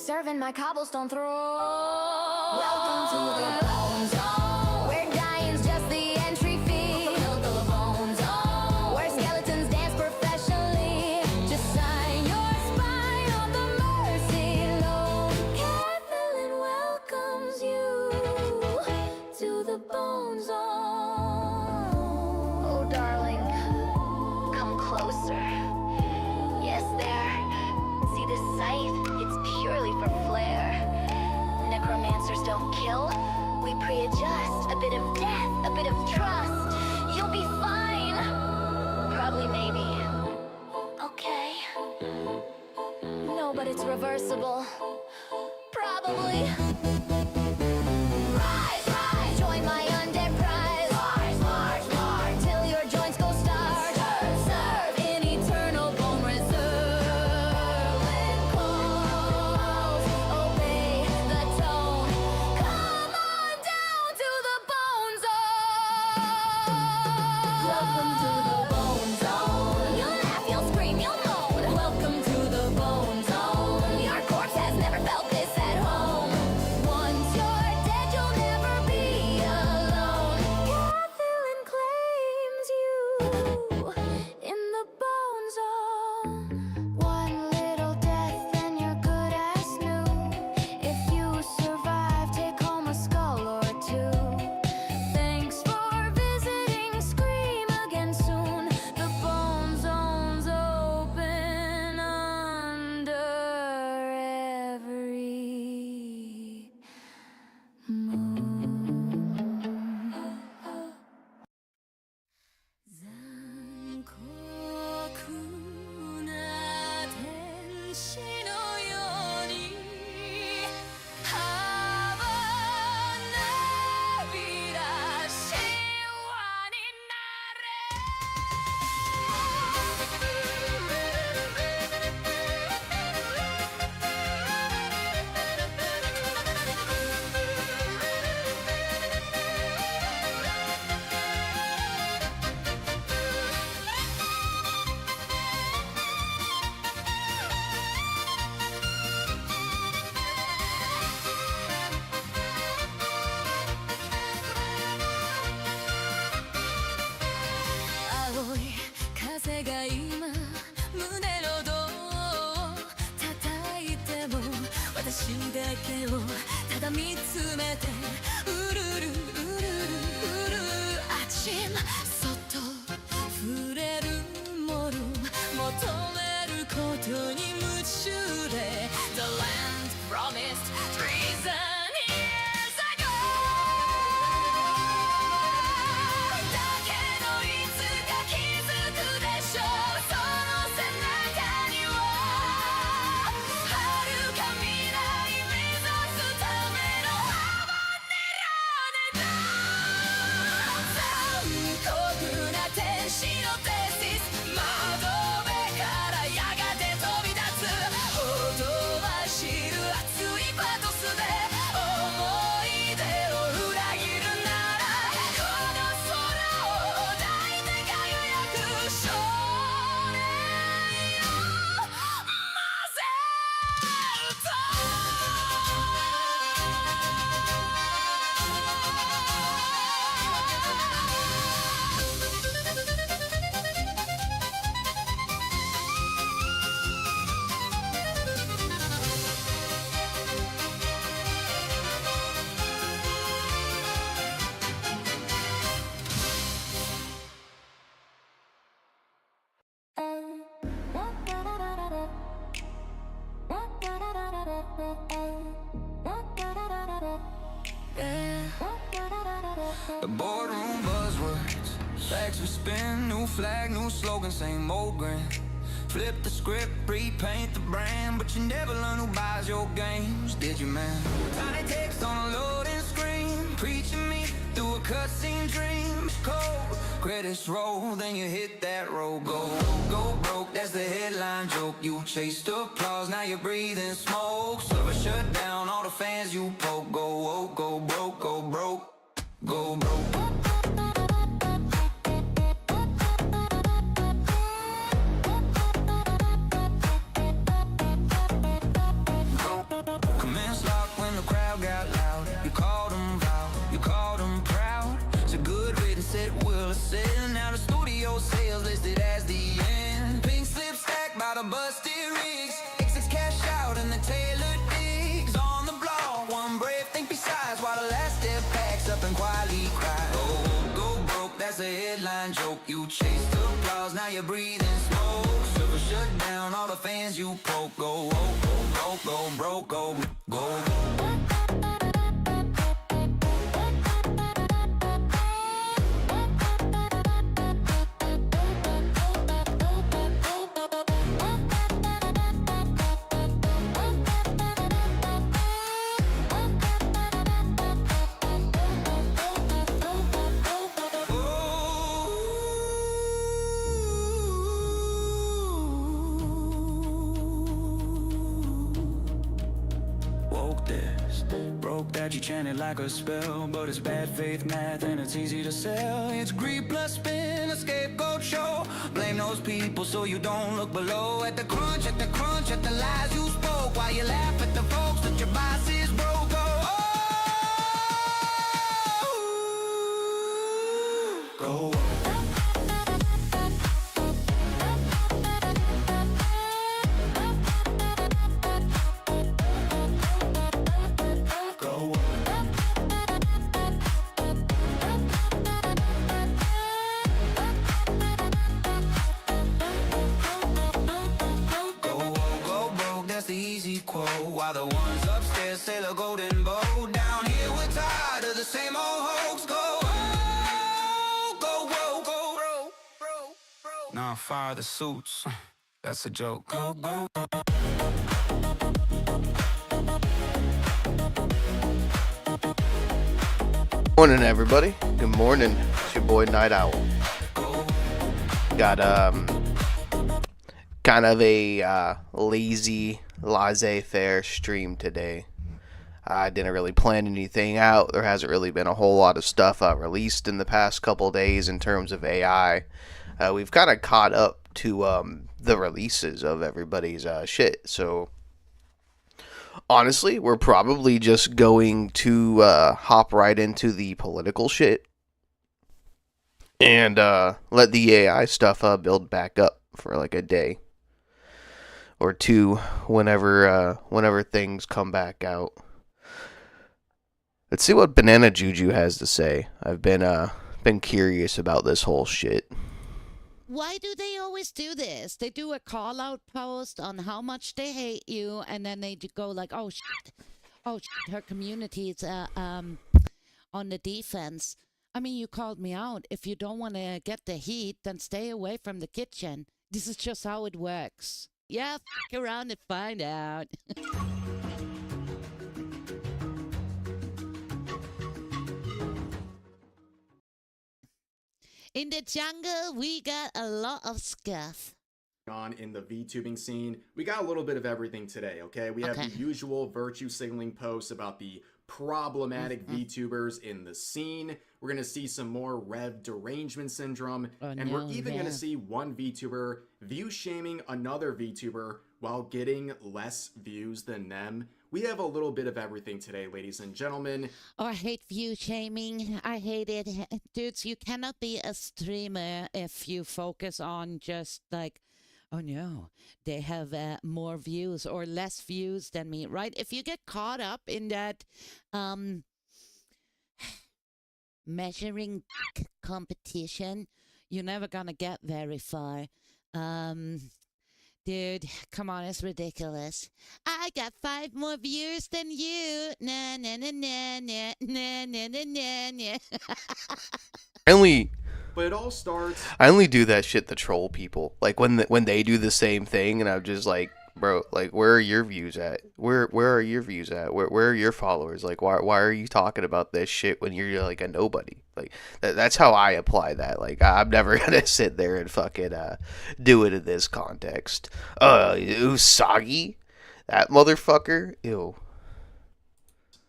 serving my cobblestone throw. Welcome to the bone zone, where dying's just the entry fee. The bone zone, where skeletons dance professionally. Just sign your spine on the mercy loan. Kathleen welcomes you to the bone zone. Oh, darling, come closer. Yes, there. See this scythe? It's purely for flair. Necromancers don't kill. We pre-adjust. A bit of death, a bit of trust. You'll be fine. Probably, maybe. Okay. No, but it's reversible. Probably. Rise, rise, join my undead prize. March, march, march, till your joints go stark. Serve, serve in eternal bone reserve. When calls, obey the tone. Come on down to the bone zone. Welcome to the bone zone. You'll laugh, you'll scream, you'll moan. Welcome to the bone zone. Your corpse has never felt this at home. Once you're dead, you'll never be alone. Kathleen claims you in the bone zone. One little death and you're good as new. If you survive, take home a skull or two. Thanks for visiting, scream again soon. The bone zone's open under every moon. 残酷な天使のように羽ばなびら神話になれ。青い風が今胸の胴を叩いても私だけをただ見つめてうるるうるるうるあちんそっと触れるもの求めることに夢中で The land promised treason years ago だけどいつか気づくでしょうその背中には遥か未来目指すためのハバネラネだ残酷な天使のテシス窓辺からやがて飛び立つほとばしる熱いパトスで思い出を裏切るならこの空を抱いて輝く少年よマゼルトThe boardroom buzzwords, facts we spin, new flag, new slogan, same old grin. Flip the script, repaint the brand, but you never learn who buys your games, did you, man? Tiny text on a loading screen, preaching me through a cutscene dream. Cold credits roll, then you hit that road. Go broke, that's the headline joke. You chased applause, now you're breathing smoke. Server shut down, all the fans you poke. Go broke, go broke, go broke. lot of busted rigs. Exits cash out and the Taylor digs on the block. One brave think besides while the last step packs up and quietly cries. Go broke, that's a headline joke. You chased the applause, now you're breathing smoke. Server shut down, all the fans you poke. Go broke, go. Broke that you chanted like a spell, but it's bad faith math and it's easy to sell. It's greed plus spin, a scapegoat show. Blame those people so you don't look below. At the crunch, at the lies you spoke. While you laugh at the folks that your bosses broke. Go. While the ones upstairs sail a golden boat, down here we're tired of the same old hoax. Nah, fire the suits. That's a joke. Go. Morning, everybody. Good morning. It's your boy Nightowl. Got kind of a lazy, laissez-faire stream today. I didn't really plan anything out. There hasn't really been a whole lot of stuff released in the past couple days in terms of AI. We've kind of caught up to the releases of everybody's shit. So honestly, we're probably just going to hop right into the political shit and let the AI stuff build back up for like a day or two whenever things come back out. Let's see what Banana Juju has to say. I've been curious about this whole shit. Why do they always do this? They do a call out post on how much they hate you, and then they go like, oh shit, her community is on the defense. I mean, you called me out. If you don't want to get the heat, then stay away from the kitchen. This is just how it works. Yeah, fuck around and find out. In the jungle, we got a lot of stuff on in the VTubing scene. We got a little bit of everything today, okay? We have the usual virtue signaling posts about the problematic VTubers in the scene. We're going to see some more Rev derangement syndrome. And we're even going to see one VTuber view shaming another VTuber while getting less views than them. We have a little bit of everything today, ladies and gentlemen. Oh, I hate view shaming. I hate it. Dudes, you cannot be a streamer if you focus on just like, oh no, they have more views or less views than me, right? If you get caught up in that measuring competition, you're never gonna get very far. Dude, come on, it's ridiculous. I got 5 more viewers than you. Nah, nah, nah, nah, nah, nah, nah, nah, nah. But it all starts. I only do that shit to troll people. Like when they do the same thing, and I'm just like, bro, like where are your views at? Where are your views at? Where are your followers? Like why are you talking about this shit when you're like a nobody? Like that's how I apply that. Like I'm never gonna sit there and fucking do it in this context. Usagi, that motherfucker. Ew.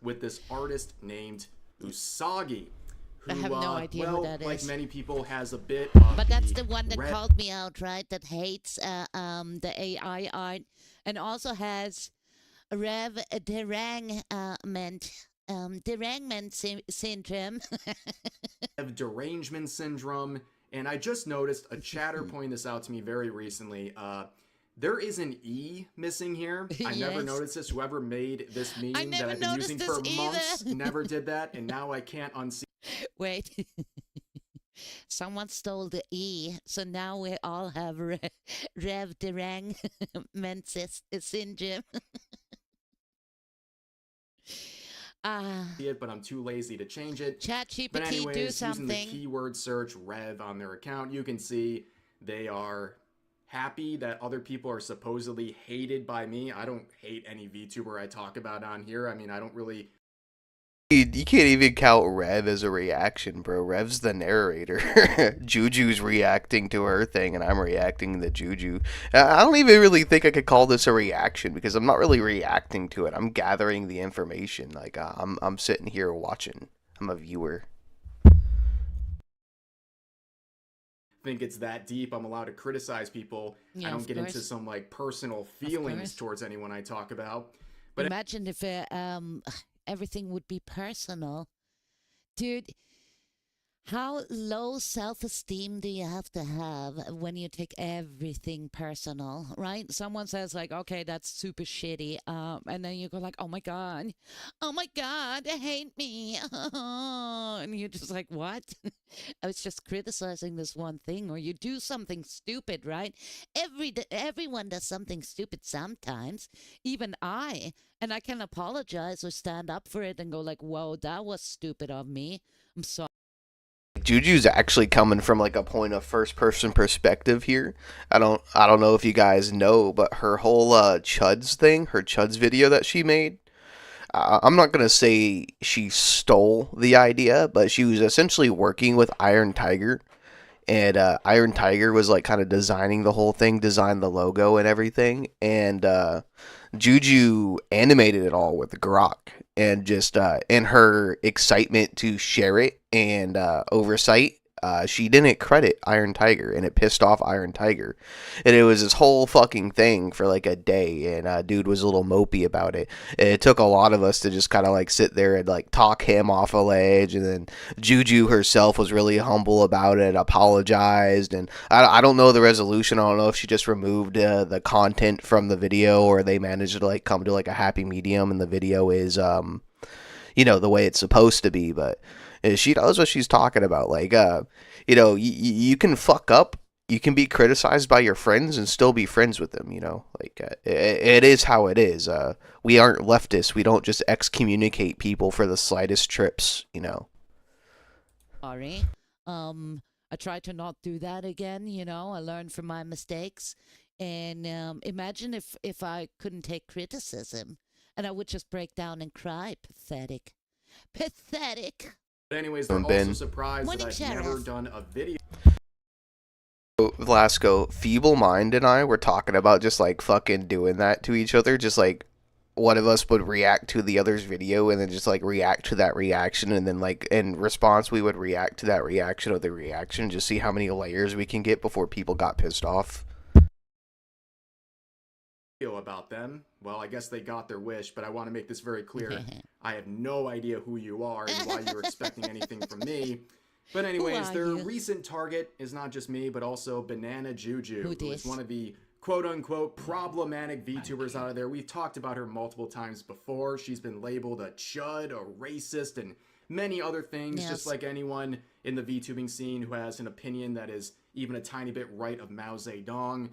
With this artist named Usagi. Who, I have no idea who that is. Like many people, has a bit of But that's the one that called me out, right? That hates the AI art and also has Rev derangement syndrome. Derangement syndrome. And I just noticed a chatter pointed this out to me very recently. There is an E missing here. I never Yes. noticed this. Whoever made this meme I that never I've been noticed using this for either. months never did that, and now I can't unsee. Wait. Someone stole the E, so now we all have Rev de Rang Menses syndrome. It, but I'm too lazy to change it. Chat But GPT, anyways, do using the something. keyword search Rev on their account, you can see they are happy that other people are supposedly hated by me. I don't hate any VTuber I talk about on here. I mean, I don't really. You can't even count Rev as a reaction, bro. Rev's the narrator. Juju's reacting to her thing, and I'm reacting to Juju. I don't even really think I could call this a reaction because I'm not really reacting to it. I'm gathering the information. Like I'm sitting here watching. I'm a viewer. Think it's that deep. I'm allowed to criticize people. Yeah, I don't of get into course. some like personal feelings course. towards anyone I talk about. But Imagine if everything would be personal. Dude, how low self-esteem do you have to have when you take everything personal, right? Someone says like, okay, that's super shitty. And then you go like, oh my God, they hate me. And you're just like, what? I was just criticizing this one thing, or you do something stupid, right? Everyone does something stupid sometimes, even I, and I can apologize or stand up for it and go like, whoa, that was stupid of me. I'm sorry. Juju's actually coming from like a point of first person perspective here. I don't know if you guys know, but her whole Chuds thing, her Chuds video that she made, I'm not gonna say she stole the idea, but she was essentially working with Iron Tiger, and Iron Tiger was like kind of designing the whole thing, designed the logo and everything, and Juju animated it all with Grok, and just in her excitement to share it and oversight, she didn't credit Iron Tiger, and it pissed off Iron Tiger, and it was this whole fucking thing for like a day, and dude was a little mopey about it. It took a lot of us to just kind of like sit there and like talk him off a ledge, and then Juju herself was really humble about it, apologized, and I don't know the resolution. I don't know if she just removed the content from the video, or they managed to like come to like a happy medium, and the video is the way it's supposed to be, but she knows what she's talking about. Like, you can fuck up, you can be criticized by your friends and still be friends with them, like, it is how it is. We aren't leftists. We don't just excommunicate people for the slightest trips, Sorry. I try to not do that again, I learn from my mistakes. And imagine if I couldn't take criticism and I would just break down and cry. Pathetic. Pathetic. But anyways, they're also surprised that I've never done a video. Velasco, Feeble Mind and I were talking about just like fucking doing that to each other, just like one of us would react to the other's video and then just like react to that reaction, and then like in response we would react to that reaction of the reaction, just see how many layers we can get before people got pissed off. About them. Well, I guess they got their wish, but I want to make this very clear. I have no idea who you are and why you're expecting anything from me. But anyways, their recent target is not just me, but also Banana Juju, who is one of the quote-unquote problematic VTubers out of there. We've talked about her multiple times before. She's been labeled a chud, a racist, and many other things, just like anyone in the VTubing scene who has an opinion that is even a tiny bit right of Mao Zedong.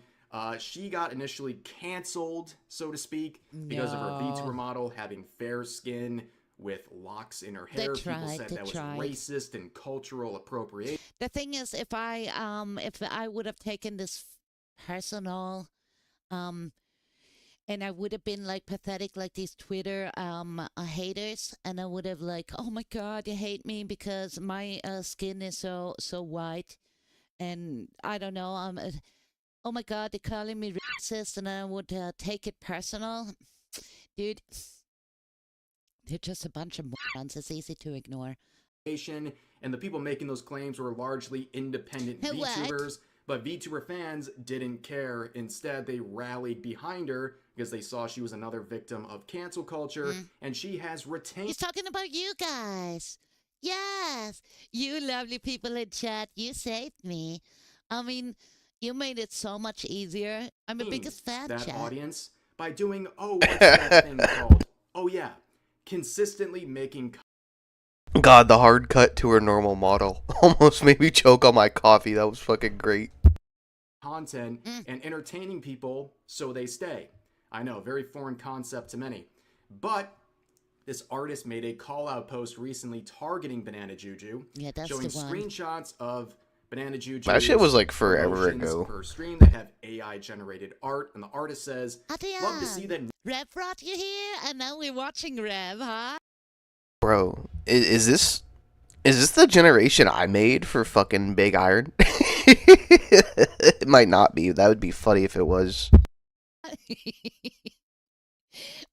She got initially canceled, so to speak, because of her VTuber model having fair skin with locks in her hair. People said that was racist and cultural appropriation. The thing is, if I would have taken this personal, and I would have been like pathetic like these Twitter haters, and I would have like, oh my God, you hate me because my skin is so white, and I don't know, oh my God, they're calling me racist, and I would take it personal. Dude, they're just a bunch of morons. It's easy to ignore. And the people making those claims were largely independent VTubers, but VTuber fans didn't care. Instead, they rallied behind her because they saw she was another victim of cancel culture, and she has retained... He's talking about you guys. Yes, you lovely people in chat, you saved me. I mean... You made it so much easier. I'm the biggest fan, that chat. audience by doing, oh, what's that thing called? Oh yeah, consistently making God, the hard cut to her normal model almost made me choke on my coffee. That was fucking great. content and entertaining people so they stay. I know, very foreign concept to many. But this artist made a call-out post recently targeting Banana Juju, Yeah, that's showing the one. screenshots of Banana Juju. That shit was like forever ago. Per stream that have AI-generated art, and the artist says, "Love to see that." Rev brought you here, and now we're watching Rev, huh? Bro, is this the generation I made for fucking Big Iron? It might not be. That would be funny if it was.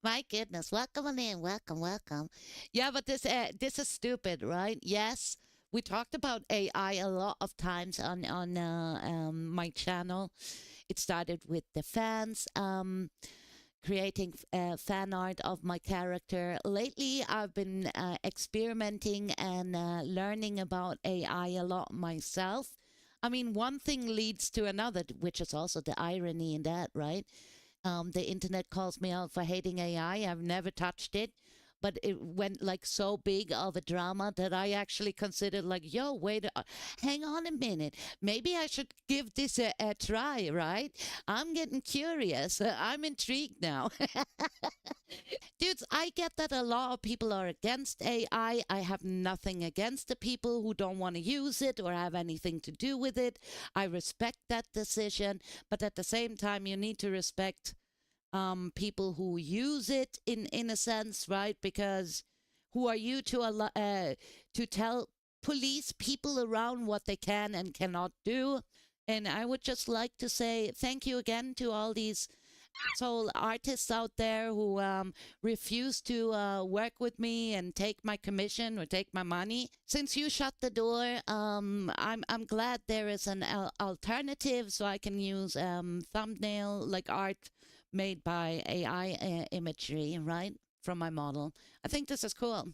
My goodness, welcome on in, welcome. Yeah, but this is stupid, right? Yes, we talked about AI a lot of times on my channel. It started with the fans creating fan art of my character. Lately, I've been experimenting and learning about AI a lot myself. I mean, one thing leads to another, which is also the irony in that, right? The internet calls me out for hating AI. I've never touched it, but it went like so big of a drama that I actually considered like, yo, wait, hang on a minute. Maybe I should give this a try, right? I'm getting curious. I'm intrigued now. Dudes, I get that a lot of people are against AI. I have nothing against the people who don't want to use it or have anything to do with it. I respect that decision, but at the same time, you need to respect people who use it in a sense, right? Because who are you to tell police people around what they can and cannot do? And I would just like to say thank you again to all these asshole artists out there who refuse to work with me and take my commission or take my money. Since you shut the door, I'm glad there is an alternative, so I can use thumbnail like art made by AI imagery, right, from my model. I think this is cool,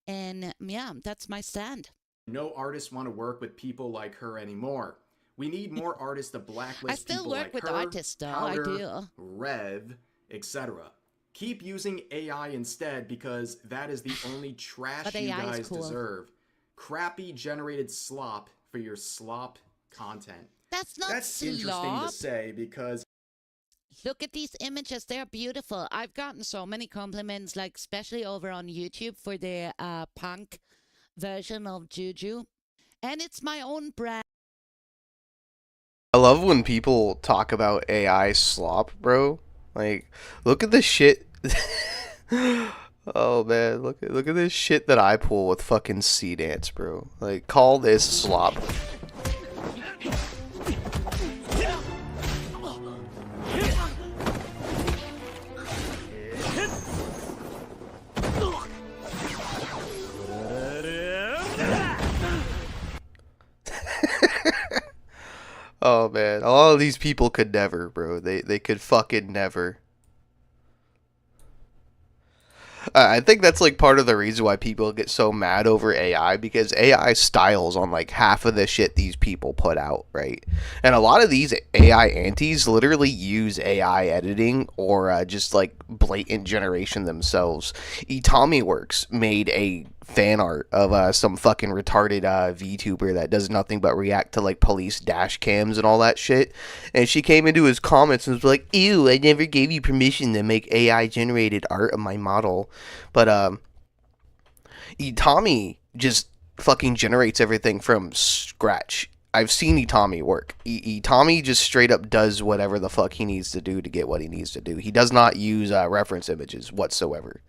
and yeah, that's my stand. No artists want to work with people like her anymore. We need more artists to blacklist I still people work like with her, artists, though. Powder, I do. Rev, etc. Keep using AI instead because that is the only trash But you AI is guys cool. deserve. Crappy generated slop for your slop content. That's not That's interesting slop. to say because Look at these images. They're beautiful. I've gotten so many compliments, like especially over on YouTube for the punk version of Juju. And it's my own brand. I love when people talk about AI slop, bro. Like, look at the shit. Oh man, look at this shit that I pull with fucking C dance, bro. Like, call this slop. Oh man, a lot of these people could never, bro. They could fucking never. I think that's like part of the reason why people get so mad over AI, because AI styles on like half of the shit these people put out, right? And a lot of these AI antis literally use AI editing or just like blatant generation themselves. Itami Works made a fan art of some fucking retarded VTuber that does nothing but react to like police dash cams and all that shit. And she came into his comments and was like, "Ew, I never gave you permission to make AI generated art of my model." But Itami just fucking generates everything from scratch. I've seen Itami work. Itami just straight up does whatever the fuck he needs to do to get what he needs to do. He does not use reference images whatsoever.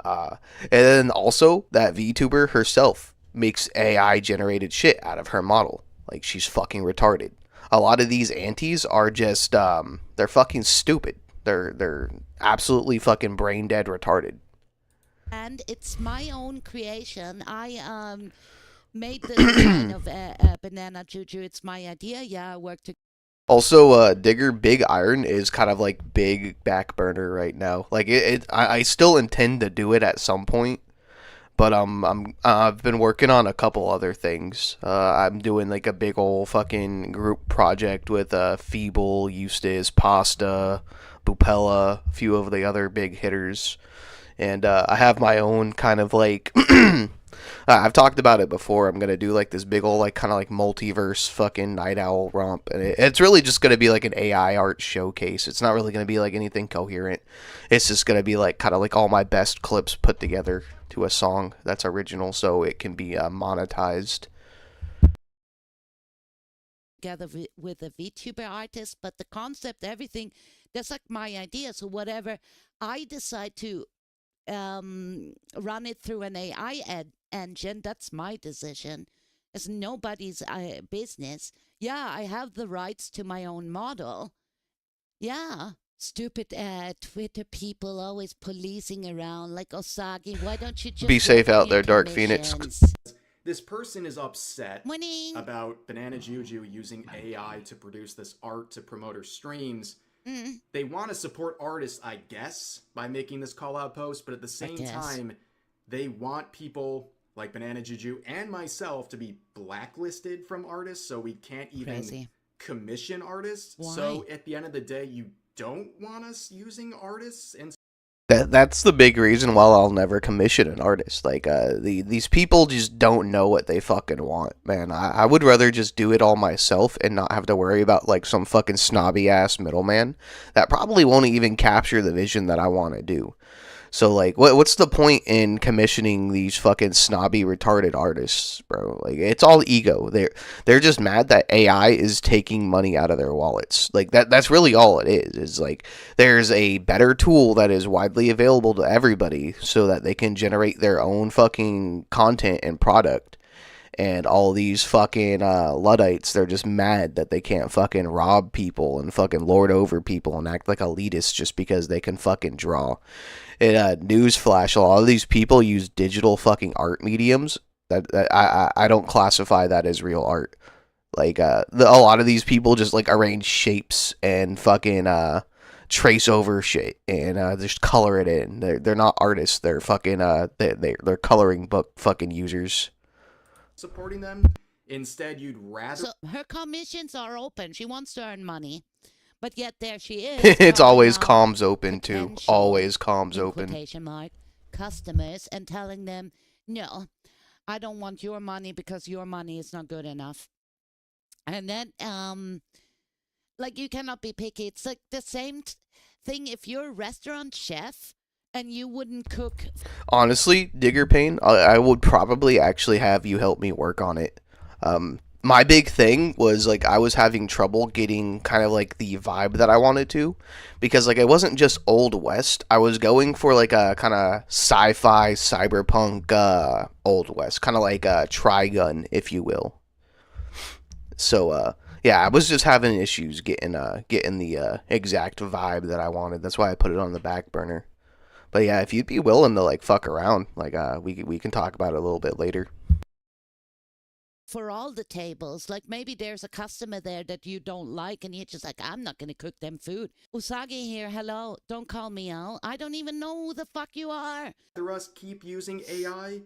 And then also, that VTuber herself makes AI generated shit out of her model. Like, she's fucking retarded. A lot of these antis are just, they're fucking stupid. They're absolutely fucking brain dead retarded. And it's my own creation. I made the design of Banana Juju. It's my idea. Yeah, I worked to. Also, Digger Big Iron is kind of like big back burner right now. Like I still intend to do it at some point, But I've been working on a couple other things. I'm doing like a big old fucking group project with Feeble, Eustace, Pasta, Bupella, a few of the other big hitters, and I have my own kind of like. I've talked about it before. I'm gonna do like this big old like kind of like multiverse fucking Nightowl romp, and it's really just gonna be like an AI art showcase. It's not really gonna be like anything coherent. It's just gonna be like kind of like all my best clips put together to a song that's original, so it can be monetized. Together with a VTuber artist, but the concept, everything, that's like my idea. So whatever I decide to run it through an AI engine, that's my decision. It's nobody's business. Yeah, I have the rights to my own model. Yeah. Stupid Twitter people always policing around like Osagi. Why don't you just Be safe work on out your there, Dark Phoenix. commissions? This person is upset Morning. about Banana Juju using AI to produce this art to promote her streams. Mm. They want to support artists, I guess, by making this call out post, but at the same time, they want people like Banana Juju and myself to be blacklisted from artists, so we can't even Crazy. commission artists. Why? So at the end of the day, you don't want us using artists, and That's the big reason why I'll never commission an artist. Like, these people just don't know what they fucking want, man. I would rather just do it all myself and not have to worry about, like, some fucking snobby-ass middleman that probably won't even capture the vision that I want to do. So, like, what's the point in commissioning these fucking snobby, retarded artists, bro? Like, it's all ego. They're just mad that AI is taking money out of their wallets. Like, that's really all it is. Is like, there's a better tool that is widely available to everybody so that they can generate their own fucking content and product. And all these fucking Luddites, they're just mad that they can't fucking rob people and fucking lord over people and act like elitists just because they can fucking draw. And newsflash, a lot of these people use digital fucking art mediums. I don't classify that as real art. Like, a lot of these people just like arrange shapes and fucking trace over shit and just color it in. They're not artists. They're fucking they're coloring book fucking users. supporting them. Instead, you'd rather So her commissions are open. She wants to earn money. But yet there she is. It's calling always out comms open too. potential, Always comms in open. quotation mark, customers and telling them, no, I don't want your money because your money is not good enough. And then, like, you cannot be picky. It's like the same thing if you're a restaurant chef and you wouldn't cook. Honestly, Digger Pain, I would probably actually have you help me work on it. My big thing was like I was having trouble getting kind of like the vibe that I wanted to, because like it wasn't just Old West. I was going for like a kind of sci-fi cyberpunk Old West, kind of like a Trigun, if you will. So yeah, I was just having issues getting the exact vibe that I wanted. That's why I put it on the back burner. But yeah, if you'd be willing to like fuck around, like we can talk about it a little bit later. For all the tables, like maybe there's a customer there that you don't like and you're just like, I'm not going to cook them food. Usagi here, hello, don't call me out. I don't even know who the fuck you are. us keep using AI.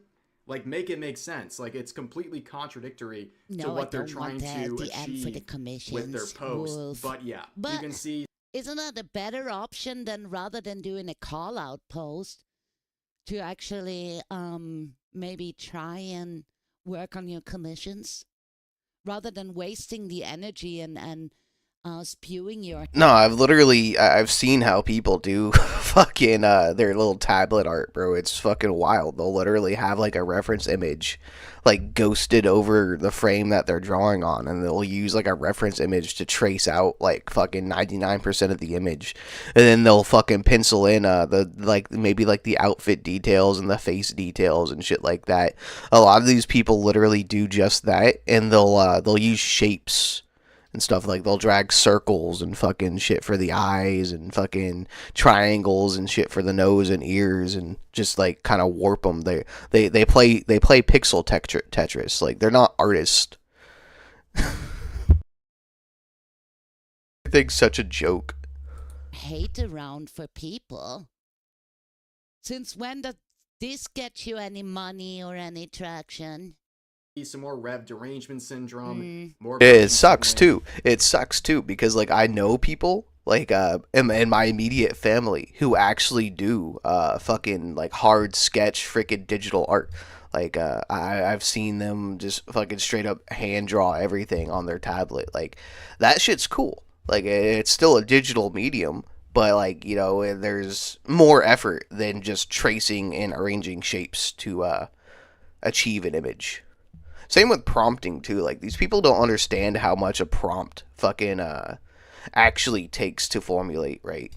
Like, make it make sense. Like, it's completely contradictory to No, I what they're don't trying want to the end for the achieve with their commissions, post. Wolf. But yeah, you But can see isn't that a better option than rather than doing a call out post to actually maybe try and work on your commissions rather than wasting the energy and spewing your No, I've seen how people do fucking their little tablet art, bro. It's fucking wild. They'll literally have like a reference image like ghosted over the frame that they're drawing on, and they'll use like a reference image to trace out like fucking 99% of the image. And then they'll fucking pencil in the like maybe like the outfit details and the face details and shit like that. A lot of these people literally do just that, and they'll use shapes and stuff. Like they'll drag circles and fucking shit for the eyes and fucking triangles and shit for the nose and ears, and just like kind of warp them. They play pixel Tetris. Like they're not artists. Everything's such a joke. hate around for people. Since when this get you any money or any traction? Some more rev derangement syndrome, more It virtue sucks signaling. too. It sucks too because like I know people like in my immediate family who actually do fucking like hard sketch freaking digital art. Like I've seen them just fucking straight up hand draw everything on their tablet. Like that shit's cool. Like it's still a digital medium, but like you know there's more effort than just tracing and arranging shapes to achieve an image. Same with prompting too. Like these people don't understand how much a prompt fucking actually takes to formulate, right?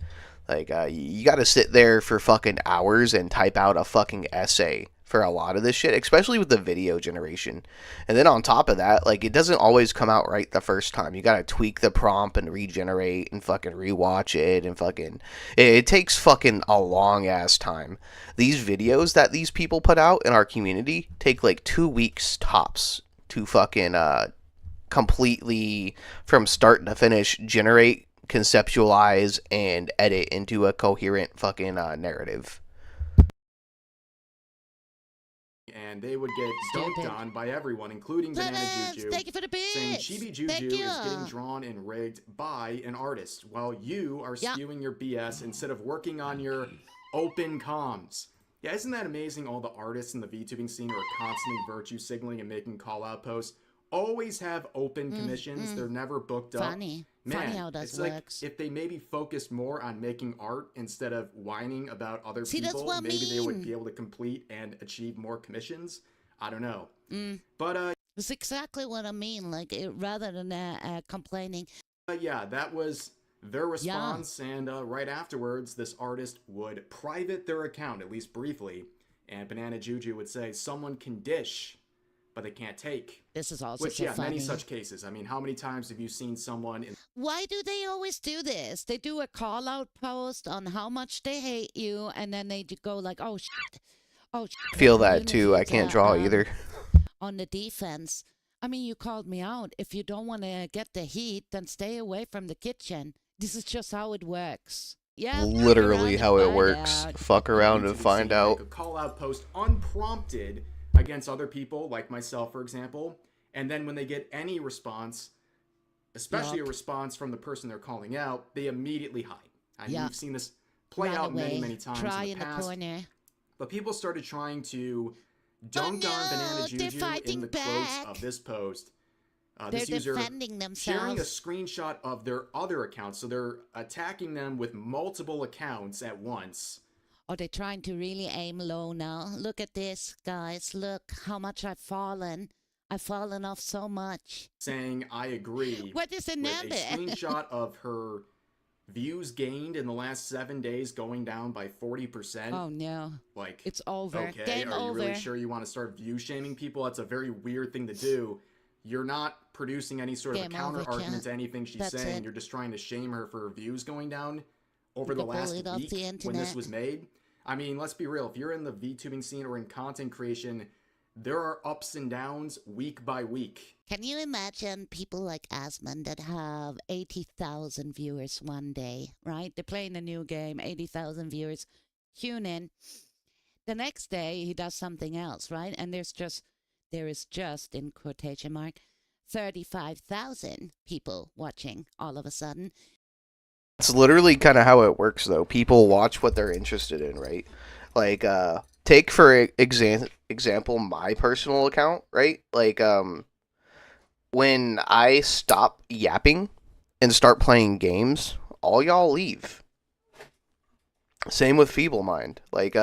Like you got to sit there for fucking hours and type out a fucking essay for a lot of this shit, especially with the video generation. And then on top of that, like it doesn't always come out right the first time. You got to tweak the prompt and regenerate and fucking rewatch it and fucking it takes fucking a long ass time. These videos that these people put out in our community take like 2 weeks tops to fucking completely from start to finish generate, conceptualize, and edit into a coherent fucking narrative. And they would get dunked Stupid. on by everyone, including Banana Clemens, Juju, thank you for the saying bits. Chibi Juju Thank is you. getting drawn and rigged by an artist, while you are Yeah. spewing your BS instead of working on your open comms. Yeah, isn't that amazing? All the artists in the VTubing scene who are constantly virtue signaling and making call-out posts always have open commissions. They're never booked up. Funny. Funny how that it's works. like if they maybe focused more on making art instead of whining about other See, that's people, what I maybe they would mean. be able to complete and achieve more commissions. I don't know. But It's exactly what I mean. Like rather than complaining. yeah, that was their response. And right afterwards, this artist would private their account, at least briefly. And Banana Juju would say, someone can dish, but they can't take. This is also Which, so yeah, funny. many such cases. I mean, how many times have you seen someone in Why do they always do this? They do a call out post on how much they hate you, and then they go like, "Oh shit, oh shit." I feel the that too. I community's, can't draw either. On the defense. I mean, you called me out. If you don't want to get the heat, then stay away from the kitchen. This is just how it works. Yeah, Literally how it works. Fuck around and YouTube find scene, out. make a call out post unprompted against other people, like myself, for example. And then when they get any response, especially a response from the person they're calling out, they immediately hide. I mean, we've seen this play out many, many times Try in the past. corner. But people started trying to dunk on Banana they're Juju in fighting the back. quotes of this post. They're This user defending sharing a themselves. screenshot of their other accounts. So they're attacking them with multiple accounts at once. Are they trying to really aim low now? Look at this, guys. Look how much I've fallen. I've fallen off so much. Saying, I agree. What is the with number? a screenshot of her views gained in the last 7 days going down by 40%. Oh no. Like, It's over. okay, Game are you over. really sure you want to start view shaming people? That's a very weird thing to do. You're not producing any sort of a Game counter over, argument chat. to anything she's That's saying. it. You're just trying to shame her for her views going down over the get last bullied off week the when this internet. was made. I mean, let's be real. If you're in the VTubing scene or in content creation, there are ups and downs week by week. Can you imagine people like Asmund that have 80,000 viewers one day, right? They're playing a new game, 80,000 viewers, tune in. The next day, he does something else, right? And there is just, in quotation mark, 35,000 people watching all of a sudden. It's literally kind of how it works, though. People watch what they're interested in, right? Like, take for example my personal account, right? Like, when I stop yapping and start playing games, all y'all leave. Same with Feeble Mind. Like,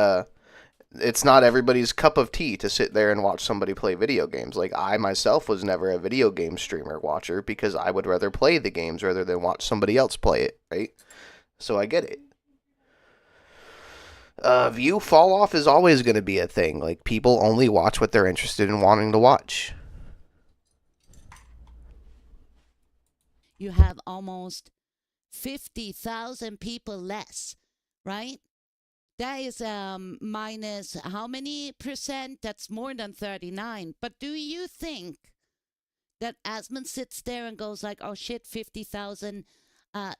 it's not everybody's cup of tea to sit there and watch somebody play video games. Like, I myself was never a video game streamer watcher because I would rather play the games rather than watch somebody else play it, right? So I get it. View fall off is always going to be a thing. Like, people only watch what they're interested in wanting to watch. You have almost 50,000 people less, right? That is minus how many percent? That's more than 39. But do you think that Asmund sits there and goes like, oh shit, 50,000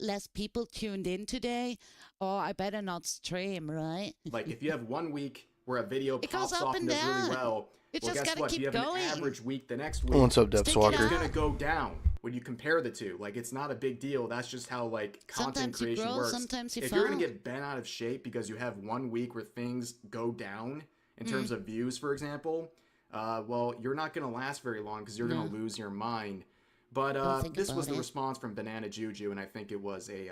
less people tuned in today? Oh, I better not stream, right? Like, if you have 1 week where a video It goes pops up off and and does really down. well. You Well, just guess gotta what? If keep you have going. an average week the next week, What's up, Depths Stick it Walker? it's out. gonna go down when you compare the two. Like, it's not a big deal. That's just how like content Sometimes you creation grow, works. sometimes you If you're gonna fall. get bent out of shape because you have 1 week where things go down in terms of views, for example, well, you're not gonna last very long because you're gonna lose your mind. But Don't think this was about the it. response from Banana Juju, and I think it was a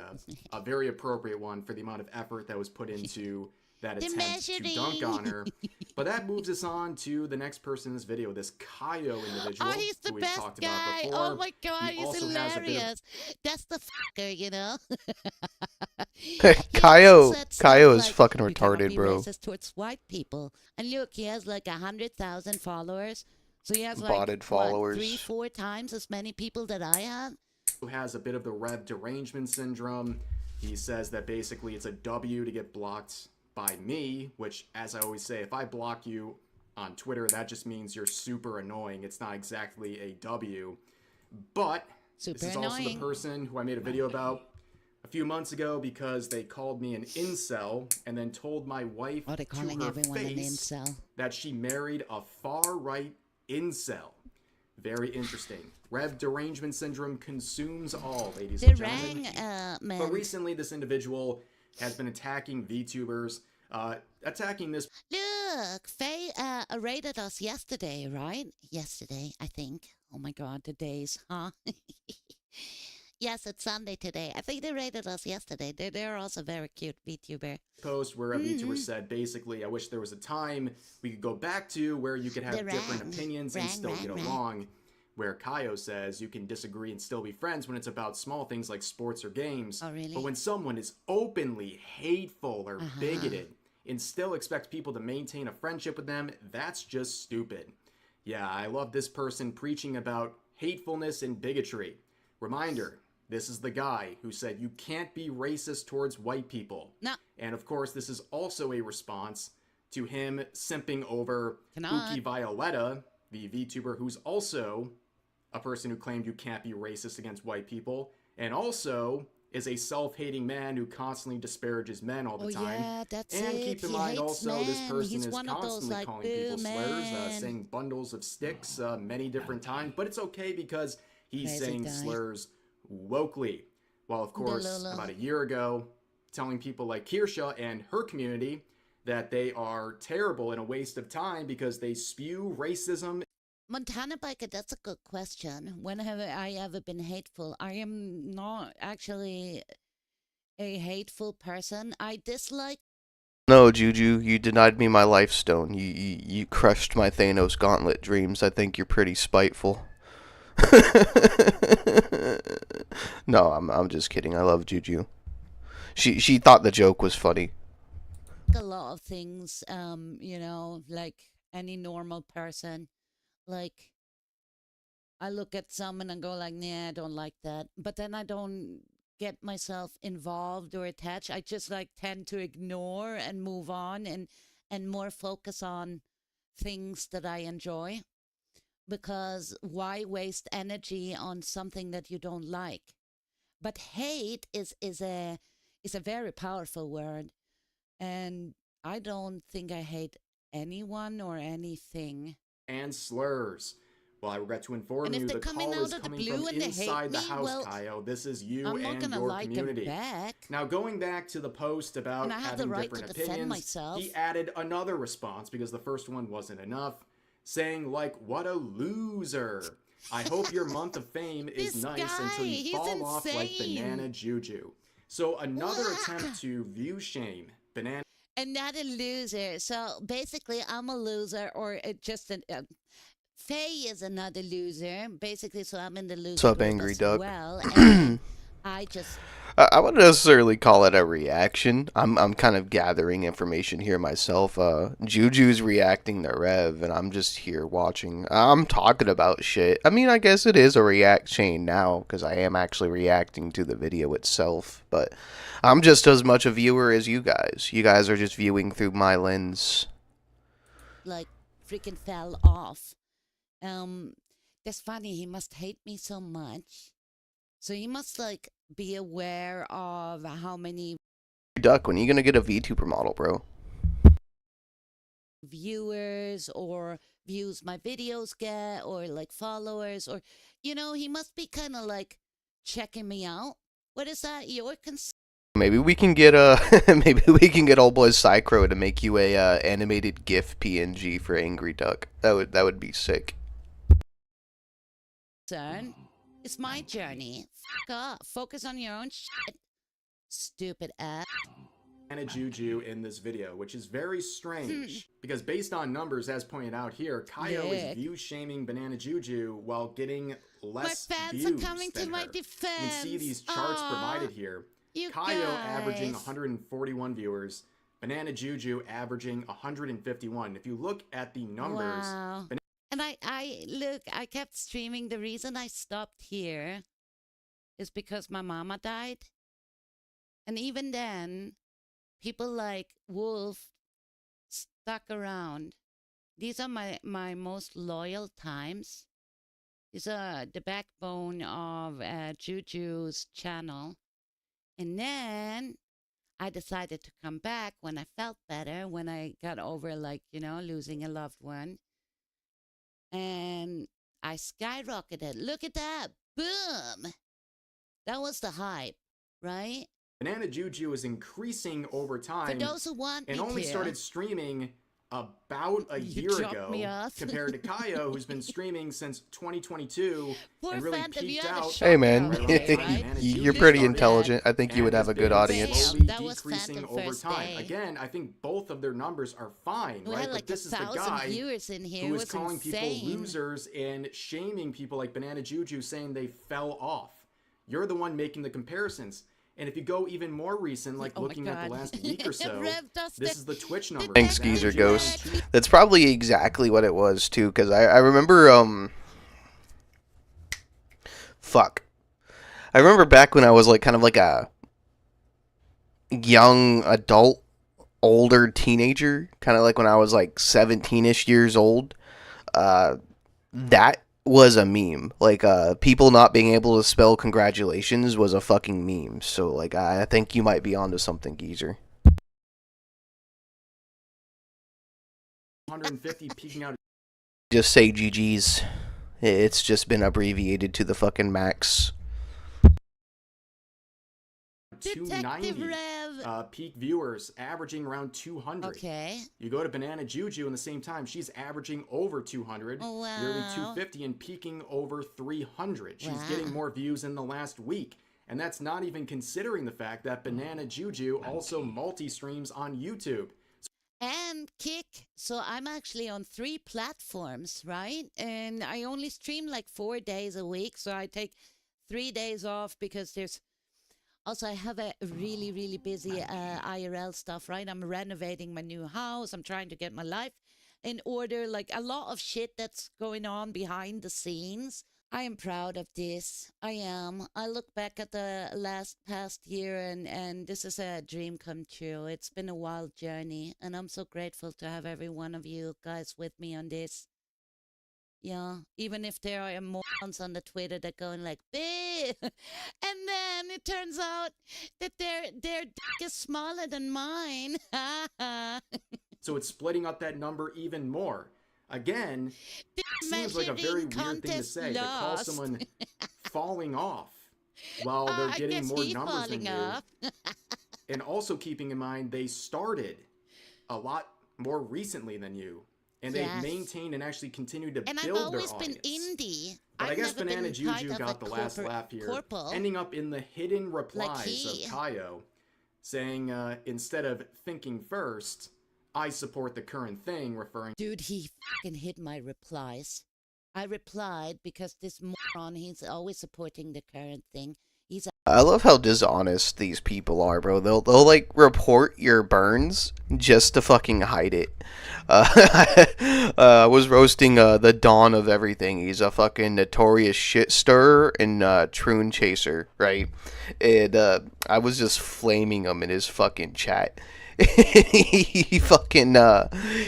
very appropriate one for the amount of effort that was put into that The attempt to dunk measuring. on her. But that moves us on to the next person in this video, this Kaio individual, Oh, he's the who we've best talked about guy. before. Oh my god, He he's also has a bit of- hilarious. That's the fucker, you know. He Kaio, also said stuff Kaio is like, fucking "You cannot retarded, be bro. racist towards white people." And look, he has like 100,000 followers. So he has like Botted followers. 3-4 times as many people that I have. who has a bit of the Rev derangement syndrome. He says that basically it's a W to get blocked by me, which, as I always say, if I block you on Twitter, that just means you're super annoying. It's not exactly a W. But Super this is also the annoying. person who I made a video about a few months ago because they called me an incel and then told my wife Oh, they're to calling her everyone an face incel. that she married a far-right incel. Very interesting. Rev derangement syndrome consumes all, ladies and gentlemen. Derang, man. But recently, this individual has been attacking VTubers, attacking this Look, Faye rated us yesterday, right? Yesterday, I think. Oh my god, the days, huh? Yes, it's Sunday today. I think they rated us yesterday. They're also very cute VTuber. post where a VTuber said, basically, I wish there was a time we could go back to where you could have The different rang, opinions and rang, still rang, get rang. along. Where Kaio says you can disagree and still be friends when it's about small things like sports or games. Oh, really? But when someone is openly hateful or Uh-huh. bigoted and still expects people to maintain a friendship with them, that's just stupid. Yeah, I love this person preaching about hatefulness and bigotry. Reminder, this is the guy who said you can't be racist towards white people. No. And of course, this is also a response to him simping over Cannot. Uki Violetta, the VTuber who's also a person who claimed you can't be racist against white people, and also is a self-hating man who constantly disparages men all the Oh time. yeah, that's And it. keep in He mind hates also this men. person He's is one of those constantly like calling people boo slurs, men. saying bundles of sticks many different times, but it's okay because he's Crazy saying guy. slurs wokely. While of course, Lolo. about a year ago, telling people like Kirsha and her community that they are terrible and a waste of time because they spew racism. Montana Biker, that's a good question. When have I ever been hateful? I am not actually a hateful person. I dislike. No, Juju, you denied me my life stone. You crushed my Thanos gauntlet dreams. I think you're pretty spiteful. No, I'm just kidding. I love Juju. She thought the joke was funny. A lot of things, you know, like any normal person. Like, I look at someone and go like, nah, I don't like that. But then I don't get myself involved or attached. I just like tend to ignore and move on and more focus on things that I enjoy. Because why waste energy on something that you don't like? But hate is a very powerful word. And I don't think I hate anyone or anything. And slurs. Well, I regret to inform And if you they're the coming call out is of the coming blue from and they hate inside the me, house, well, Kaio. This is you I'm not and gonna your like community. them back. Now, going back to the post about And I have the having right to different defend opinions, myself. he added another response because the first one wasn't enough, saying like, "What a loser! I hope your month of fame is This nice guy, until you he's fall off like insane. Banana Juju." So another attempt to view shame Banana. And not a loser. So basically, I'm a loser, or just an. Faye is another loser, basically. So I'm in the loser up, group Angry as Duck? well. And I just I wouldn't necessarily call it a reaction. I'm kind of gathering information here myself. Juju's reacting to Rev, and I'm just here watching. I'm talking about shit. I mean, I guess it is a react chain now, because I am actually reacting to the video itself. But I'm just as much a viewer as you guys. You guys are just viewing through my lens. like freaking fell off. That's funny. He must hate me so much. So he must like be aware of how many Duck, when are you gonna get a VTuber model, bro? viewers or views my videos get or like followers or he must be kind of like checking me out. What is that your concern? Maybe we can get maybe we can get old boy Psychro to make you a animated GIF PNG for Angry Duck. That would be sick. It's my journey. Fuck off. Focus on your own shit. Stupid ass. Banana Juju in this video, which is very strange because based on numbers as pointed out here, Kaio is view shaming Banana Juju while getting less my fans views are coming than to my her. defense. You can see these charts provided here. Kaio averaging 141 viewers, Banana Juju averaging 151. If you look at the numbers, and I kept streaming. The reason I stopped here is because my mama died. And even then, people like Wolf stuck around. These are my most loyal times. These are the backbone of Juju's channel. And then I decided to come back when I felt better, when I got over, like, losing a loved one. And I skyrocketed. Look at that. Boom. That was the hype, right? Banana Juju is increasing over time. For those who want and me only to. started streaming about a year ago compared to Kaio, who's been streaming since 2022 and really peaked out. Hey man, right? you're pretty intelligent. I think you would have a good audience. Slowly That was decreasing Phantom over first time. day. Again, I think both of their numbers are fine, We right? had like But this is the 1,000 guy viewers in here. who It is calling people insane. losers and shaming people like Banana Juju, saying they fell off. You're the one making the comparisons. And if you go even more recent, like looking at the last week or so, this is the Twitch number. Thanks, Geezer Ghost. That's probably exactly what it was too, because I remember fuck. I remember back when I was like kind of like a young adult, older teenager, kind of like when I was like 17-ish years old. That was a meme. Like, people not being able to spell congratulations was a fucking meme. So, like, I think you might be onto something, Geezer. 150 peaking out. Just say GG's. It's just been abbreviated to the fucking max. 290 peak viewers, averaging around 200. Okay. You go to Banana Juju in the same time, she's averaging over 200, Oh, wow. nearly 250, and peaking over 300. She's Wow. getting more views in the last week. And that's not even considering the fact that Banana Juju also multi-streams on YouTube. And Kick. So I'm actually on 3 platforms, right? And I only stream like 4 days a week. So I take 3 days off because there's... Also, I have a really, really busy IRL stuff, right? I'm renovating my new house. I'm trying to get my life in order. Like a lot of shit that's going on behind the scenes. I am proud of this. I am. I look back at the past year and this is a dream come true. It's been a wild journey and I'm so grateful to have every one of you guys with me on this. Yeah, even if there are morons on the Twitter that going like, "Boo," and then it turns out that their dick is smaller than mine. So it's splitting up that number even more. Again, seems like a very weird thing to say, to call someone falling off while they're getting more numbers than you. And also keeping in mind, they started a lot more recently than you. And they've maintained and actually continued to build their audience. And I've always been indie. But I guess Banana Juju got the last laugh here, ending up in the hidden replies of Kaio, saying, instead of thinking first, I support the current thing, referring... Dude, he fucking hid my replies. I replied because this moron, he's always supporting the current thing. I love how dishonest these people are, bro. They'll like report your burns just to fucking hide it. I was roasting the Dawn of everything. He's a fucking notorious shit stirrer and troon chaser, right? And I was just flaming him in his fucking chat. he fucking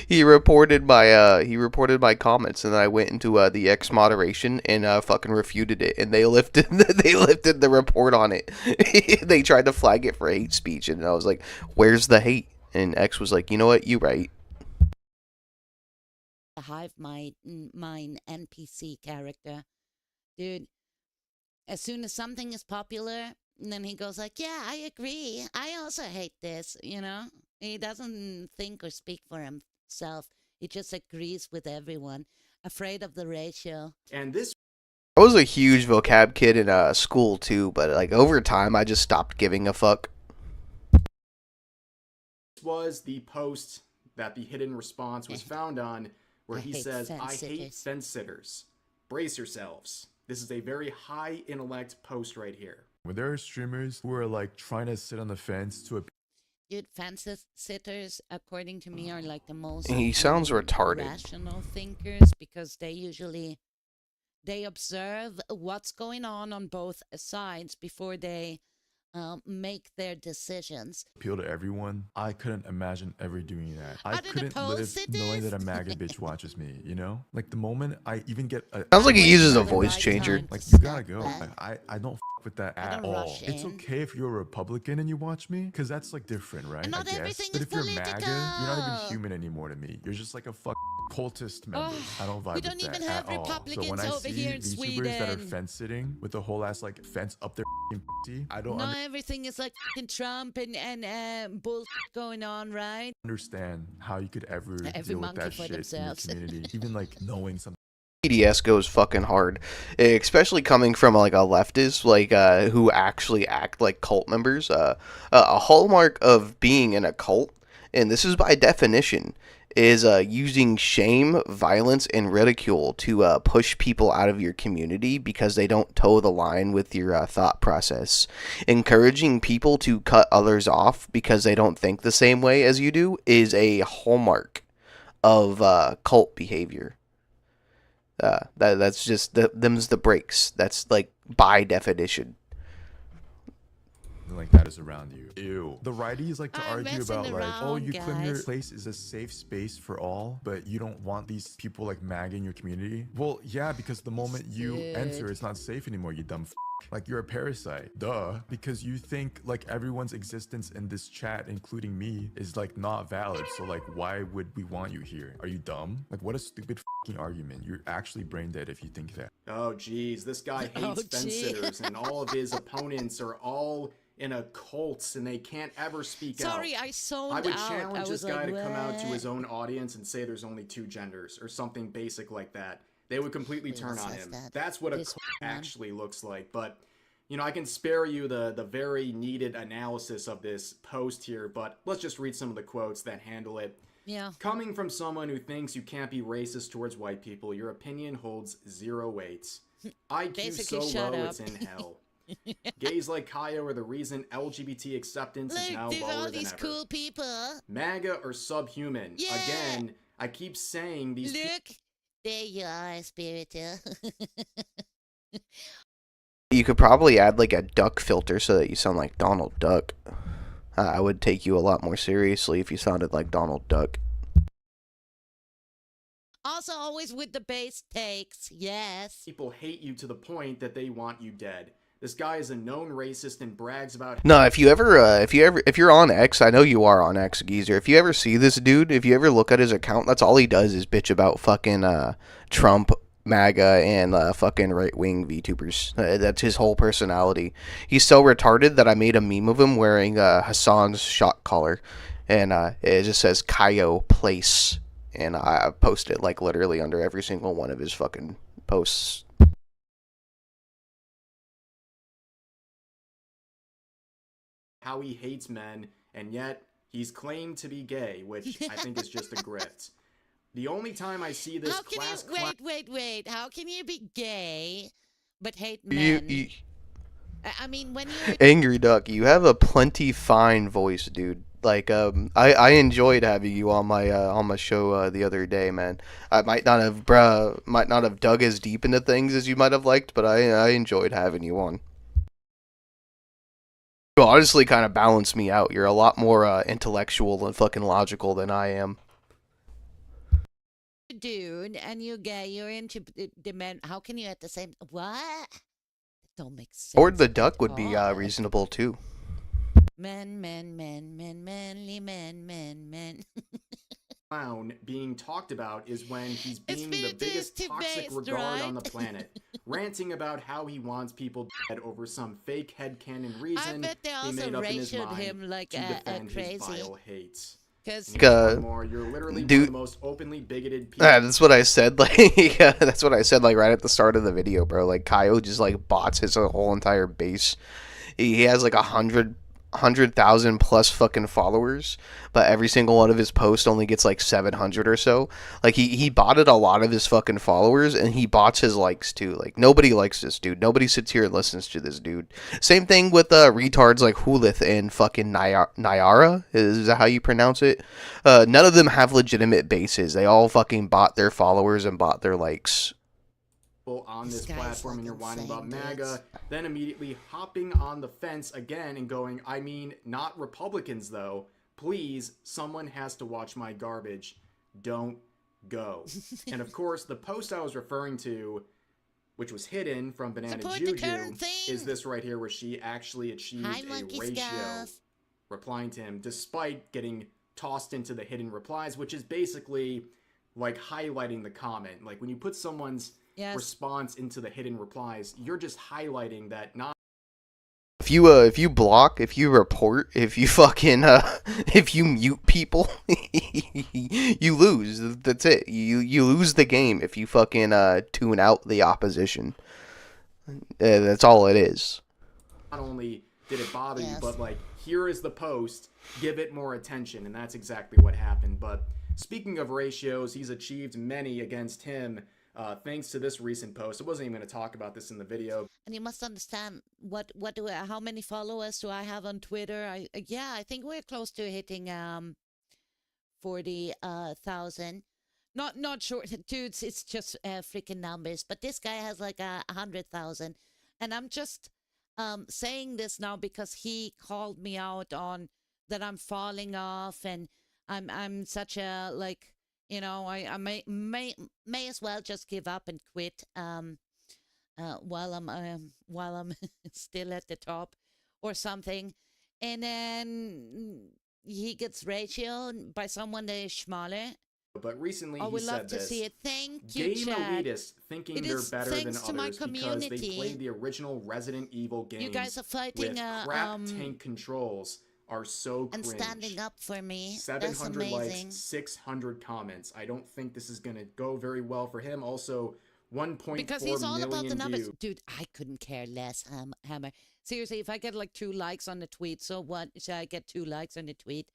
he reported my comments, and then I went into the X moderation and fucking refuted it, and they lifted the report on it. They tried to flag it for hate speech, and I was like, where's the hate? And X was like, you know what, you right. the hive mind NPC character, dude. As soon as something is popular, and then he goes like, "Yeah, I agree. I also hate this." You know, he doesn't think or speak for himself. He just agrees with everyone. Afraid of the ratio. And this I was a huge vocab kid in school too, but like over time, I just stopped giving a fuck. was the post that the hidden response was found on, where he says, "I hate fence sitters. Brace yourselves." This is a very high intellect post right here. When there are streamers who are like trying to sit on the fence to Dude, fence sitters, according to me, are like the most He sounds retarded. rational thinkers, because they observe what's going on both sides before they make their decisions. appeal to everyone, I couldn't imagine ever doing that. I How did the couldn't live post it knowing is? that a MAGA bitch watches me, you know? Like the moment I even get a Sounds like he Wait uses for a the voice right changer. time to like you gotta stop go. that. I don't with that I at don't all. rush It's in. okay if you're a Republican and you watch me, because that's like different, right? And not I guess. everything But is if you're MAGA, you're not political. even human anymore to me. You're just like a cultist member. Oh, I don't vibe we don't with that even have at all. So when Republicans I over see here in VTubers that are Sweden. fence sitting with the whole ass like fence up their pussy, I don't Not everything is like fucking Trump and bullshit going on, right? understand how you could ever Every deal with monkey that for shit in your themselves. community. Even like knowing something. BDS goes fucking hard, especially coming from like a leftist, like who actually act like cult members. A hallmark of being in a cult, and this is by definition, is using shame, violence, and ridicule to push people out of your community because they don't toe the line with your thought process. Encouraging people to cut others off because they don't think the same way as you do is a hallmark of cult behavior. That's just them's the breaks. That's like by definition. Like that is around you. Ew. The righties like to I'm argue messing about like, oh, around, you claim your guys. place is a safe space for all, but you don't want these people like MAGA in your community. Well, yeah, because the moment you enter, Dude. it's not safe anymore, you dumb like you're a parasite. Duh. Because you think like everyone's existence in this chat, including me, is like not valid. So like, why would we want you here? Are you dumb? Like, what a stupid argument. You're actually brain dead if you think that. Oh, geez, this guy hates Oh, fence gee. sitters, and all of his opponents are all in a cult, and they can't ever speak out. Sorry, I zoned I would out. challenge I this was guy like, to come out to "What?" his own audience and say there's only two genders, or something basic like that. They would completely Who turn on says him. that? That's what a This cult one? actually looks like. But, you know, I can spare you the very needed analysis of this post here, but let's just read some of the quotes that handle it. Yeah. Coming from someone who thinks you can't be racist towards white people, your opinion holds zero weight. IQ Basically, so shut low up. it's in hell. Gays like Kaio are the reason LGBT acceptance is now Look, there's lower all than these ever. cool people. MAGA or subhuman. Yeah. Again, I keep saying these Look, there you are, spiritual. You could probably add like a duck filter so that you sound like Donald Duck. I would take you a lot more seriously if you sounded like Donald Duck. Also, always with the base takes. Yes. people hate you to the point that they want you dead. This guy is a known racist and brags about No, if you're on X, I know you are on X, Geezer. If you ever see this dude, if you ever look at his account, that's all he does is bitch about fucking Trump, MAGA, and fucking right-wing VTubers. That's his whole personality. He's so retarded that I made a meme of him wearing Hassan's shot collar, and it just says Kaio Place, and I post it like literally under every single one of his fucking posts. how he hates men, and yet he's claimed to be gay, which I think is just a grift. The only time I see this How can class you wait? How can you be gay but hate You, men? I mean, when you're Angry Duck, you have a plenty fine voice, dude. Like, I enjoyed having you on my show the other day, man. I might not have dug as deep into things as you might have liked, but I enjoyed having you on. You honestly kind of balance me out. You're a lot more intellectual and fucking logical than I am. a dude and you're gay, you're into the men. How can you at the same what? Don't make sense. Or the duck would at be all. reasonable too. Men, manly men. clown being talked about is when he's It's being the biggest toxic based, regard on the right? planet, ranting about how he wants people dead over some fake headcanon I reason bet they he also made up in his ratioed mind him like to defend his crazy. vile hate. Because And here's one more. You're literally one of the most openly bigoted people. That's what I said. Like, yeah, that's what I said. Like right at the start of the video, bro. Like Kyle just like bots his whole entire base. He has like 100,000 plus fucking followers, but every single one of his posts only gets like 700 or so. Like he botted a lot of his fucking followers, and he bots his likes too. Like nobody likes this dude. Nobody sits here and listens to this dude. Same thing with retards like Hulith and fucking Nyara. Is that how you pronounce it? None of them have legitimate bases. They all fucking bot their followers and bot their likes On this platform, and you're whining about insane, MAGA, dudes. then immediately hopping on the fence again and going, I mean, not Republicans though. Please, someone has to watch my garbage. Don't go. And of course, the post I was referring to, which was hidden from Banana Support the Juju, current thing. is this right here where she actually achieved Hi, a monkey ratio scarf. replying to him, despite getting tossed into the hidden replies, which is basically like highlighting the comment. Like when you put someone's response into the hidden replies, you're just highlighting that not if you block, if you report, if you fucking if you mute people, you lose. That's it. You lose the game if you fucking tune out the opposition. That's all it is. not only did it bother you, but like, here is the post, give it more attention, and that's exactly what happened. But speaking of ratios, he's achieved many against him thanks to this recent post. I wasn't even going to talk about this in the video. And you must understand how many followers do I have on Twitter? I think we're close to hitting 40,000. Not sure, dudes. It's just freaking numbers. But this guy has like 100,000, and I'm just saying this now because he called me out on that I'm falling off, and I'm such a like. You know, I may as well just give up and quit while I'm still at the top or something. And then he gets ratioed by someone that is smaller. But recently I he would love said to this. see it. Thank you, Game Chad. elitists thinking It they're is better than thanks to my others because they community. played the original Resident Evil games. You guys are fighting with crap tank controls are so and cringe. standing up for me. 700 That's amazing. likes, 600 comments. I don't think this is gonna go very well for him. Also, 1.4 because he's all about the million numbers. views. Dude, I couldn't care less, Hammer. Seriously, if I get like 2 likes on the tweet, so what? Should I get 2 likes on the tweet?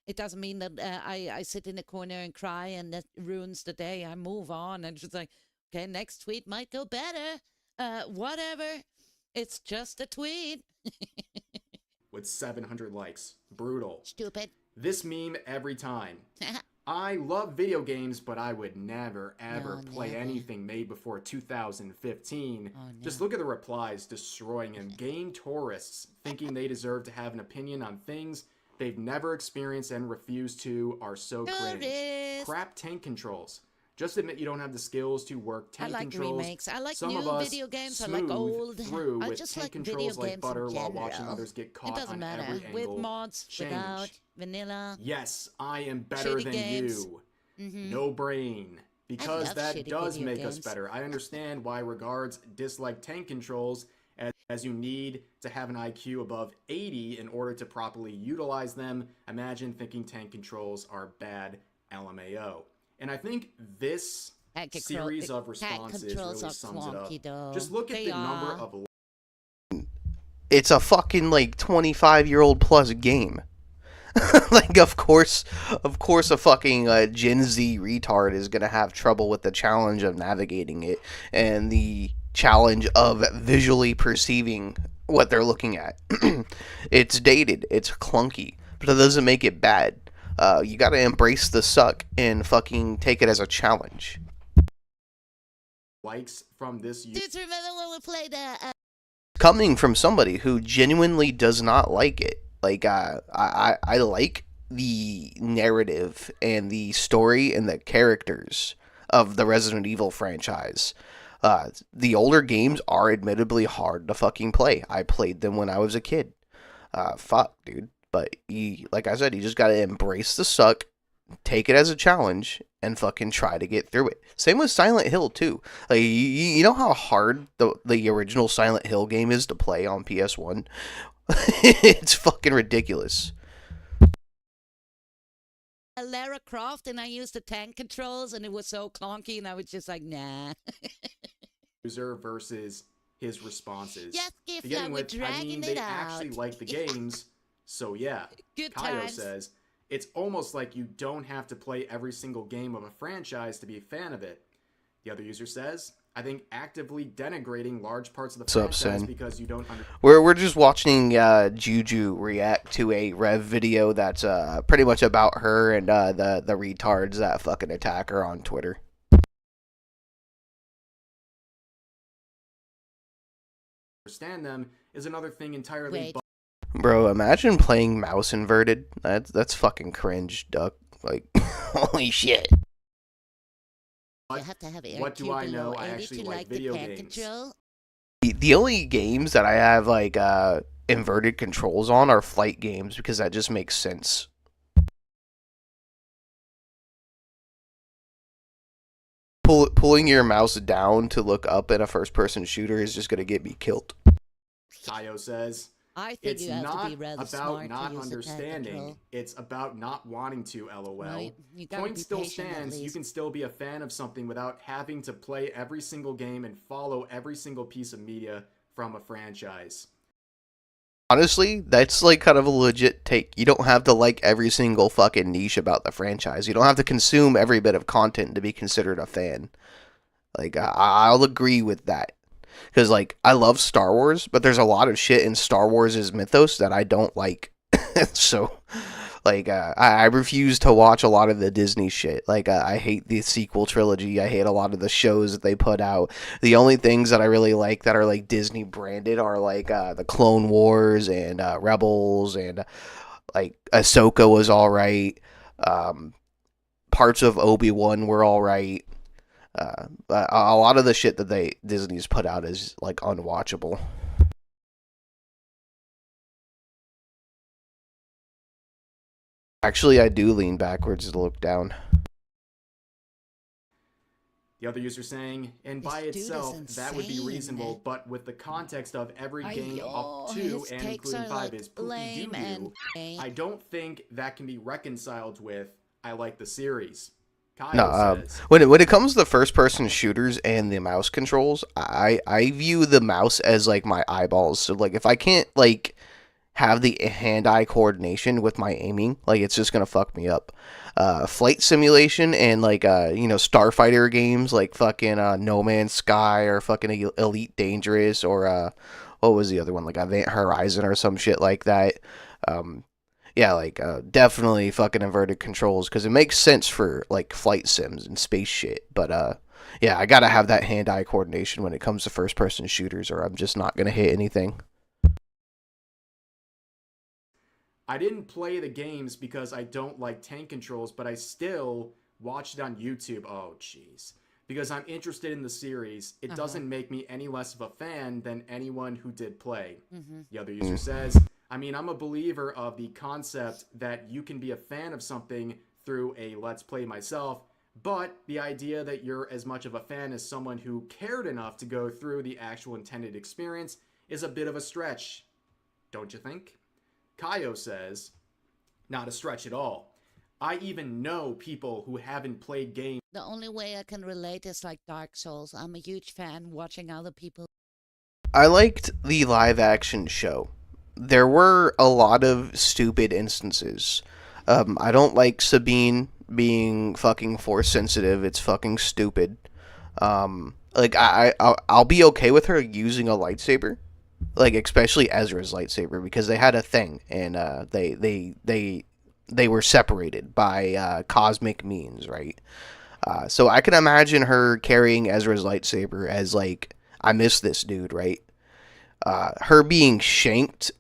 It doesn't mean that I sit in a corner and cry and that ruins the day. I move on and just like, okay, next tweet might go better. Whatever. It's just a tweet. With 700 likes. Brutal. Stupid. This meme every time. I love video games, but I would never, ever No, play never. anything made before 2015. Oh, no. Just look at the replies destroying him. Game tourists thinking they deserve to have an opinion on things they've never experienced and refuse to are so cringe. Tourists. Crap tank controls. Just admit you don't have the skills to work tank I like controls. remakes. I like Some new of us video games. I like smooth old. through I with just tank like video controls like games butter in while watching general. others get It caught doesn't on matter. every With angle. mods, Change. without, vanilla. Yes, I am better Shitty than games. you. Mm-hmm. No brain. Because love that shitty does video make us games. better. I understand why regards dislike tank controls as you need to have an IQ above 80 in order to properly utilize them. Imagine thinking tank controls are bad LMAO. And I think this series of responses really sums it up. Though. Just look at They the are. number of It's a fucking like 25-year-old plus game. Like of course a fucking Gen Z retard is gonna have trouble with the challenge of navigating it and the challenge of visually perceiving what they're looking at. It's dated, it's clunky, but it doesn't make it bad. You gotta embrace the suck and fucking take it as a challenge. likes from this Dudes, remember when we played Coming from somebody who genuinely does not like it. Like, I like the narrative and the story and the characters of the Resident Evil franchise. The older games are admittedly hard to fucking play. I played them when I was a kid. Fuck, dude. But like I said, you just gotta embrace the suck, take it as a challenge and fucking try to get through it. Same with Silent Hill too. Like you know how hard the original Silent Hill game is to play on PS1? It's fucking ridiculous. Lara Croft, and I used the tank controls, and it was so clunky, and I was just like, nah. User versus his responses. Yes, Gift, Beginning we're with, I dragging mean, it they out. actually like the games, so yeah. Good Kaio times. says, it's almost like you don't have to play every single game of a franchise to be a fan of it. The other user says, I think actively denigrating large parts of the franchise because you don't understand. We're just watching Juju react to a Rev video that's pretty much about her and the retards that fucking attack her on Twitter. Understand them is another thing entirely. Wait. Bro, imagine playing mouse inverted. That's fucking cringe, duck. Like, holy shit. You have to have What do I know? I 80 actually to like the video tank games. control. The only games that I have like inverted controls on are flight games because that just makes sense. Pulling your mouse down to look up in a first-person shooter is just gonna get me killed. Kaio says, I think it's you have not to be rather about smart not to use the tank understanding. control. It's about not wanting to, lol. Right, you gotta Point be still patient at stands. You least. can still be a fan of something without having to play every single game and follow every single piece of media from a franchise. Honestly, that's like kind of a legit take. You don't have to like every single fucking niche about the franchise. You don't have to consume every bit of content to be considered a fan. Like, I'll agree with that. Because, like, I love Star Wars, but there's a lot of shit in Star Wars' mythos that I don't like. So, like, I refuse to watch a lot of the Disney shit. Like, I hate the sequel trilogy. I hate a lot of the shows that they put out. The only things that I really like that are, like, Disney branded are, like, the Clone Wars and Rebels and, like, Ahsoka was alright. Parts of Obi-Wan were alright. But a lot of the shit that Disney's put out is like unwatchable. Actually, I do lean backwards to look down. The other user saying, and by This dude is itself, that would be insane. reasonable, but with the context of every game up to his and takes including are 5 like is poopy lame and doo-doo, I don't think that can be reconciled with, I like the series. Kyle No, says, when it comes to the first person shooters and the mouse controls, I view the mouse as like my eyeballs. So like if I can't like have the hand-eye coordination with my aiming, like it's just gonna fuck me up. Flight simulation and like starfighter games like fucking No Man's Sky or fucking Elite Dangerous or what was the other one, like Event Horizon or some shit like that. Yeah, like, definitely fucking inverted controls, because it makes sense for, like, flight sims and space shit, but, yeah, I gotta have that hand-eye coordination when it comes to first-person shooters, or I'm just not gonna hit anything. I didn't play the games because I don't like tank controls, but I still watched it on YouTube. Oh, jeez. Because I'm interested in the series, it doesn't make me any less of a fan than anyone who did play. The other user says, I mean, I'm a believer of the concept that you can be a fan of something through a Let's Play myself, but the idea that you're as much of a fan as someone who cared enough to go through the actual intended experience is a bit of a stretch. Don't you think? Kaio says, not a stretch at all. I even know people who haven't played games. The only way I can relate is like Dark Souls. I'm a huge fan watching other people. I liked the live-action show. There were a lot of stupid instances. I don't like Sabine being fucking force sensitive. It's fucking stupid. Like I'll be okay with her using a lightsaber, like especially Ezra's lightsaber, because they had a thing and they were separated by cosmic means, right? So I can imagine her carrying Ezra's lightsaber as like, I miss this dude, right? Her being shanked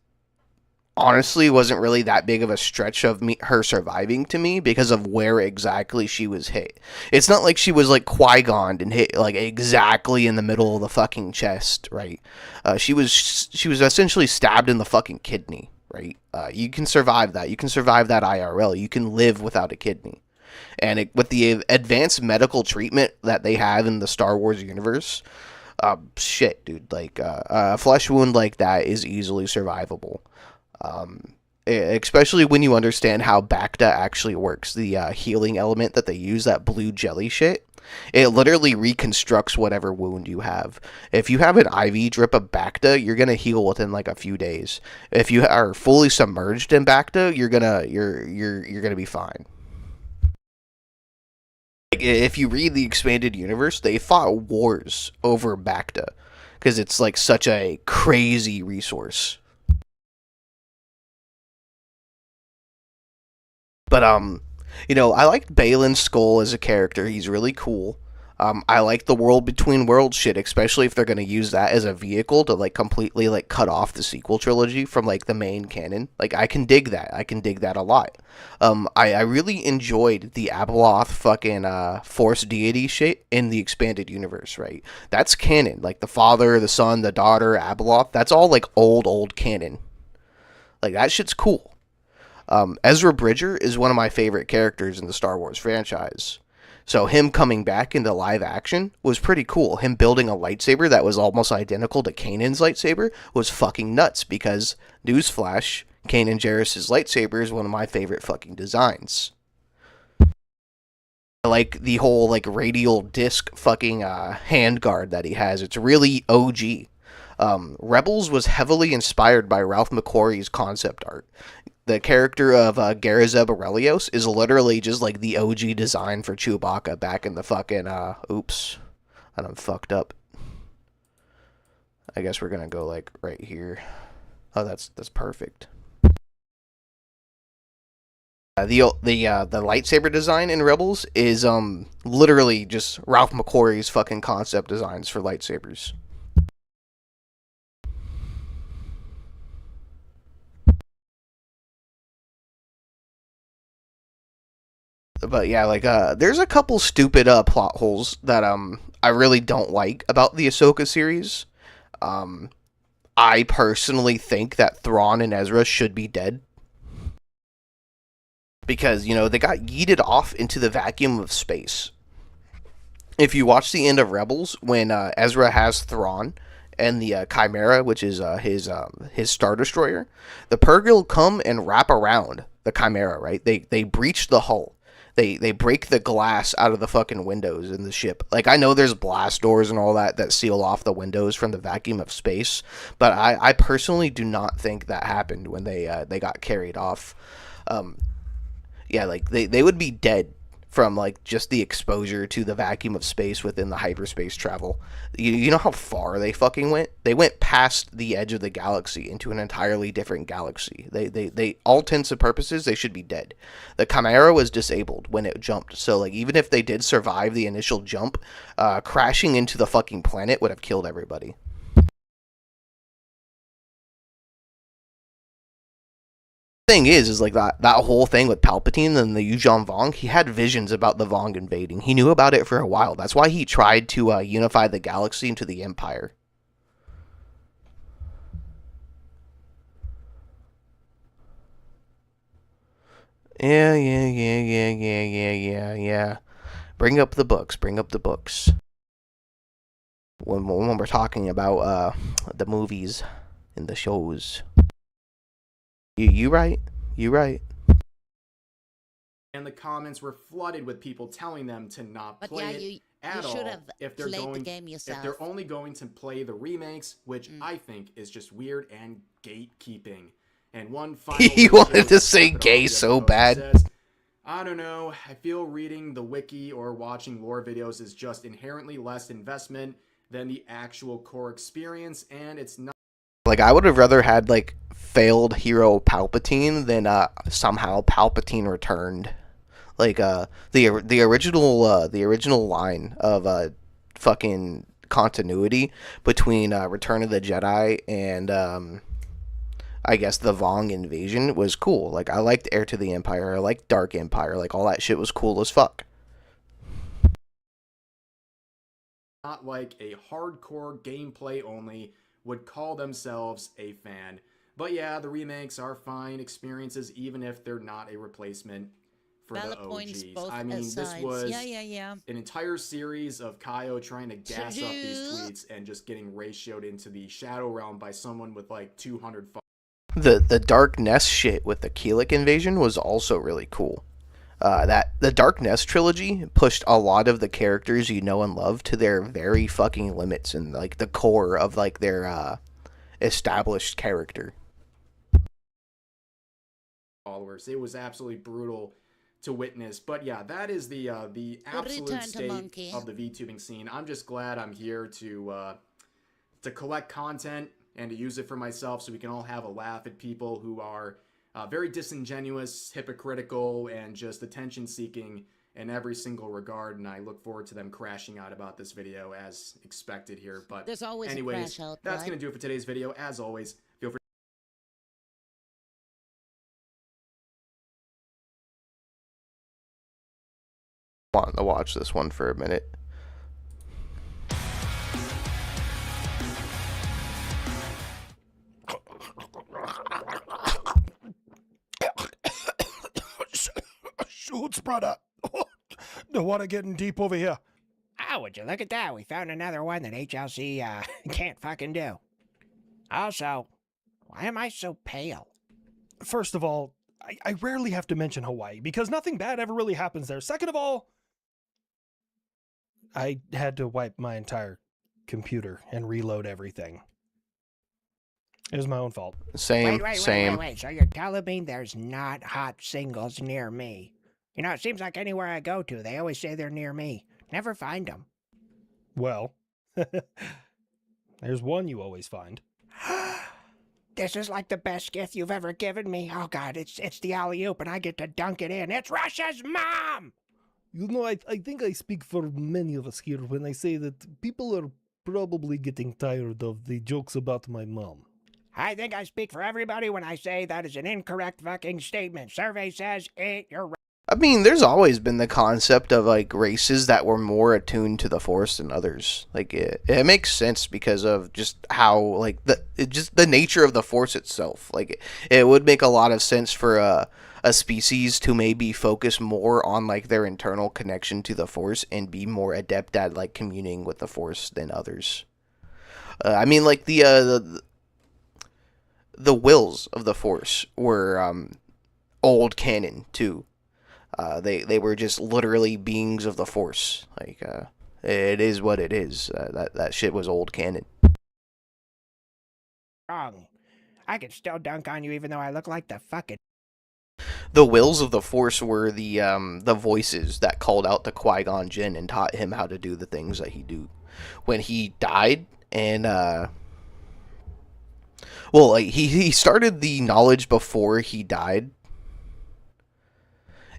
honestly wasn't really that big of a stretch of her surviving to me because of where exactly she was hit. It's not like she was like Qui-Gon'd and hit like exactly in the middle of the fucking chest, right? She was essentially stabbed in the fucking kidney, right? You can survive that. You can survive that IRL. You can live without a kidney. And with the advanced medical treatment that they have in the Star Wars universe, shit, dude, like a flesh wound like that is easily survivable. Especially when you understand how Bacta actually works, the healing element that they use, that blue jelly shit. It literally reconstructs whatever wound you have. If you have an IV drip of Bacta, you're gonna heal within like a few days. If you are fully submerged in Bacta, you're gonna be fine. Like, if you read the expanded universe, they fought wars over Bacta because it's like such a crazy resource. But I liked Balin Skull as a character. He's really cool. I like the world between worlds shit, especially if they're gonna use that as a vehicle to like completely like cut off the sequel trilogy from like the main canon. Like I can dig that. I can dig that a lot. I really enjoyed the Abeloth fucking Force deity shit in the expanded universe. Right, that's canon. Like the father, the son, the daughter, Abeloth. That's all like old canon. Like that shit's cool. Ezra Bridger is one of my favorite characters in the Star Wars franchise. So him coming back into live action was pretty cool. Him building a lightsaber that was almost identical to Kanan's lightsaber was fucking nuts because, newsflash, Kanan Jarrus' lightsaber is one of my favorite fucking designs. I like the whole like radial disc fucking handguard that he has. It's really OG. Rebels was heavily inspired by Ralph McQuarrie's concept art. The character of Garazeb Aurelios is literally just like the OG design for Chewbacca back in the fucking oops, I done fucked up. I guess we're gonna go like right here. Oh, that's perfect. The lightsaber design in Rebels is literally just Ralph McQuarrie's fucking concept designs for lightsabers. But yeah, like there's a couple stupid plot holes that I really don't like about the Ahsoka series. I personally think that Thrawn and Ezra should be dead because they got yeeted off into the vacuum of space. If you watch the end of Rebels when Ezra has Thrawn and the Chimera, which is his Star Destroyer, the Purrgil come and wrap around the Chimera, right? They breach the hull. They break the glass out of the fucking windows in the ship. Like, I know there's blast doors and all that seal off the windows from the vacuum of space, but I personally do not think that happened when they got carried off. Yeah, like, they would be dead from, like, just the exposure to the vacuum of space within the hyperspace travel. You know how far they fucking went? They went past the edge of the galaxy into an entirely different galaxy. They all intents and purposes, they should be dead. The Chimera was disabled when it jumped, so, like, even if they did survive the initial jump, crashing into the fucking planet would have killed everybody. Thing is like that whole thing with Palpatine and the Yuuzhan Vong, he had visions about the Vong invading. He knew about it for a while. That's why he tried to unify the galaxy into the Empire. Yeah. Bring up the books. When we're talking about the movies and the shows. You right. And the comments were flooded with people telling them to not But play yeah, it you at should all have if they're played the going game yourself. if they're only going to play the remakes, which I think is just weird and gatekeeping. And one final He wanted to say gay so bad. Says, I don't know, I feel reading the wiki or watching lore videos is just inherently less investment than the actual core experience, and it's not. Like, I would have rather had, like, failed hero Palpatine than somehow Palpatine returned. Like, the original line of fucking continuity between Return of the Jedi and I guess the Vong invasion was cool. Like, I liked Heir to the Empire, I liked Dark Empire, like, all that shit was cool as fuck. Not like a hardcore gameplay only would call themselves a fan. But yeah, the remakes are fine experiences even if they're not a replacement for Valid the points, OGs. both I mean, this sides. was Yeah. an entire series of Kaio trying to gas up these True. tweets and just getting ratioed into the Shadow Realm by someone with like 200 The Dark Nest shit with the Keelik invasion was also really cool. That the Dark Nest trilogy pushed a lot of the characters you know and love to their very fucking limits and like the core of like their established character. followers. It was absolutely brutal to witness. But yeah, that is the absolute return to state Monkey. of the VTubing scene. I'm just glad I'm here to collect content and to use it for myself so we can all have a laugh at people who are very disingenuous, hypocritical, and just attention-seeking in every single regard. And I look forward to them crashing out about this video as expected here. But There's always anyways, a crash out, that's right? going to do it for today's video. As always, feel free Want to watch this one for a minute. Shoots, brother. The water getting deep over here. Oh, would you look at that? We found another one that HLC can't fucking do. Also, why am I so pale? First of all, I rarely have to mention Hawaii because nothing bad ever really happens there. Second of all, I had to wipe my entire computer and reload everything. It was my own fault. Same. Wait. So you're telling me there's not hot singles near me? You know, it seems like anywhere I go to, they always say they're near me. Never find them. Well, there's one you always find. This is like the best gift you've ever given me. Oh, God, it's the alley-oop, and I get to dunk it in. It's Russia's mom! You know, I think I speak for many of us here when I say that people are probably getting tired of the jokes about my mom. I think I speak for everybody when I say that is an incorrect fucking statement. Survey says you're right. I mean, there's always been the concept of like races that were more attuned to the Force than others. Like it makes sense because of just how like just the nature of the Force itself. Like it would make a lot of sense for a species to maybe focus more on like their internal connection to the Force and be more adept at like communing with the Force than others. I mean, like the wills of the Force were old canon too. They were just literally beings of the Force. Like it is what it is. That shit was old canon. Wrong. I can still dunk on you even though I look like the fucking... The wills of the Force were the voices that called out to Qui-Gon Jinn and taught him how to do the things that he do. When he died and well, like he started the knowledge before he died.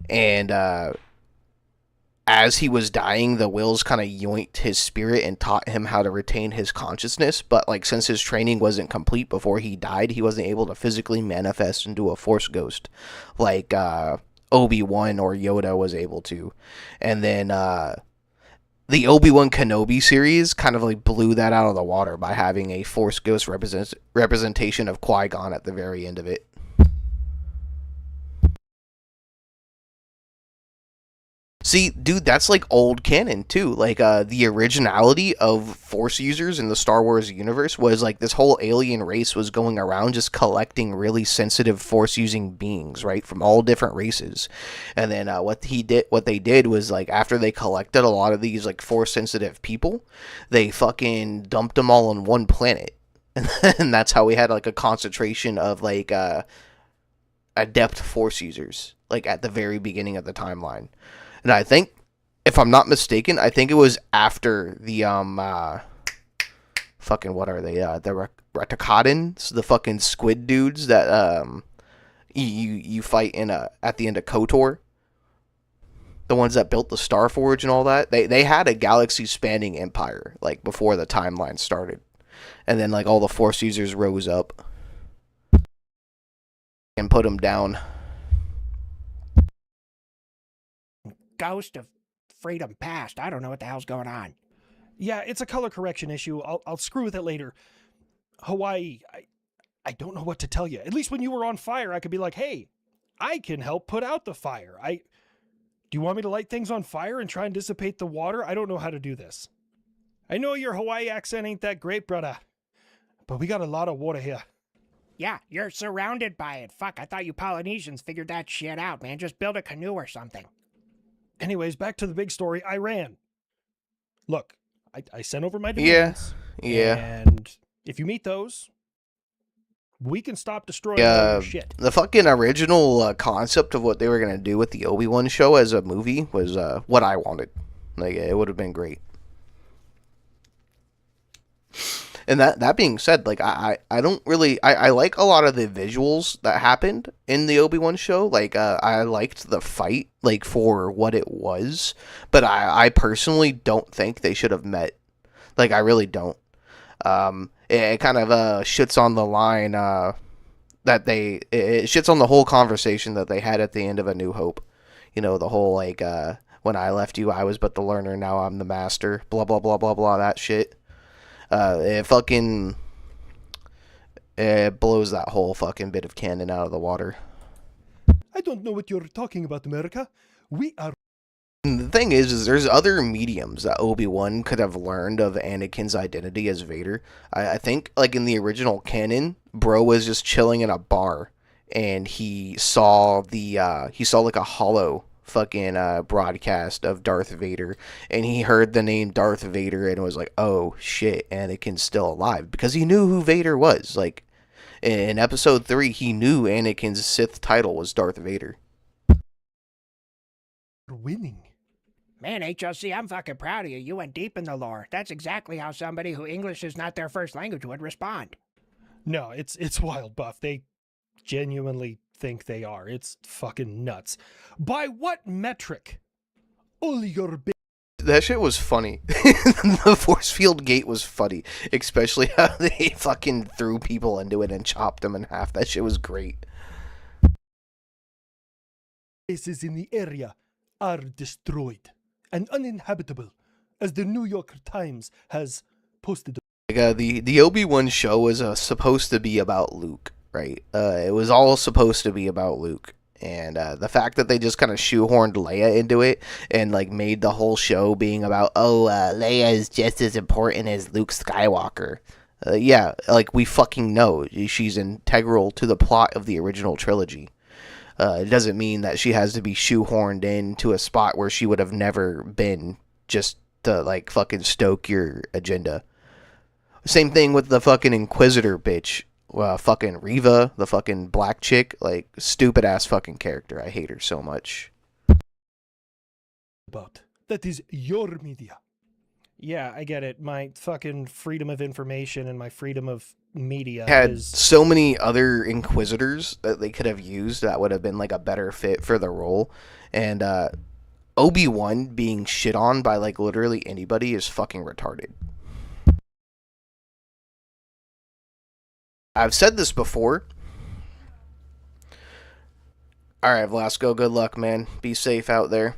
And as he was dying, the wills kind of yoinked his spirit and taught him how to retain his consciousness. But like since his training wasn't complete before he died, he wasn't able to physically manifest into a Force ghost like Obi-Wan or Yoda was able to. And then the Obi-Wan Kenobi series kind of like blew that out of the water by having a Force ghost representation of Qui-Gon at the very end of it. See, dude, that's like old canon too. Like the originality of Force users in the Star Wars universe was like this whole alien race was going around just collecting really sensitive Force using beings, right, from all different races. And then what they did was like after they collected a lot of these like Force sensitive people, they fucking dumped them all on one planet. And that's how we had like a concentration of like adept Force users like at the very beginning of the timeline. And I think, if I'm not mistaken, I think it was after the fucking what are they? The Retakadans, the fucking squid dudes that you fight in at the end of KOTOR. The ones that built the Starforge and all that. They had a galaxy spanning empire like before the timeline started, and then like all the Force users rose up and put them down. Ghost of Freedom Past. I don't know what the hell's going on. Yeah, it's a color correction issue. I'll screw with it later. Hawaii, I don't know what to tell you. At least when you were on fire, I could be like, hey, I can help put out the fire. Do you want me to light things on fire and try and dissipate the water? I don't know how to do this. I know your Hawaii accent ain't that great, brother, but we got a lot of water here. Yeah, you're surrounded by it. Fuck, I thought you Polynesians figured that shit out, man. Just build a canoe or something. Anyways, back to the big story. Iran. Look, I sent over my demands. Yeah. And if you meet those, we can stop destroying all your shit. The fucking original concept of what they were going to do with the Obi-Wan show as a movie was what I wanted. Like, it would have been great. And that being said, like, I don't really... I like a lot of the visuals that happened in the Obi-Wan show. Like, I liked the fight, like, for what it was. But I personally don't think they should have met. Like, I really don't. It kind of shits on the line that it shits on the whole conversation that they had at the end of A New Hope. You know, the whole, like, when I left you, I was but the learner, now I'm the master. Blah, blah, blah, blah, blah, that shit. It blows that whole fucking bit of canon out of the water. I don't know what you're talking about, America. We are... And the thing is there's other mediums that Obi-Wan could have learned of Anakin's identity as Vader. I think, like, in the original canon, bro was just chilling in a bar, and he saw like a hollow fucking broadcast of Darth Vader, and he heard the name Darth Vader and was like, oh shit, Anakin's still alive, because he knew who Vader was. Like, in episode 3, he knew Anakin's Sith title was Darth Vader. winning. Man, HLC, I'm fucking proud of you. You went deep in the lore. That's exactly how somebody who English is not their first language would respond. No, it's wild, Buff. They genuinely think they are. It's fucking nuts. By what metric? All your That shit was funny. The force field gate was funny. Especially how they fucking threw people into it and chopped them in half. That shit was great. places in the area are destroyed and uninhabitable, as the New York Times has posted. The Obi-Wan show was supposed to be about Luke, right? It was all supposed to be about Luke. And the fact that they just kind of shoehorned Leia into it and like made the whole show being about, Leia is just as important as Luke Skywalker. Yeah, like we fucking know she's integral to the plot of the original trilogy. It doesn't mean that she has to be shoehorned into a spot where she would have never been just to like fucking stoke your agenda. Same thing with the fucking Inquisitor bitch. Fucking Reva, the fucking black chick, like, stupid ass fucking character. I hate her so much. But that is your media. Yeah, I get it. My fucking freedom of information and my freedom of media Had is... so many other Inquisitors that they could have used that would have been like a better fit for the role. And Obi-Wan being shit on by like literally anybody is fucking retarded. I've said this before. Alright, Velasco, good luck, man. Be safe out there.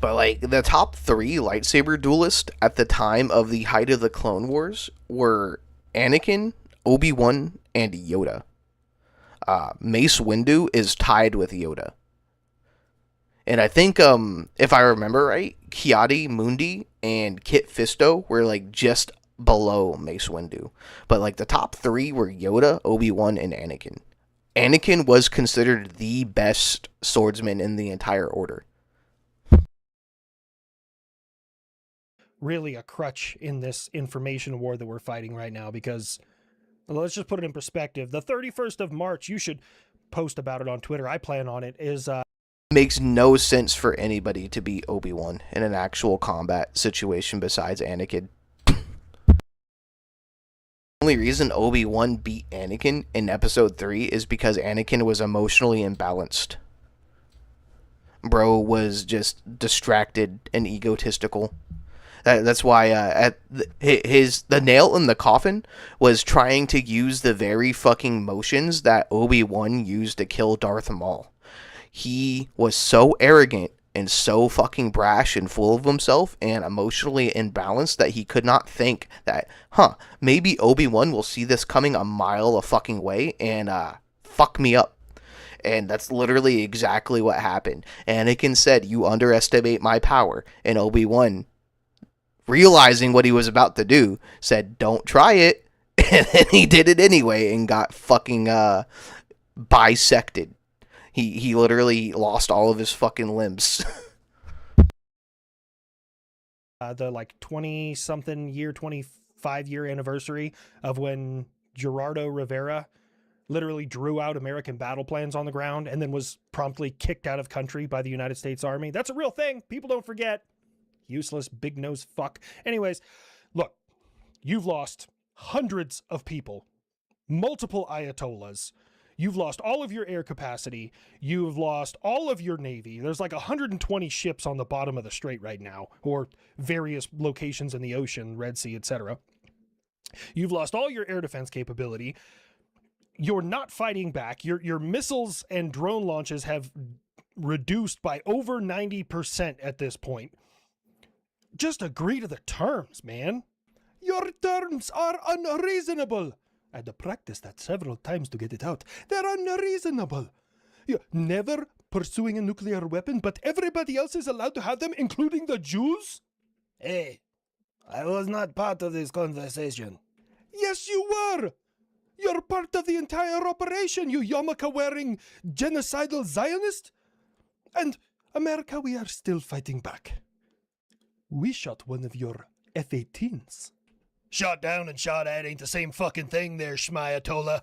But, like, the top 3 lightsaber duelists at the time of the height of the Clone Wars were Anakin, Obi-Wan, and Yoda. Mace Windu is tied with Yoda. And I think, if I remember right, Ki-Adi-Mundi and Kit Fisto were, like, just below Mace Windu. But like the top 3 were Yoda, Obi-Wan, and Anakin. Anakin was considered the best swordsman in the entire order. really a crutch in this information war that we're fighting right now, because let's just put it in perspective. The 31st of March, you should post about it on Twitter. I plan on it, is makes no sense for anybody to beat Obi-Wan in an actual combat situation besides Anakin. The only reason Obi-Wan beat Anakin in episode 3 is because Anakin was emotionally imbalanced. Bro was just distracted and egotistical. That's why the nail in the coffin was trying to use the very fucking motions that Obi-Wan used to kill Darth Maul. He was so arrogant and so fucking brash and full of himself and emotionally imbalanced that he could not think that, maybe Obi-Wan will see this coming a mile a fucking way and fuck me up. And that's literally exactly what happened. Anakin said, "You underestimate my power." And Obi-Wan, realizing what he was about to do, said, "Don't try it." And then he did it anyway and got fucking bisected. He literally lost all of his fucking limbs. The like 20-something year, 25-year anniversary of when Gerardo Rivera literally drew out American battle plans on the ground and then was promptly kicked out of country by the United States Army. That's a real thing. People don't forget. Useless big nose fuck. Anyways, look, you've lost hundreds of people, multiple Ayatollahs. You've lost all of your air capacity. You've lost all of your navy. There's like 120 ships on the bottom of the strait right now, or various locations in the ocean, Red Sea, etc. You've lost all your air defense capability. You're not fighting back. Your missiles and drone launches have reduced by over 90% at this point. Just agree to the terms, man. Your terms are unreasonable. I had to practice that several times to get it out. They're unreasonable. You're never pursuing a nuclear weapon, but everybody else is allowed to have them, including the Jews? Hey, I was not part of this conversation. Yes, you were. You're part of the entire operation, you yarmulke-wearing genocidal Zionist. And, America, we are still fighting back. We shot one of your F-18s. Shot down and shot at ain't the same fucking thing there, Shmayatola.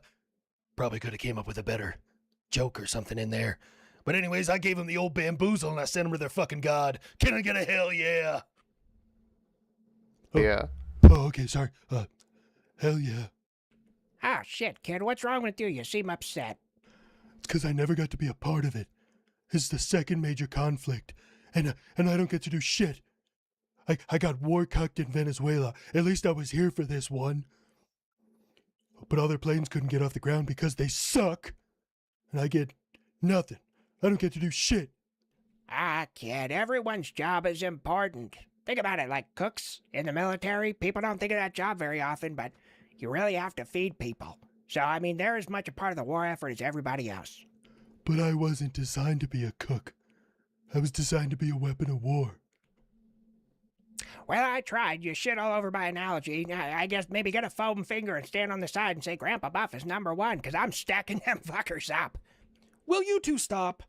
Probably could have came up with a better joke or something in there. But anyways, I gave them the old bamboozle and I sent them to their fucking god. Can I get a hell yeah? Yeah. Oh, okay, sorry. Hell yeah. Oh, shit, kid, what's wrong with you? You seem upset. It's because I never got to be a part of it. This is the second major conflict, and I don't get to do shit. I got war cucked in Venezuela. At least I was here for this one. But other planes couldn't get off the ground because they suck. And I get nothing. I don't get to do shit. Ah, kid, everyone's job is important. Think about it, like cooks in the military. People don't think of that job very often, but you really have to feed people. So, I mean, they're as much a part of the war effort as everybody else. But I wasn't designed to be a cook. I was designed to be a weapon of war. Well, I tried. You shit all over my analogy. I guess maybe get a foam finger and stand on the side and say Grandpa Buff is number one, because I'm stacking them fuckers up. Will you two stop?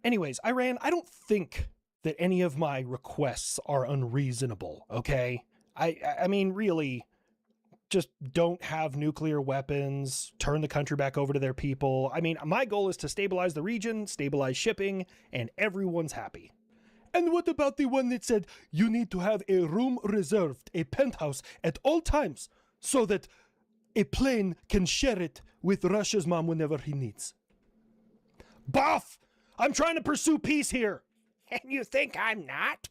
Anyways, Iran, I don't think that any of my requests are unreasonable, okay? I mean, really, just don't have nuclear weapons, turn the country back over to their people. I mean, my goal is to stabilize the region, stabilize shipping, and everyone's happy. And what about the one that said you need to have a room reserved, a penthouse at all times, so that a plane can share it with Russia's mom whenever he needs? Buff! I'm trying to pursue peace here. And you think I'm not?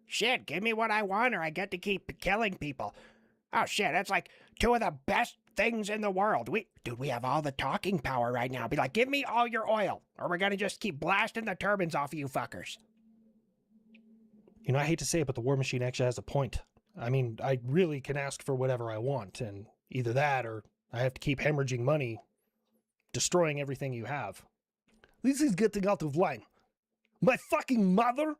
Shit, give me what I want or I get to keep killing people. Oh shit, that's like two of the best things in the world. We have all the talking power right now. Be like, give me all your oil, or we're gonna just keep blasting the turbines off of you fuckers. You know, I hate to say it, but the War Machine actually has a point. I mean, I really can ask for whatever I want, and either that or I have to keep hemorrhaging money, destroying everything you have. This is getting out of line. My fucking mother?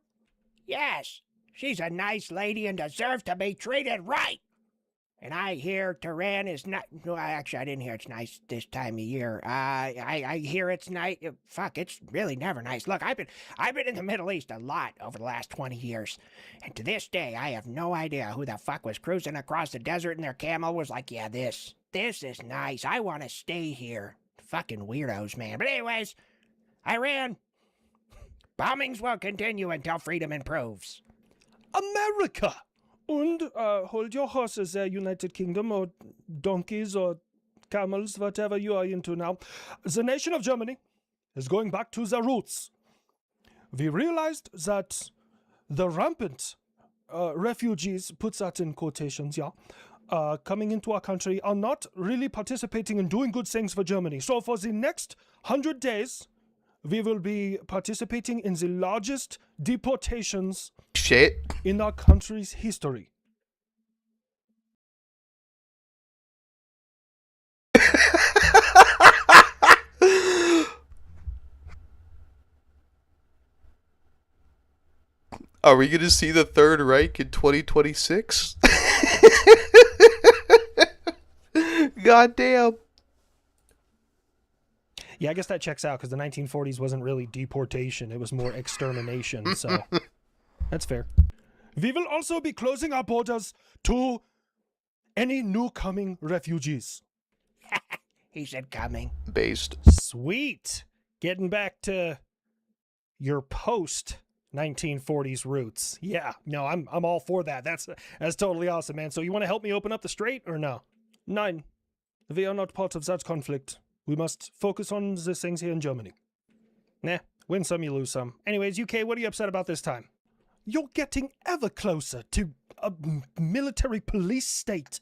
Yes, she's a nice lady and deserves to be treated right. And I hear Tehran is not... No, actually, I didn't hear it's nice this time of year. I hear it's nice... Fuck, it's really never nice. Look, I've been in the Middle East a lot over the last 20 years. And to this day, I have no idea who the fuck was cruising across the desert and their camel was like, yeah, this is nice. I want to stay here. Fucking weirdos, man. But anyways, Iran, bombings will continue until freedom improves. America! And hold your horses there, United Kingdom, or donkeys, or camels, whatever you are into now. The nation of Germany is going back to the roots. We realized that the rampant refugees, put that in quotations, yeah, coming into our country are not really participating in doing good things for Germany. So for the next 100 days, we will be participating in the largest deportations in our country's history. Are we gonna see the Third Reich in 2026? God damn. Yeah, I guess that checks out because the 1940s wasn't really deportation. It was more extermination. So that's fair. We will also be closing our borders to any new coming refugees. He said coming. Based. Sweet. Getting back to your post 1940s roots. Yeah, no, I'm all for that. That's totally awesome, man. So you want to help me open up the strait or no? Nine. We are not part of that conflict. We must focus on the things here in Germany. Nah, win some, you lose some. Anyways, UK, what are you upset about this time? You're getting ever closer to a military police state.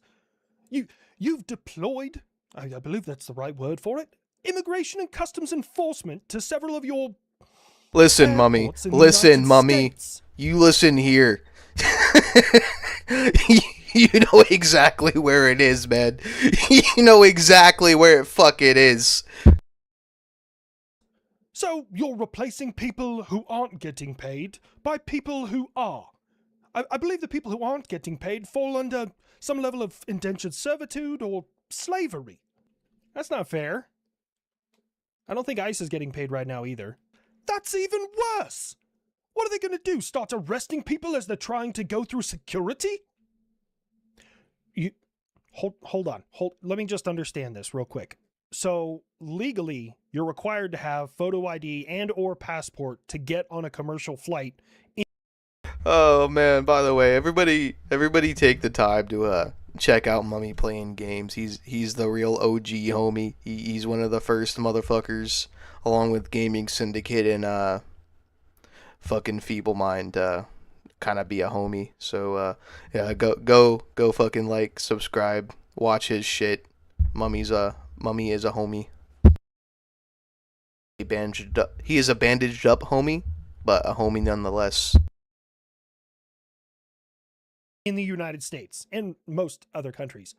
You've deployed, I believe that's the right word for it, immigration and customs enforcement to several of your Listen, mummy. airports in the Listen, United mummy. States. You listen here. You know exactly where it is, man. You know exactly where it fucking is. So you're replacing people who aren't getting paid by people who are. I believe the people who aren't getting paid fall under some level of indentured servitude or slavery. That's not fair. I don't think ICE is getting paid right now either. That's even worse! What are they going to do? Start arresting people as they're trying to go through security? Hold on. Let me just understand this real quick. So legally, you're required to have photo ID and or passport to get on a commercial flight. Oh man, by the way, everybody take the time to check out Mummy playing games. He's the real OG homie. He's one of the first motherfuckers, along with Gaming Syndicate and fucking Feeble Mind, kind of be a homie. So yeah, go fucking like, subscribe, watch his shit. Mummy is a homie. He is a bandaged up homie, but a homie nonetheless. In the United States and most other countries.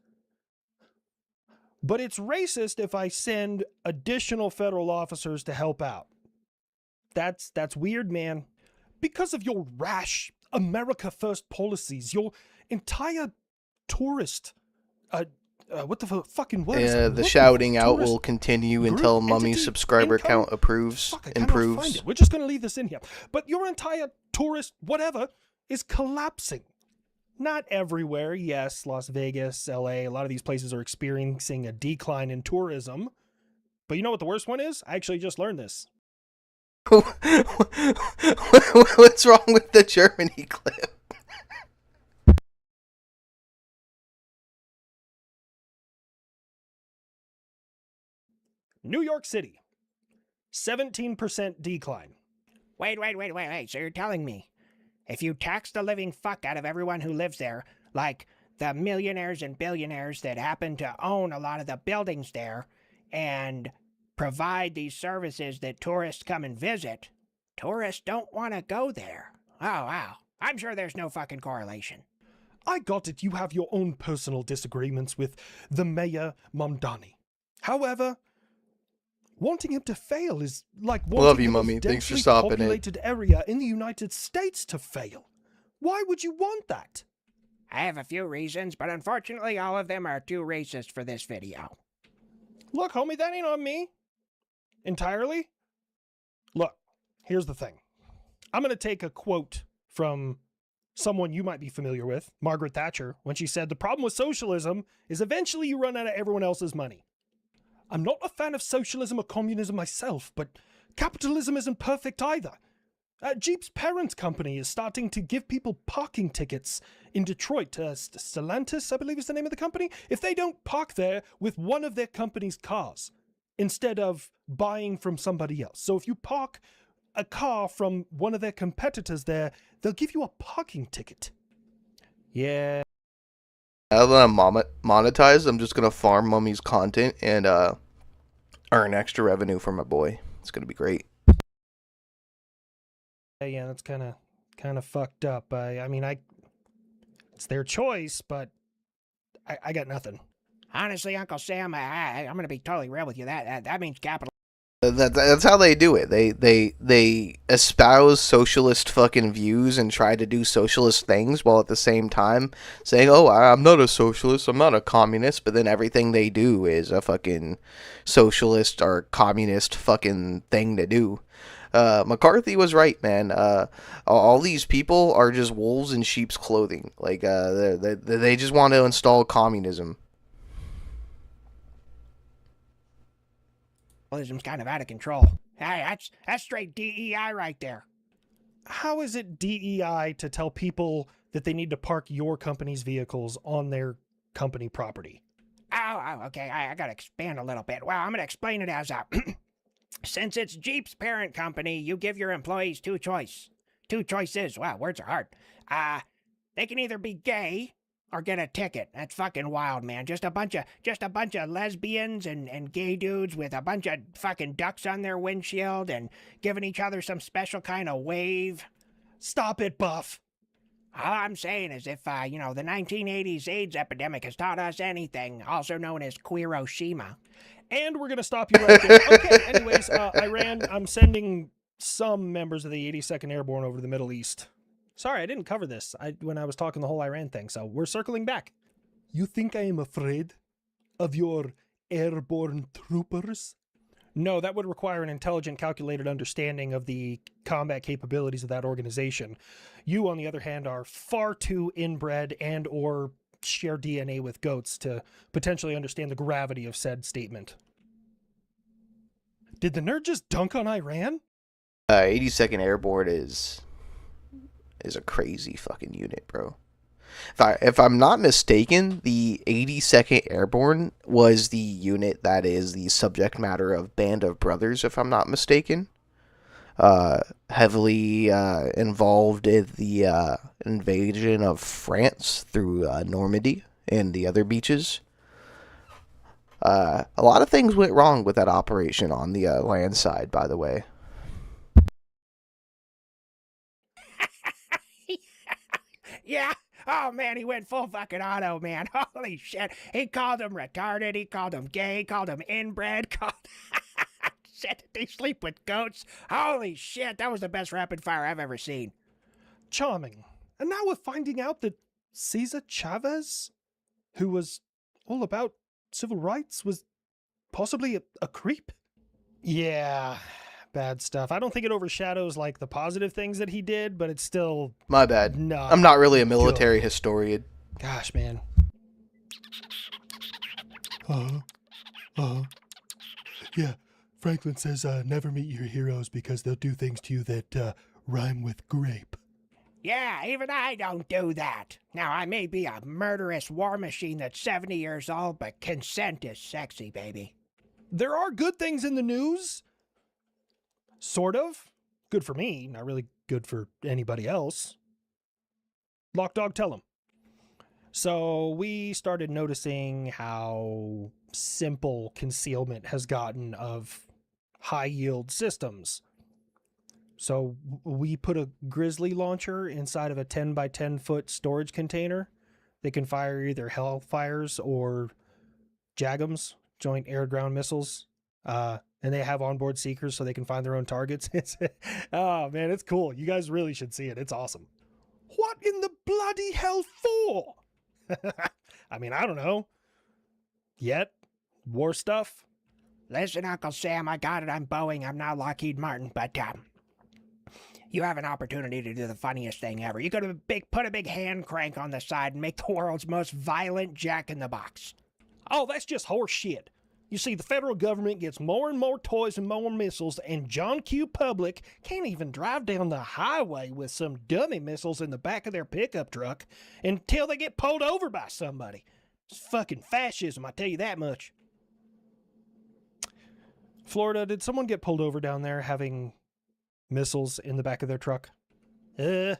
But it's racist if I send additional federal officers to help out. That's weird, man. Because of your rash America First policies, your entire tourist what the fucking word is Yeah, that? the shouting out Tourist will continue group, until Mummy's entity, subscriber income? count improves. Fuck, I cannot find it. We're just going to leave this in here. But your entire tourist whatever is collapsing. Not everywhere. Yes, Las Vegas, LA, a lot of these places are experiencing a decline in tourism. But you know what the worst one is? I actually just learned this. What's wrong with the Germany clip? New York City, 17% decline. Wait. So you're telling me if you tax the living fuck out of everyone who lives there, like the millionaires and billionaires that happen to own a lot of the buildings there and provide these services that tourists come and visit, tourists don't want to go there. Oh, wow. I'm sure there's no fucking correlation. I got it. You have your own personal disagreements with the Mayor Mamdani. However, wanting him to fail is like wanting Love you, the most Mummy. Thanks for densely stopping it. populated area in the United States to fail. Why would you want that? I have a few reasons, but unfortunately all of them are too racist for this video. Look, homie, that ain't on me. Entirely. Look, here's the thing. I'm going to take a quote from someone you might be familiar with, Margaret Thatcher, when she said, "The problem with socialism is eventually you run out of everyone else's money." I'm not a fan of socialism or communism myself, but capitalism isn't perfect either. Jeep's parent company is starting to give people parking tickets in Detroit. Stellantis, I believe is the name of the company. If they don't park there with one of their company's cars, instead of buying from somebody else. So if you park a car from one of their competitors there, they'll give you a parking ticket. Yeah. Now that I'm monetized, I'm just gonna farm Mummy's content and earn extra revenue for my boy. It's gonna be great. Yeah, that's kind of fucked up. I mean, it's their choice, but I got nothing. Honestly, Uncle Sam, I'm going to be totally real with you. That means capital. That's how they do it. They espouse socialist fucking views and try to do socialist things while at the same time saying, "Oh, I'm not a socialist. I'm not a communist." But then everything they do is a fucking socialist or communist fucking thing to do. McCarthy was right, man. All these people are just wolves in sheep's clothing. Like, they just want to install communism. Capitalism's kind of out of control. Hey, that's straight DEI right there. How is it DEI to tell people that they need to park your company's vehicles on their company property? Okay, I gotta expand a little bit. Well, I'm gonna explain it as since it's Jeep's parent company, you give your employees two choices. Wow, words are hard. They can either be gay or get a ticket. That's fucking wild, man. Just a bunch of lesbians and gay dudes with a bunch of fucking ducks on their windshield and giving each other some special kind of wave. Stop it, Buff. All I'm saying is if, the 1980s AIDS epidemic has taught us anything, also known as Queeroshima. And we're going to stop you right there. Okay, anyways, Iran, I'm sending some members of the 82nd Airborne over to the Middle East. Sorry, I didn't cover this when I was talking the whole Iran thing, so we're circling back. You think I am afraid of your airborne troopers? No, that would require an intelligent, calculated understanding of the combat capabilities of that organization. You, on the other hand, are far too inbred and or share DNA with goats to potentially understand the gravity of said statement. Did the nerd just dunk on Iran? 82nd Airborne is a crazy fucking unit, bro. If I'm not mistaken, the 82nd Airborne was the unit that is the subject matter of Band of Brothers, if I'm not mistaken. Heavily involved in the invasion of France through Normandy and the other beaches. A lot of things went wrong with that operation on the land side, by the way. Yeah. Oh, man, he went full fucking auto, man. Holy shit. He called him retarded. He called him gay. Called him inbred. Called... Said that they sleep with goats. Holy shit. That was the best rapid fire I've ever seen. Charming. And now we're finding out that Cesar Chavez, who was all about civil rights, was possibly a creep? Yeah, bad stuff. I don't think it overshadows like the positive things that he did, but it's still my bad. I'm not really a military historian. Gosh, man. Yeah, Franklin says never meet your heroes because they'll do things to you that rhyme with grape. Yeah, even I don't do that. Now, I may be a murderous war machine that's 70 years old, but consent is sexy, baby. There are good things in the news. Sort of. Good for me, not really good for anybody else. Lock Dog, tell him. So we started noticing how simple concealment has gotten of high-yield systems. So we put a Grizzly launcher inside of a 10 by 10 foot storage container. They can fire either Hellfires or JAGMs, Joint Air-Ground Missiles. And they have onboard seekers so they can find their own targets. Oh, man, it's cool. You guys really should see it. It's awesome. What in the bloody hell for? I mean, I don't know. Yet? War stuff? Listen, Uncle Sam, I got it. I'm Boeing. I'm not Lockheed Martin, but you have an opportunity to do the funniest thing ever. You could have put a big hand crank on the side and make the world's most violent Jack-in-the-Box. Oh, that's just horse shit. You see, the federal government gets more and more toys and more missiles, and John Q. Public can't even drive down the highway with some dummy missiles in the back of their pickup truck until they get pulled over by somebody. It's fucking fascism, I tell you that much. Florida, did someone get pulled over down there having missiles in the back of their truck? I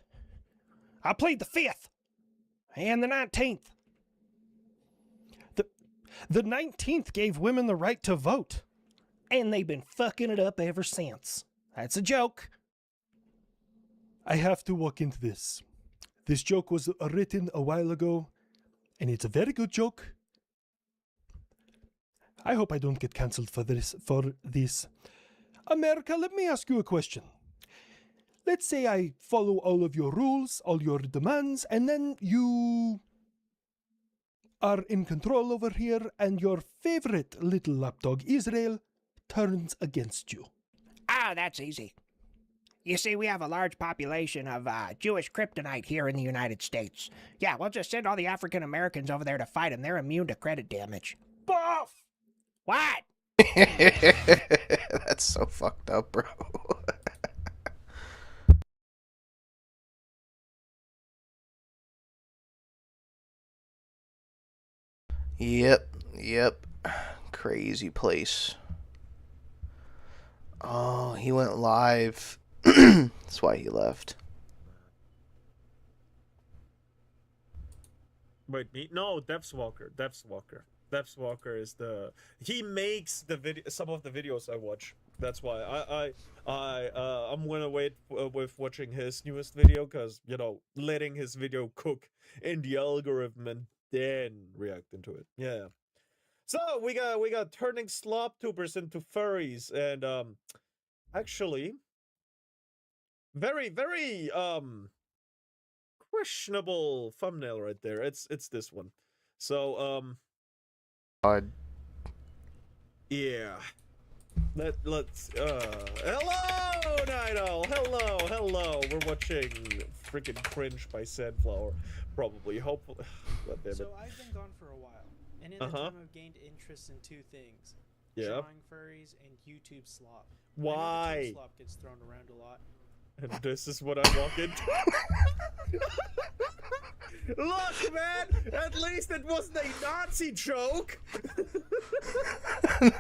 plead the 5th and the 19th. The 19th gave women the right to vote, and they've been fucking it up ever since. That's a joke. I have to walk into this. This joke was written a while ago, and it's a very good joke. I hope I don't get cancelled for this. America, let me ask you a question. Let's say I follow all of your rules, all your demands, and then you are in control over here, and your favorite little lapdog, Israel, turns against you. Oh, that's easy. You see, we have a large population of Jewish kryptonite here in the United States. Yeah, we'll just send all the African Americans over there to fight them. They're immune to credit damage. Boff! What? That's so fucked up, bro. Yep. Crazy place. Oh, he went live. That's why he left. Wait, no, Depthswalker. Depthswalker is he makes the video, some of the videos I watch. That's why I'm gonna wait with watching his newest video, because letting his video cook in the algorithm and then react into it. Yeah. So we got turning slop tubers into furries, and actually very questionable thumbnail right there. It's this one. So God. yeah. Let's hello Nightowl. Hello. We're watching freaking Cringe by Sandflower. Probably. Hopefully. God damn it. So I've been gone for a while, and in that time I've gained interest in two things. Yeah. Drawing furries and YouTube slop. I know the Why? term slop gets thrown around a lot. And this is what I walk into. Look, man! At least it wasn't a Nazi joke! As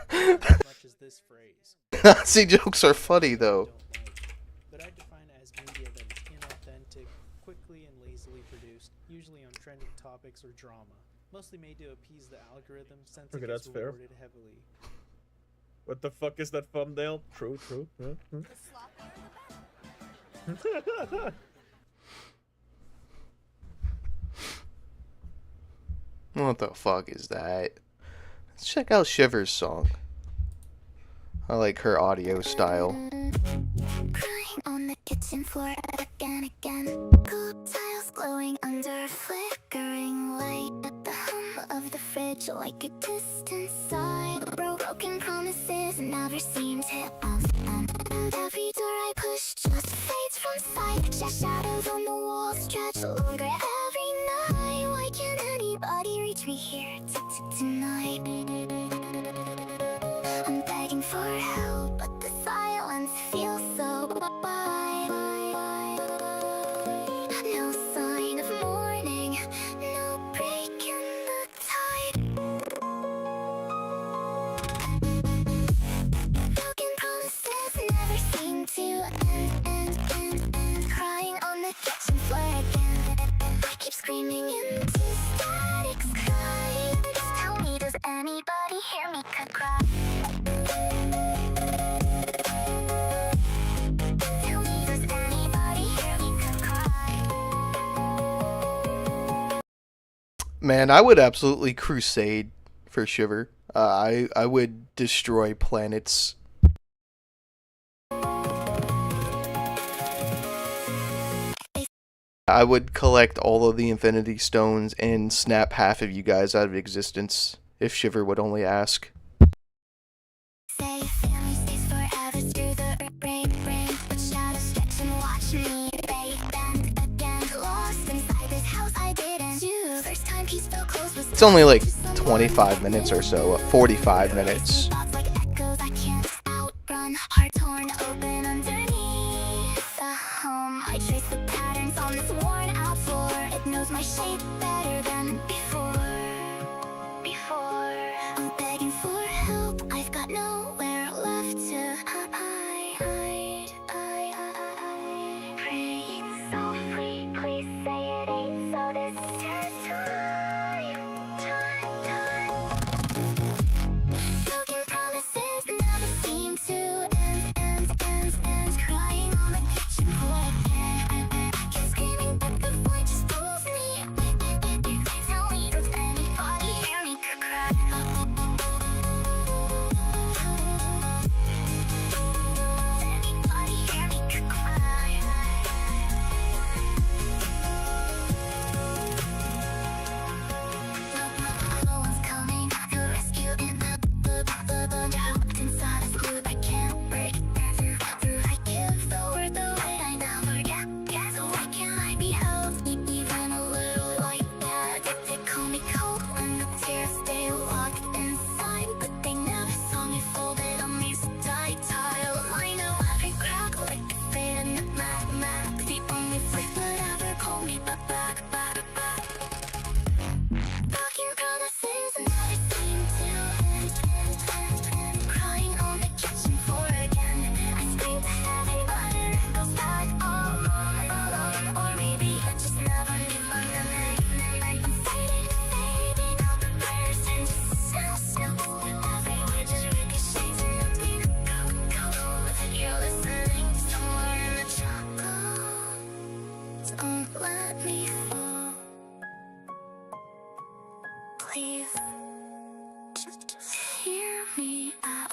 much as this phrase. Nazi jokes are funny, though. Don't like, but I define it as media that is inauthentic, quickly and lazily produced, usually on trending topics or drama. Mostly made to appease the algorithm since Okay, it gets that's fair. rewarded heavily. What the fuck is that thumbnail? True. Yeah. What the fuck is that? Let's check out Shiver's song. I like her audio style. Crying on the kitchen floor again. Cold tiles glowing under a flickering light. At the hum of the fridge like a distant sigh. Broken promises never seem to end. And every door I push just fades from sight. Shadows on the wall stretch longer every night. Why can't anybody reach me here tonight? I'm begging for help, but the silence feels so bye. No sign of morning, no break in the tide. Broken promises never seem to end. Crying on the kitchen floor again. I keep screaming into static sky. Just tell me, does anybody hear me cry? Tell me, does anybody hear me cry? Man, I would absolutely crusade for Shiver. I would destroy planets. I would collect all of the Infinity Stones and snap half of you guys out of existence if Shiver would only ask. Say family stays forever through the rain. But shadows stretch and watch me bend again. Lost inside this house I didn't choose. First time peace felt close was It's only like 25 minutes or so, 45 minutes. thoughts like echoes I can't outrun. Heart torn open underneath the home. I trace the patterns on this worn out floor. It knows my shape better than before. I'm begging for help. I've got nowhere left to hide. Praying softly, please say it ain't so this time. Broken promises never seem to end. Crying on the kitchen floor again. I keep screaming, but the void just pulls me. Tell me, let me fall. Please hear me out.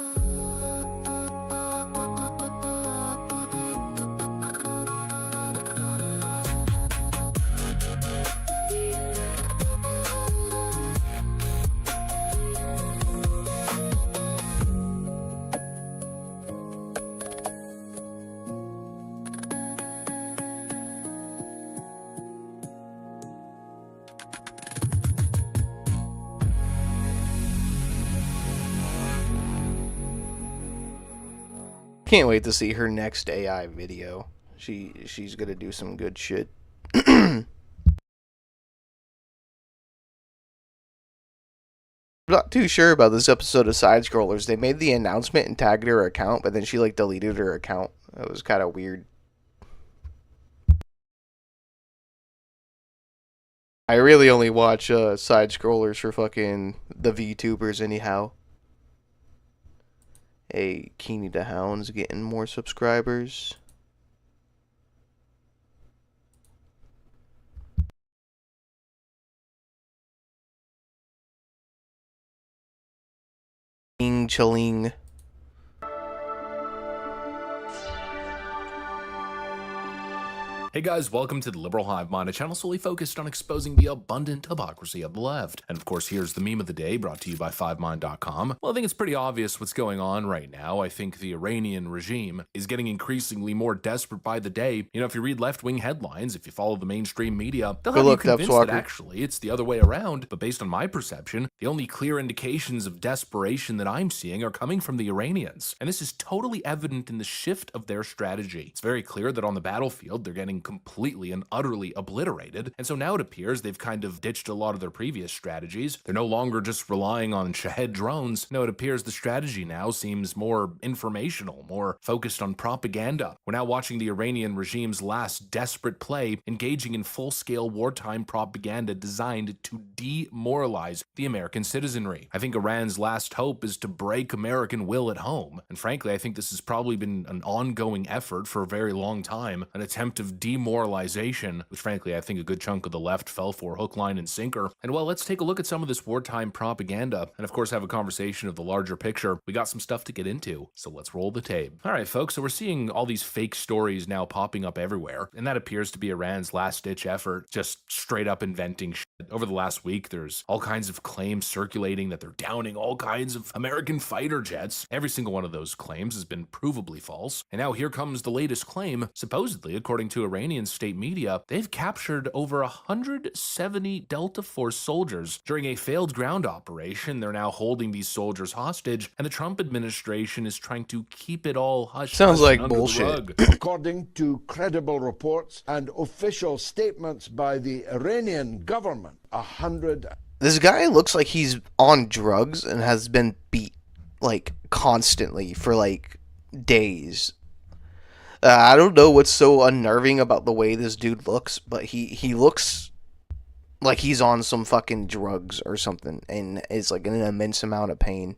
Can't wait to see her next AI video. She's gonna do some good shit. I'm not too sure about this episode of Side Scrollers. They made the announcement and tagged her account, but then she like deleted her account. It was kind of weird. I really only watch Side Scrollers for fucking the VTubers anyhow. Hey, Keeney the Hound's getting more subscribers. Chilling. Hey guys, welcome to the Liberal Hive Mind, a channel solely focused on exposing the abundant hypocrisy of the left. And of course, here's the meme of the day, brought to you by 5mind.com. Well, I think it's pretty obvious what's going on right now. I think the Iranian regime is getting increasingly more desperate by the day. You know, if you read left-wing headlines, if you follow the mainstream media, they'll have you convinced that actually it's the other way around. But based on my perception, the only clear indications of desperation that I'm seeing are coming from the Iranians. And this is totally evident in the shift of their strategy. It's very clear that on the battlefield, they're getting completely and utterly obliterated, and so now it appears they've kind of ditched a lot of their previous strategies. They're no longer just relying on Shahed drones. No, it appears the strategy now seems more informational, more focused on propaganda. We're now watching the Iranian regime's last desperate play, engaging in full-scale wartime propaganda designed to demoralize the American citizenry. I think Iran's last hope is to break American will at home, and frankly, I think this has probably been an ongoing effort for a very long time, an attempt of demoralization, which frankly I think a good chunk of the left fell for hook, line, and sinker. And well, let's take a look at some of this wartime propaganda, and of course have a conversation of the larger picture. We got some stuff to get into, so let's roll the tape. Alright folks, so we're seeing all these fake stories now popping up everywhere, and that appears to be Iran's last-ditch effort, just straight up inventing shit. Over the last week, there's all kinds of claims circulating that they're downing all kinds of American fighter jets. Every single one of those claims has been provably false, and now here comes the latest claim. Supposedly, according to Iranian state media, they've captured over 170 Delta Force soldiers during a failed ground operation. They're now holding these soldiers hostage, and the Trump administration is trying to keep it all hush. Sounds like under the bullshit. rug. According to credible reports and official statements by the Iranian government, 100. This guy looks like he's on drugs and has been beat like constantly for like days. I don't know what's so unnerving about the way this dude looks, but he looks like he's on some fucking drugs or something, and is like in an immense amount of pain.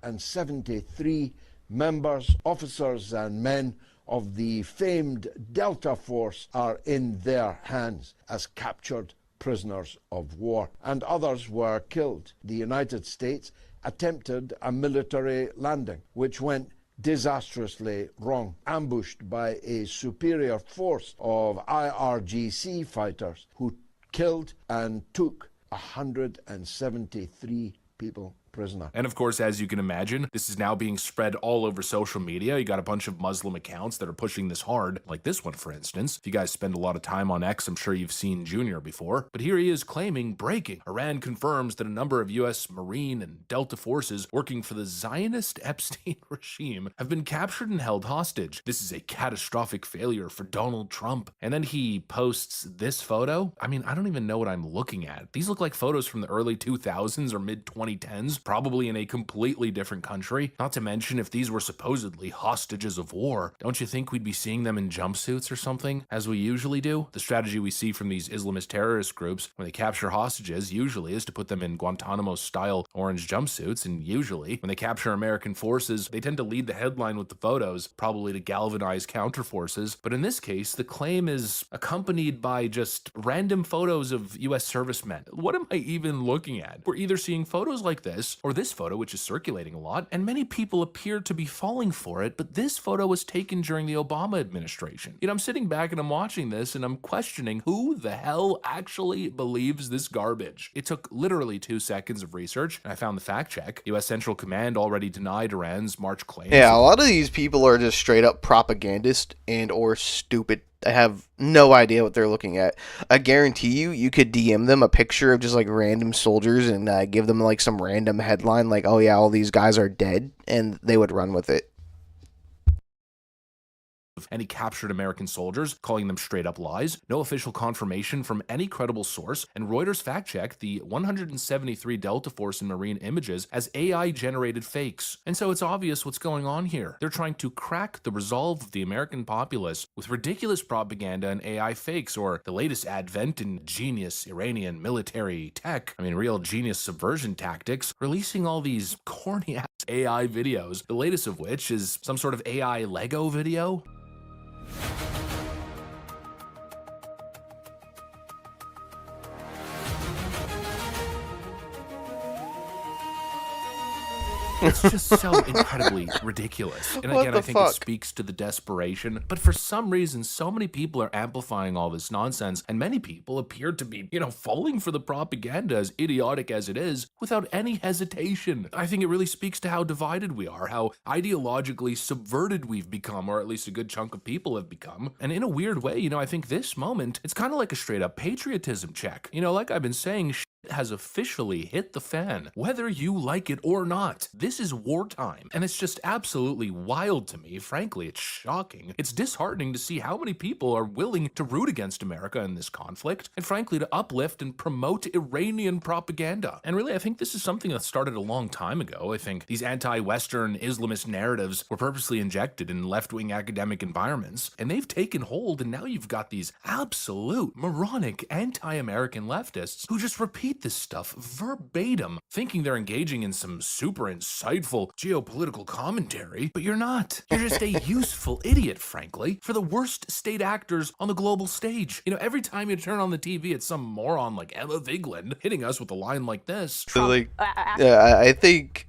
And 73 members, officers, and men of the famed Delta Force are in their hands as captured prisoners of war, and others were killed. The United States attempted a military landing, which went disastrously wrong, ambushed by a superior force of IRGC fighters who killed and took 173 people prisoner. And of course, as you can imagine, this is now being spread all over social media. You got a bunch of Muslim accounts that are pushing this hard, like this one, for instance. If you guys spend a lot of time on X, I'm sure you've seen Junior before. But here he is claiming, breaking, Iran confirms that a number of U.S. Marine and Delta forces working for the Zionist Epstein regime have been captured and held hostage. This is a catastrophic failure for Donald Trump. And then he posts this photo. I mean, I don't even know what I'm looking at. These look like photos from the early 2000s or mid 2010s. probably in a completely different country. Not to mention, if these were supposedly hostages of war, don't you think we'd be seeing them in jumpsuits or something, as we usually do? The strategy we see from these Islamist terrorist groups when they capture hostages usually is to put them in Guantanamo-style orange jumpsuits, and usually, when they capture American forces, they tend to lead the headline with the photos, probably to galvanize counterforces. But in this case, the claim is accompanied by just random photos of US servicemen. What am I even looking at? We're either seeing photos like this, or this photo, which is circulating a lot, and many people appear to be falling for it, but this photo was taken during the Obama administration. You know, I'm sitting back and I'm watching this, and I'm questioning who the hell actually believes this garbage. It took literally 2 seconds of research, and I found the fact check. US Central Command already denied Iran's March claims. Yeah, a lot of these people are just straight up propagandists and or stupid. I have no idea what they're looking at. I guarantee you could DM them a picture of just like random soldiers and give them like some random headline like, oh yeah, all these guys are dead, and they would run with it. Any captured American soldiers, calling them straight up lies, no official confirmation from any credible source, and Reuters fact-checked the 173 Delta Force and Marine images as AI-generated fakes. And so it's obvious what's going on here. They're trying to crack the resolve of the American populace with ridiculous propaganda and AI fakes, or the latest advent in genius Iranian military tech. I mean, real genius subversion tactics, releasing all these corny-ass AI videos, the latest of which is some sort of AI Lego video. It's just so incredibly ridiculous. And again, I think it speaks to the desperation. But for some reason, so many people are amplifying all this nonsense, and many people appear to be, falling for the propaganda, as idiotic as it is, without any hesitation. I think it really speaks to how divided we are, how ideologically subverted we've become, or at least a good chunk of people have become. And in a weird way, I think this moment, it's kind of like a straight up patriotism check. Like I've been saying, has officially hit the fan, whether you like it or not. This is wartime, and it's just absolutely wild to me. Frankly, it's shocking. It's disheartening to see how many people are willing to root against America in this conflict, and frankly, to uplift and promote Iranian propaganda. And really, I think this is something that started a long time ago. I think these anti-Western Islamist narratives were purposely injected in left-wing academic environments, and they've taken hold, and now you've got these absolute moronic anti-American leftists who just repeat this stuff verbatim, thinking they're engaging in some super insightful geopolitical commentary, but you're not. You're just a useful idiot, frankly, for the worst state actors on the global stage. Every time you turn on the TV, it's some moron like Emma Vigeland hitting us with a line like this. I think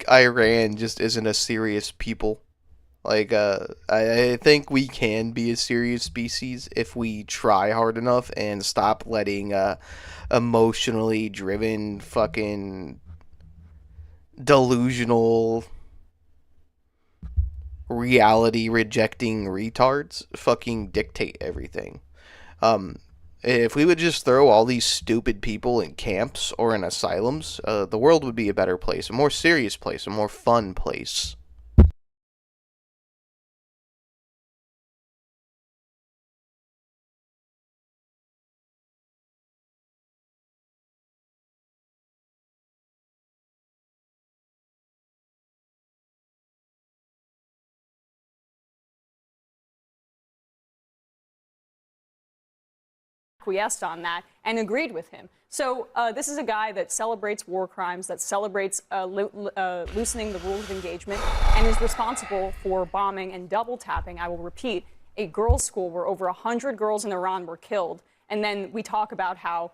Iran just isn't a serious people. I think we can be a serious species if we try hard enough and stop letting emotionally driven fucking delusional reality rejecting retards fucking dictate everything. If we would just throw all these stupid people in camps or in asylums, the world would be a better place, a more serious place, a more fun place. Acquiesced on that and agreed with him. So this is a guy that celebrates war crimes, that celebrates loosening the rules of engagement, and is responsible for bombing and double tapping, I will repeat, a girls' school where over 100 girls in Iran were killed. And then we talk about how,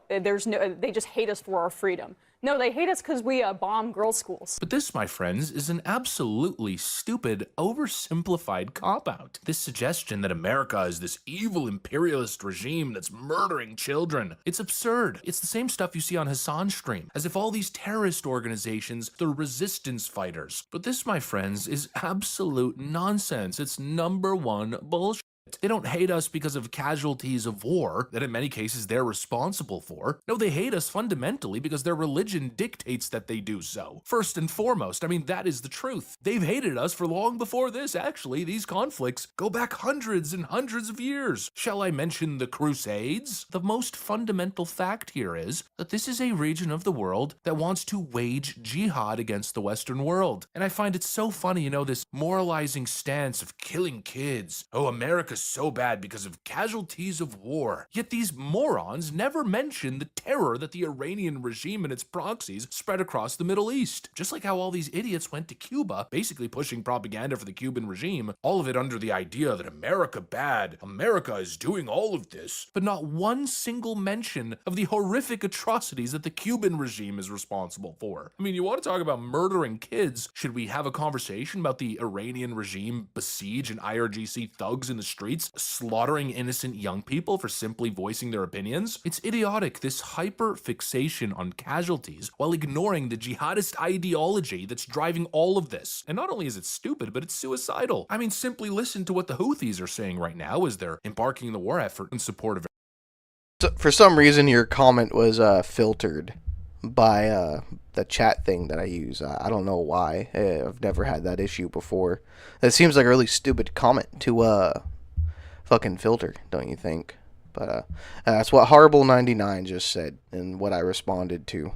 they just hate us for our freedom. No, they hate us because we bomb girls' schools. But this, my friends, is an absolutely stupid, oversimplified cop-out. This suggestion that America is this evil imperialist regime that's murdering children. It's absurd. It's the same stuff you see on Hassan's stream, as if all these terrorist organizations, they're resistance fighters. But this, my friends, is absolute nonsense. It's #1 bullshit. They don't hate us because of casualties of war that in many cases they're responsible for. No, they hate us fundamentally because their religion dictates that they do so. First and foremost, I mean, that is the truth. They've hated us for long before this, actually. These conflicts go back hundreds and hundreds of years. Shall I mention the Crusades? The most fundamental fact here is that this is a region of the world that wants to wage jihad against the Western world. And I find it so funny, this moralizing stance of killing kids. Oh, America's so bad because of casualties of war. Yet these morons never mention the terror that the Iranian regime and its proxies spread across the Middle East. Just like how all these idiots went to Cuba, basically pushing propaganda for the Cuban regime, all of it under the idea that America bad, America is doing all of this, but not one single mention of the horrific atrocities that the Cuban regime is responsible for. I mean, you want to talk about murdering kids? Should we have a conversation about the Iranian regime besiege and IRGC thugs in the streets slaughtering innocent young people for simply voicing their opinions? It's idiotic, this hyper fixation on casualties while ignoring the jihadist ideology that's driving all of this. And not only is it stupid, but it's suicidal. I mean, simply listen to what the Houthis are saying right now as they're embarking in the war effort in support of. So for some reason, your comment was filtered by the chat thing that I use. I don't know why. I've never had that issue before. It seems like a really stupid comment to fucking filter, don't you think? But that's what Horrible99 just said and what I responded to.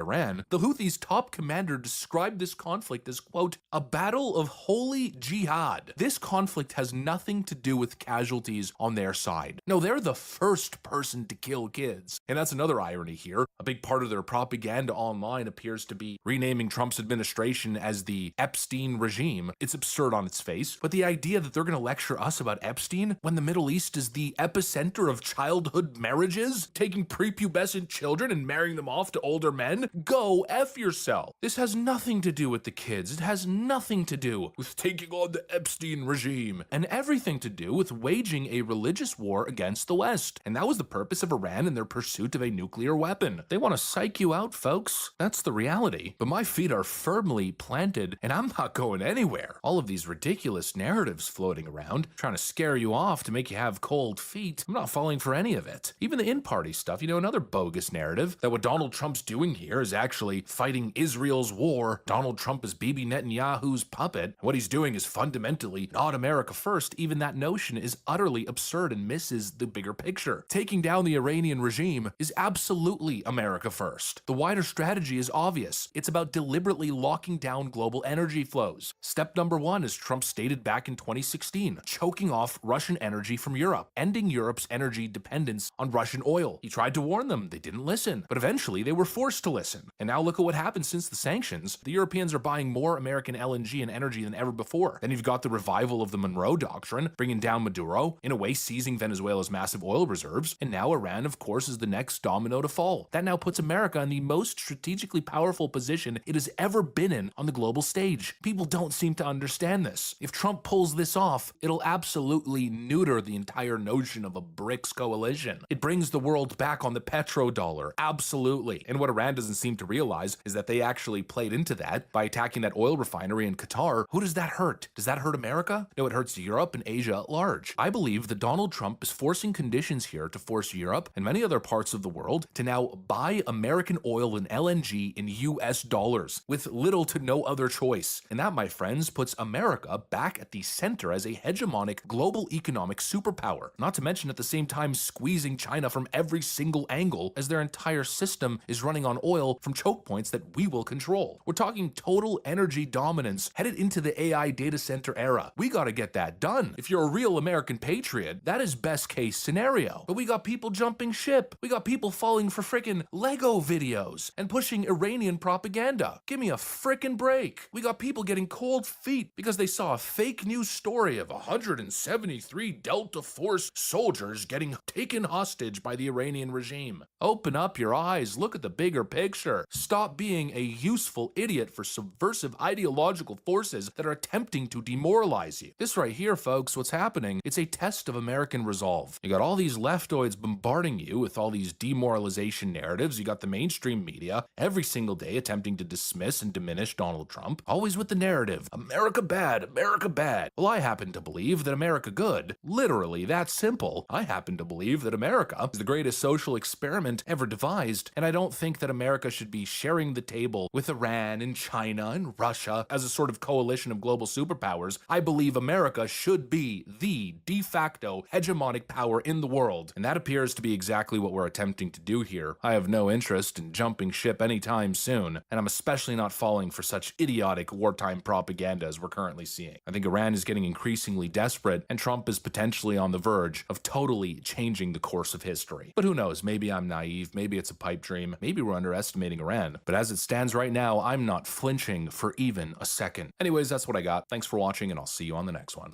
Iran, the Houthis' top commander described this conflict as, quote, a battle of holy jihad. This conflict has nothing to do with casualties on their side. No, they're the first person to kill kids. And that's another irony here. A big part of their propaganda online appears to be renaming Trump's administration as the Epstein regime. It's absurd on its face, but the idea that they're going to lecture us about Epstein when the Middle East is the epicenter of childhood marriages, taking prepubescent children and marrying them off to older men? Go F yourself. This has nothing to do with the kids. It has nothing to do with taking on the Epstein regime, and everything to do with waging a religious war against the West. And that was the purpose of Iran in their pursuit of a nuclear weapon. They want to psych you out, folks. That's the reality. But my feet are firmly planted, and I'm not going anywhere. All of these ridiculous narratives floating around, trying to scare you off to make you have cold feet, I'm not falling for any of it. Even the in-party stuff, another bogus narrative that what Donald Trump's doing here is actually fighting Israel's war. Donald Trump is Bibi Netanyahu's puppet. What he's doing is fundamentally not America first. Even that notion is utterly absurd and misses the bigger picture. Taking down the Iranian regime is absolutely America first. The wider strategy is obvious. It's about deliberately locking down global energy flows. Step number one, as Trump stated back in 2016, choking off Russian energy from Europe, ending Europe's energy dependence on Russian oil. He tried to warn them. They didn't listen. But eventually they were forced to listen. And now look at what happened since the sanctions. The Europeans are buying more American LNG and energy than ever before. Then you've got the revival of the Monroe Doctrine, bringing down Maduro, in a way seizing Venezuela's massive oil reserves. And now Iran, of course, is the next domino to fall. That now puts America in the most strategically powerful position it has ever been in on the global stage. People don't seem to understand this. If Trump pulls this off, it'll absolutely neuter the entire notion of a BRICS coalition. It brings the world back on the petrodollar. Absolutely. And what Iran doesn't seem to realize is that they actually played into that by attacking that oil refinery in Qatar. Who does that hurt? Does that hurt America? No, it hurts Europe and Asia at large. I believe that Donald Trump is forcing conditions here to force Europe and many other parts of the world to now buy American oil and LNG in US dollars with little to no other choice. And that, my friends, puts America back at the center as a hegemonic global economic superpower. Not to mention at the same time squeezing China from every single angle as their entire system is running on oil from choke points that we will control. We're talking total energy dominance headed into the AI data center era. We gotta get that done. If you're a real American patriot, that is best case scenario. But we got people jumping ship. We got people falling for frickin' Lego videos and pushing Iranian propaganda. Give me a frickin' break. We got people getting cold feet because they saw a fake news story of 173 Delta Force soldiers getting taken hostage by the Iranian regime. Open up your eyes. Look at the bigger picture. Stop being a useful idiot for subversive ideological forces that are attempting to demoralize you. This right here, folks, what's happening, it's a test of American resolve. You got all these leftoids bombarding you with all these demoralization narratives narratives. You got the mainstream media every single day attempting to dismiss and diminish Donald Trump, always with the narrative, America bad, America bad. Well, I happen to believe that America good. Literally, that simple. I happen to believe that America is the greatest social experiment ever devised, and I don't think that America should be sharing the table with Iran and China and Russia as a sort of coalition of global superpowers. I believe America should be the de facto hegemonic power in the world, and that appears to be exactly what we're attempting to do here. I have no interest in jumping ship anytime soon, and I'm especially not falling for such idiotic wartime propaganda as we're currently seeing. I think Iran is getting increasingly desperate, and Trump is potentially on the verge of totally changing the course of history. But who knows, maybe I'm naive, maybe it's a pipe dream, maybe we're underestimating Iran. But as it stands right now, I'm not flinching for even a second. Anyways, that's what I got. Thanks for watching, and I'll see you on the next one.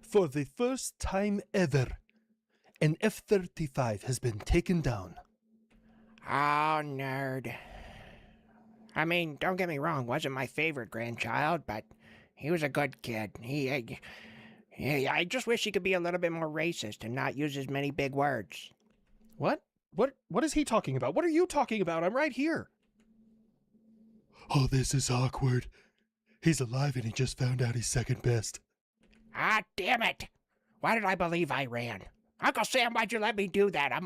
For the first time ever, an F-35 has been taken down. Oh, nerd. I mean, don't get me wrong, wasn't my favorite grandchild, but he was a good kid. I just wish he could be a little bit more racist and not use as many big words. What? What is he talking about? What are you talking about? I'm right here. Oh, this is awkward. He's alive and he just found out he's second best. Ah, damn it! Why did I believe I ran? Uncle Sam, why'd you let me do that?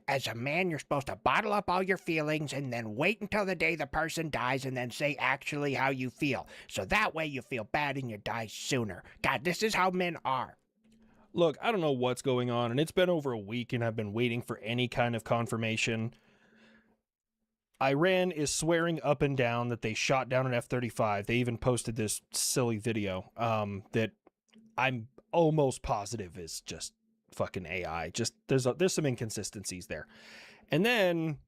As a man, you're supposed to bottle up all your feelings and then wait until the day the person dies and then say actually how you feel. So that way you feel bad and you die sooner. God, this is how men are. Look, I don't know what's going on, and it's been over a week and I've been waiting for any kind of confirmation. Iran is swearing up and down that they shot down an F-35. They even posted this silly video that I'm almost positive is just fucking AI. Just there's some inconsistencies there. And then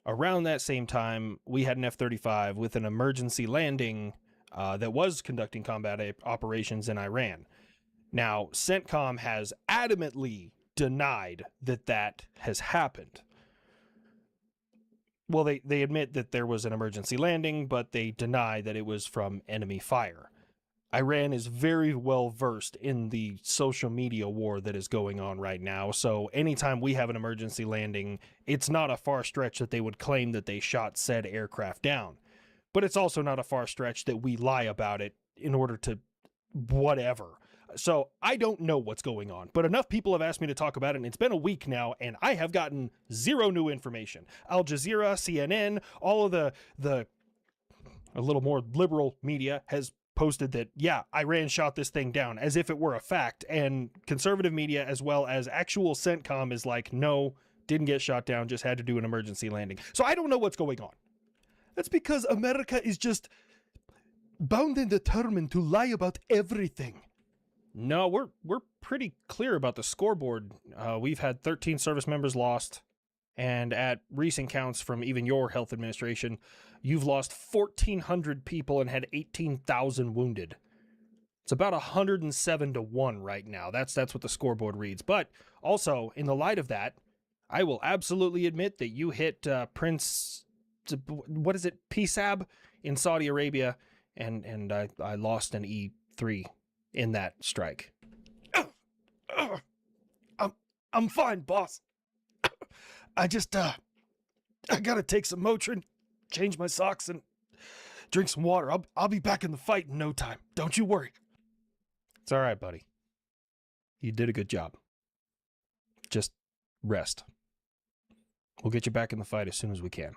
around that same time, we had an F-35 with an emergency landing that was conducting combat operations in Iran. Now, CENTCOM has adamantly denied that has happened. Well, they admit that there was an emergency landing, but they deny that it was from enemy fire. Iran is very well versed in the social media war that is going on right now. So anytime we have an emergency landing, it's not a far stretch that they would claim that they shot said aircraft down. But it's also not a far stretch that we lie about it in order to whatever. So I don't know what's going on, but enough people have asked me to talk about it, and it's been a week now, and I have gotten zero new information. Al Jazeera, CNN, all of the a little more liberal media has posted that, yeah, Iran shot this thing down as if it were a fact, and conservative media as well as actual CENTCOM is like, no, didn't get shot down, just had to do an emergency landing. So I don't know what's going on. That's because America is just bound and determined to lie about everything. No, we're pretty clear about the scoreboard. We've had 13 service members lost, and at recent counts from even your health administration, you've lost 1,400 people and had 18,000 wounded. It's about 107 to 1 right now. That's what the scoreboard reads. But also, in the light of that, I will absolutely admit that you hit Prince, what is it, Pisab in Saudi Arabia, and I lost an E3 in that strike. I'm fine, boss. I just, I gotta take some Motrin, change my socks, and drink some water. I'll be back in the fight in no time. Don't you worry. It's all right, buddy. You did a good job. Just rest. We'll get you back in the fight as soon as we can.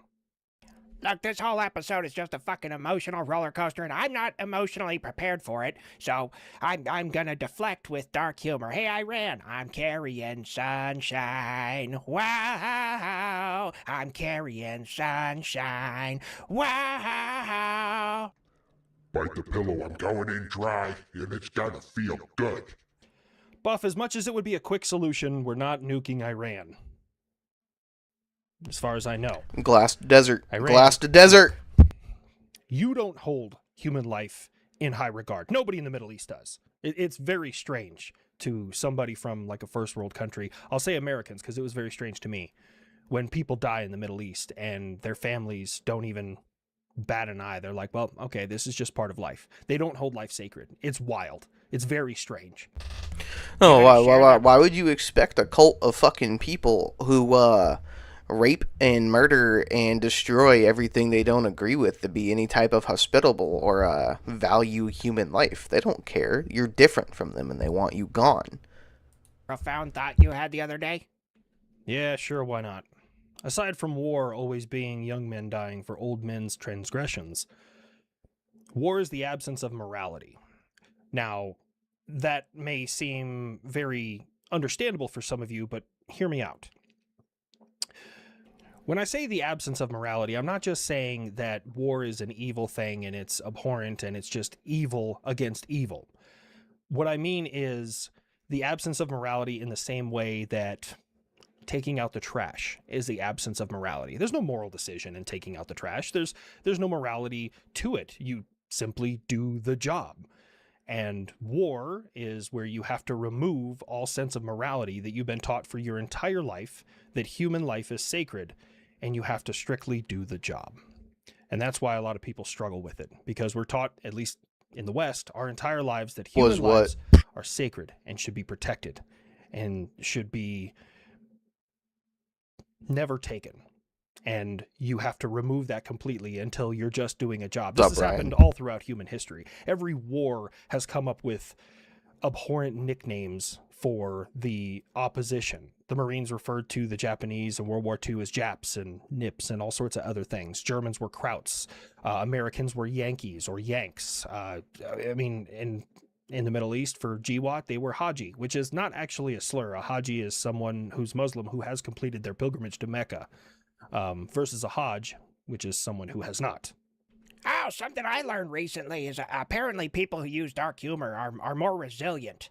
Look, this whole episode is just a fucking emotional roller coaster, and I'm not emotionally prepared for it, so I'm gonna deflect with dark humor. Hey, Iran, I'm carrying sunshine. Wow, I'm carrying sunshine. Wow. Bite the pillow, I'm going in dry, and it's gotta feel good. Buff, as much as it would be a quick solution, we're not nuking Iran. As far as I know. Glass to desert. Iran. Glass to desert. You don't hold human life in high regard. Nobody in the Middle East does. It's very strange to somebody from like a first world country. I'll say Americans because it was very strange to me. when people die in the Middle East and their families don't even bat an eye. They're like, well, okay, this is just part of life. They don't hold life sacred. It's wild. It's very strange. No, why would you expect a cult of fucking people who rape and murder and destroy everything they don't agree with to be any type of hospitable or value human life? They don't care. You're different from them and they want you gone. Profound thought you had the other day? Yeah, sure, why not? Aside from war always being young men dying for old men's transgressions, war is the absence of morality. Now, that may seem very understandable for some of you, but hear me out. When I say the absence of morality, I'm not just saying that war is an evil thing and it's abhorrent and it's just evil against evil. What I mean is the absence of morality in the same way that taking out the trash is the absence of morality. There's no moral decision in taking out the trash. There's no morality to it. You simply do the job. And war is where you have to remove all sense of morality that you've been taught for your entire life, that human life is sacred, and you have to strictly do the job. And that's why a lot of people struggle with it, because we're taught, at least in the West, our entire lives that human lives are sacred and should be protected and should be never taken. And you have to remove that completely until you're just doing a job. This has happened all throughout human history. Every war has come up with abhorrent nicknames for the opposition. The Marines referred to the Japanese in World War II as Japs and Nips and all sorts of other things. Germans were Krauts. Americans were Yankees or Yanks. I mean, in the Middle East for Jiwat, they were Haji, which is not actually a slur. A Haji is someone who's Muslim who has completed their pilgrimage to Mecca, versus a Hajj, which is someone who has not. Oh, something I learned recently is apparently people who use dark humor are more resilient.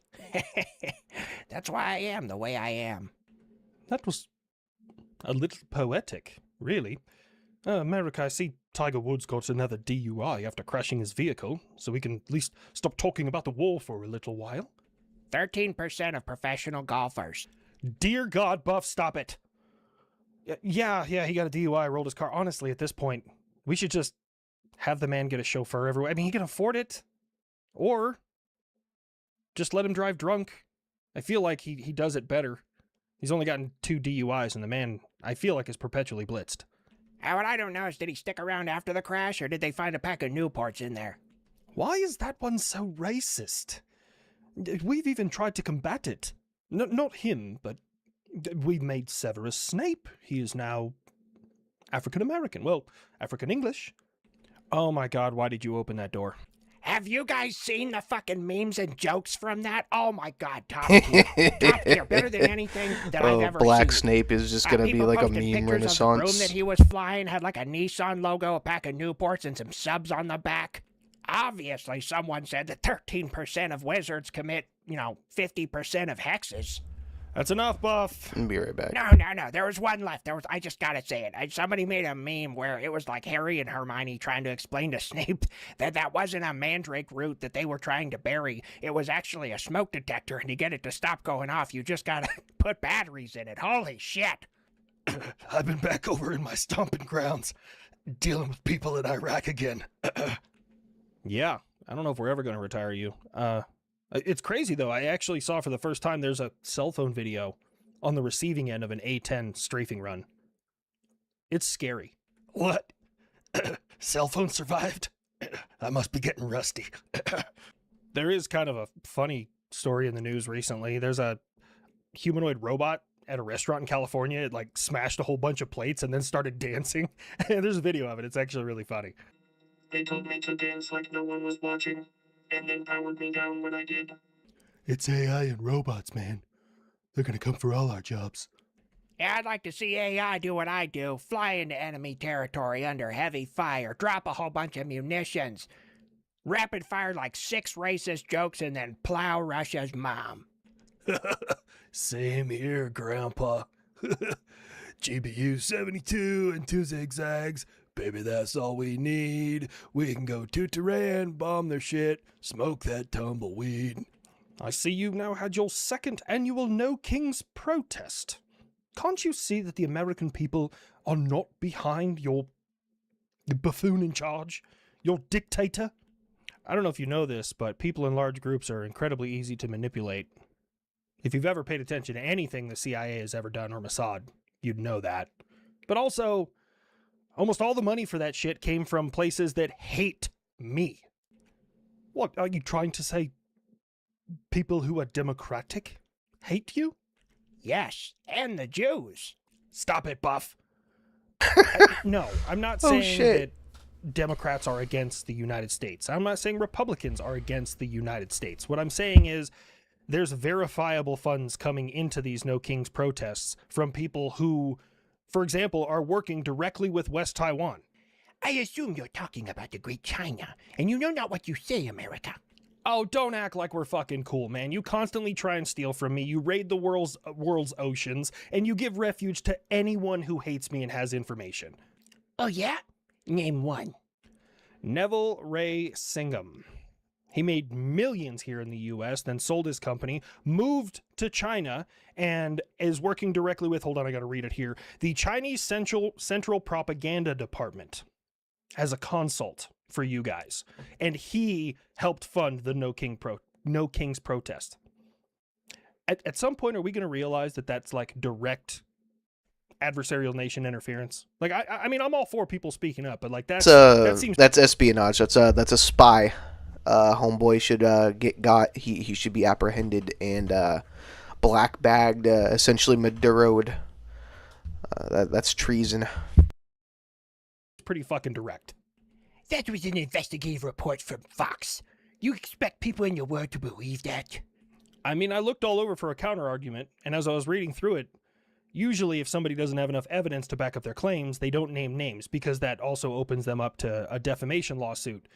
That's why I am the way I am. That was a little poetic, really. America, I see Tiger Woods got another DUI after crashing his vehicle, so we can at least stop talking about the war for a little while. 13% of professional golfers. Dear God, Buff, stop it. Yeah, he got a DUI, rolled his car. Honestly, at this point, we should just have the man get a chauffeur everywhere. I mean, he can afford it. Or just let him drive drunk. I feel like he does it better. He's only gotten 2 DUIs, and the man, I feel like, is perpetually blitzed. What I don't know is, did he stick around after the crash, or did they find a pack of Newports in there? Why is that one so racist? We've even tried to combat it. Not him, but we made Severus Snape. He is now African-American. Well, African-English. Oh my God, why did you open that door? Have you guys seen the fucking memes and jokes from that? Oh my God, top tier. Top tier. Better than anything that I've ever Black seen. Snape is just going to be like a meme renaissance. The room that he was flying had like a Nissan logo, a pack of Newports, and some subs on the back. Obviously, someone said that 13% of wizards commit, 50% of hexes. That's enough, Buff. I'll be right back. No. There was one left. I just gotta say it. Somebody made a meme where it was like Harry and Hermione trying to explain to Snape that wasn't a mandrake root that they were trying to bury. It was actually a smoke detector, and to get it to stop going off, you just gotta put batteries in it. Holy shit. I've been back over in my stomping grounds, dealing with people in Iraq again. Yeah, I don't know if we're ever gonna retire you. It's crazy, though. I actually saw for the first time there's a cell phone video on the receiving end of an A-10 strafing run. It's scary. What? Cell phone survived? I must be getting rusty. There is kind of a funny story in the news recently. There's a humanoid robot at a restaurant in California. It, smashed a whole bunch of plates and then started dancing. And there's a video of it. It's actually really funny. They told me to dance like no one was watching, and then powered me down when I did. It's AI and robots, man. They're gonna come for all our jobs. Yeah, I'd like to see AI do what I do. Fly into enemy territory under heavy fire, drop a whole bunch of munitions, rapid fire 6 racist jokes, and then plow Russia's mom. Same here, Grandpa. GBU 72 and 2 zigzags. Baby, that's all we need. We can go to Tehran, bomb their shit, smoke that tumbleweed. I see you've now had your 2nd annual No Kings protest. Can't you see that the American people are not behind your buffoon in charge, your dictator? I don't know if you know this, but people in large groups are incredibly easy to manipulate. If you've ever paid attention to anything the CIA has ever done or Mossad, you'd know that. But also, almost all the money for that shit came from places that hate me. What, are you trying to say people who are democratic hate you? Yes, and the Jews. Stop it, Buff. No, I'm not saying that Democrats are against the United States. I'm not saying Republicans are against the United States. What I'm saying is there's verifiable funds coming into these No Kings protests from people who, for example, are working directly with West Taiwan. I assume you're talking about the Great China, and you know not what you say, America. Oh, don't act like we're fucking cool, man. You constantly try and steal from me. You raid the world's oceans, and you give refuge to anyone who hates me and has information. Oh, yeah? Name one. Neville Ray Singham. He made millions here in the U.S., then sold his company, moved to China, and is working directly with, hold on, I gotta read it here, the Chinese Central Propaganda Department as a consult for you guys. And he helped fund the No Kings protest. At some point, are we going to realize that that's like direct adversarial nation interference? Like, I mean, I'm all for people speaking up, but like that seems... That's espionage. That's a spy. Homeboy should get got. He should be apprehended and black bagged, essentially Maduro'd. That's treason. Pretty fucking direct. That was an investigative report from Fox. You expect people in your world to believe that? I mean, I looked all over for a counter-argument, and as I was reading through it, usually if somebody doesn't have enough evidence to back up their claims, they don't name names, because that also opens them up to a defamation lawsuit.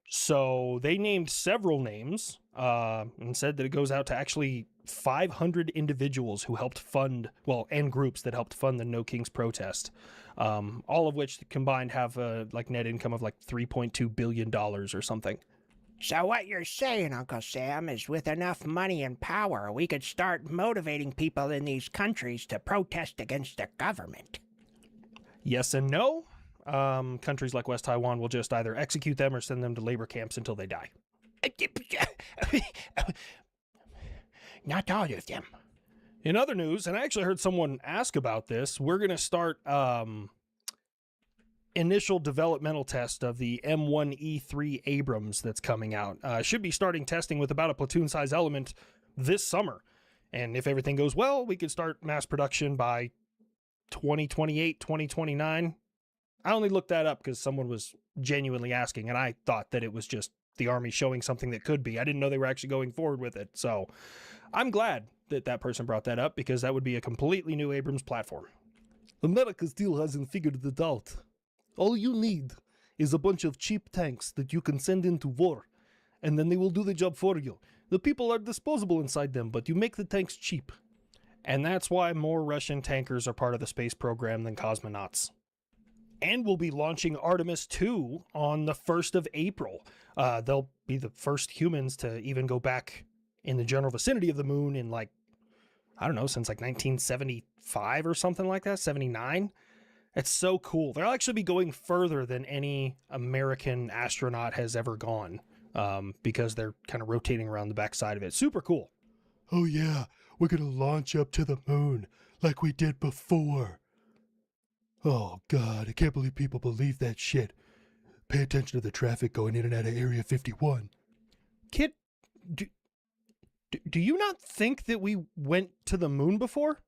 So they named several names and said that it goes out to actually 500 individuals who helped fund, well, and groups that helped fund the No Kings protest. All of which combined have like net income of like $3.2 billion or something. So what you're saying, Uncle Sam, is with enough money and power, we could start motivating people in these countries to protest against the government. Yes and no. Countries like West Taiwan will just either execute them or send them to labor camps until they die. Not all of them. In other news, and I actually heard someone ask about this, we're going to start initial developmental test of the M1E3 Abrams that's coming out. Should be starting testing with about a platoon-size element this summer. And if everything goes well, we could start mass production by 2028, 2029. I only looked that up because someone was genuinely asking, and I thought that it was just the Army showing something that could be. I didn't know they were actually going forward with it. So I'm glad that person brought that up, because that would be a completely new Abrams platform. America still hasn't figured it out. All you need is a bunch of cheap tanks that you can send into war, and then they will do the job for you. The people are disposable inside them, but you make the tanks cheap. And that's why more Russian tankers are part of the space program than cosmonauts. And we'll be launching Artemis 2 on the 1st of April. They'll be the first humans to even go back in the general vicinity of the moon in like, I don't know, since like 1975 or something like that, 79. It's so cool. They'll actually be going further than any American astronaut has ever gone, because they're kind of rotating around the backside of it. Super cool. Oh yeah, we're gonna launch up to the moon like we did before. Oh God, I can't believe people believe that shit. Pay attention to the traffic going in and out of Area 51. Kid, do you not think that we went to the moon before?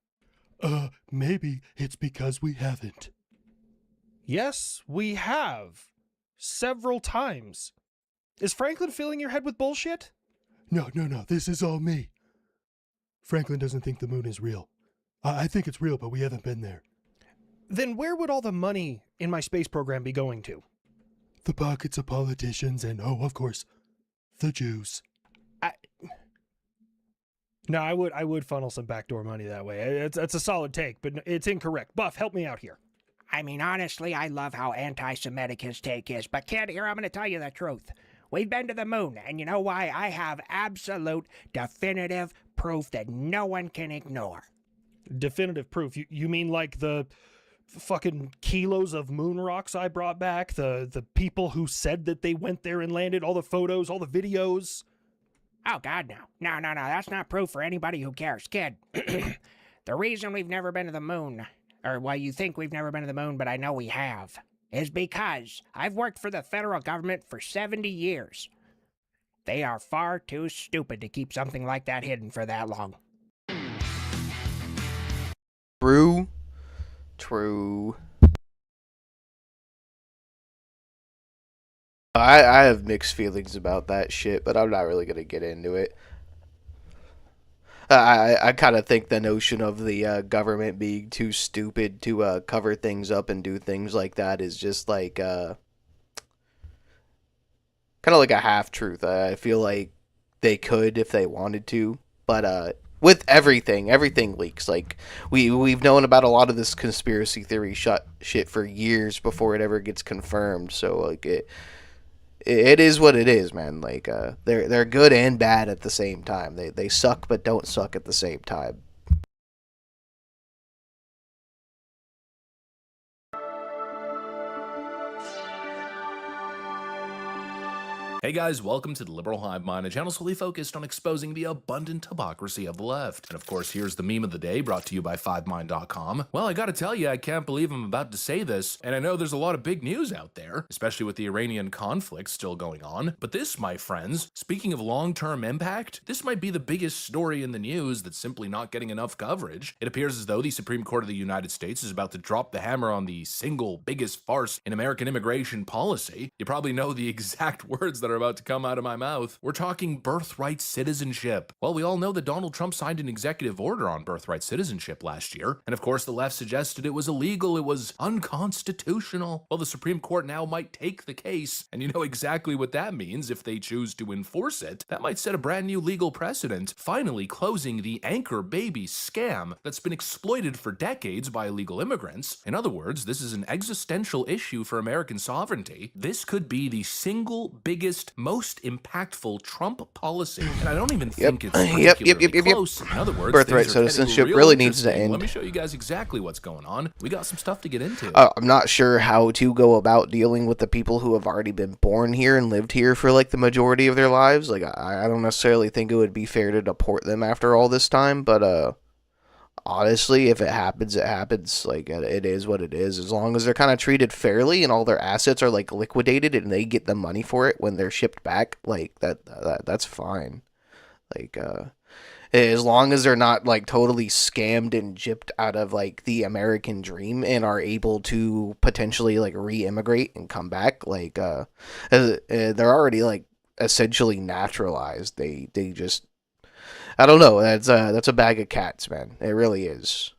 Maybe it's because we haven't. Yes, we have. Several times. Is Franklin filling your head with bullshit? No, this is all me. Franklin doesn't think the moon is real. I think it's real, but we haven't been there. Then where would all the money in my space program be going to? The pockets of politicians and, oh, of course, the Jews. No, I would funnel some backdoor money that way. It's a solid take, but it's incorrect. Buff, help me out here. I mean, honestly, I love how anti-Semitic his take is, but kid, here I'm going to tell you the truth. We've been to the moon, and you know why? I have absolute, definitive proof that no one can ignore. Definitive proof. You mean like the fucking kilos of moon rocks I brought back? The people who said that they went there and landed? All the photos, all the videos? Oh, God, no. No. That's not proof for anybody who cares. Kid, the reason we've never been to the moon, or well, you think we've never been to the moon, but I know we have, is because I've worked for the federal government for 70 years. They are far too stupid to keep something like that hidden for that long. True. I have mixed feelings about that shit, but I'm not really gonna get into it. I kind of think the notion of the government being too stupid to cover things up and do things like that is just like kind of like a half truth. I feel like they could if they wanted to, but with everything leaks. Like we've known about a lot of this conspiracy theory shit for years before it ever gets confirmed. So like it is what it is, man. Like they're good and bad at the same time. They suck but don't suck at the same time. Hey guys, welcome to the Liberal Hive Mind, a channel solely focused on exposing the abundant hypocrisy of the left. And of course, here's the meme of the day, brought to you by 5mind.com. Well, I gotta tell you, I can't believe I'm about to say this, and I know there's a lot of big news out there, especially with the Iranian conflict still going on. But this, my friends, speaking of long-term impact, this might be the biggest story in the news that's simply not getting enough coverage. It appears as though the Supreme Court of the United States is about to drop the hammer on the single biggest farce in American immigration policy. You probably know the exact words that are about to come out of my mouth. We're talking birthright citizenship. Well, we all know that Donald Trump signed an executive order on birthright citizenship last year, and of course the left suggested it was illegal, it was unconstitutional. Well, the Supreme Court now might take the case, and you know exactly what that means if they choose to enforce it. That might set a brand new legal precedent, finally closing the anchor baby scam that's been exploited for decades by illegal immigrants. In other words, this is an existential issue for American sovereignty. This could be the single biggest, most impactful Trump policy, and I don't even think it's particularly close. In other words, birthright citizenship really needs to end. Let me show you guys exactly what's going on. We got some stuff to get into. I'm not sure how to go about dealing with the people who have already been born here and lived here for like the majority of their lives. Like I don't necessarily think it would be fair to deport them after all this time, but honestly, if it happens, it happens. Like, it is what it is. As long as they're kind of treated fairly and all their assets are like liquidated and they get the money for it when they're shipped back, like that's fine. Like, as long as they're not like totally scammed and gypped out of like the American dream and are able to potentially like re-immigrate and come back, like they're already like essentially naturalized. They just, I don't know. That's a bag of cats, man. It really is.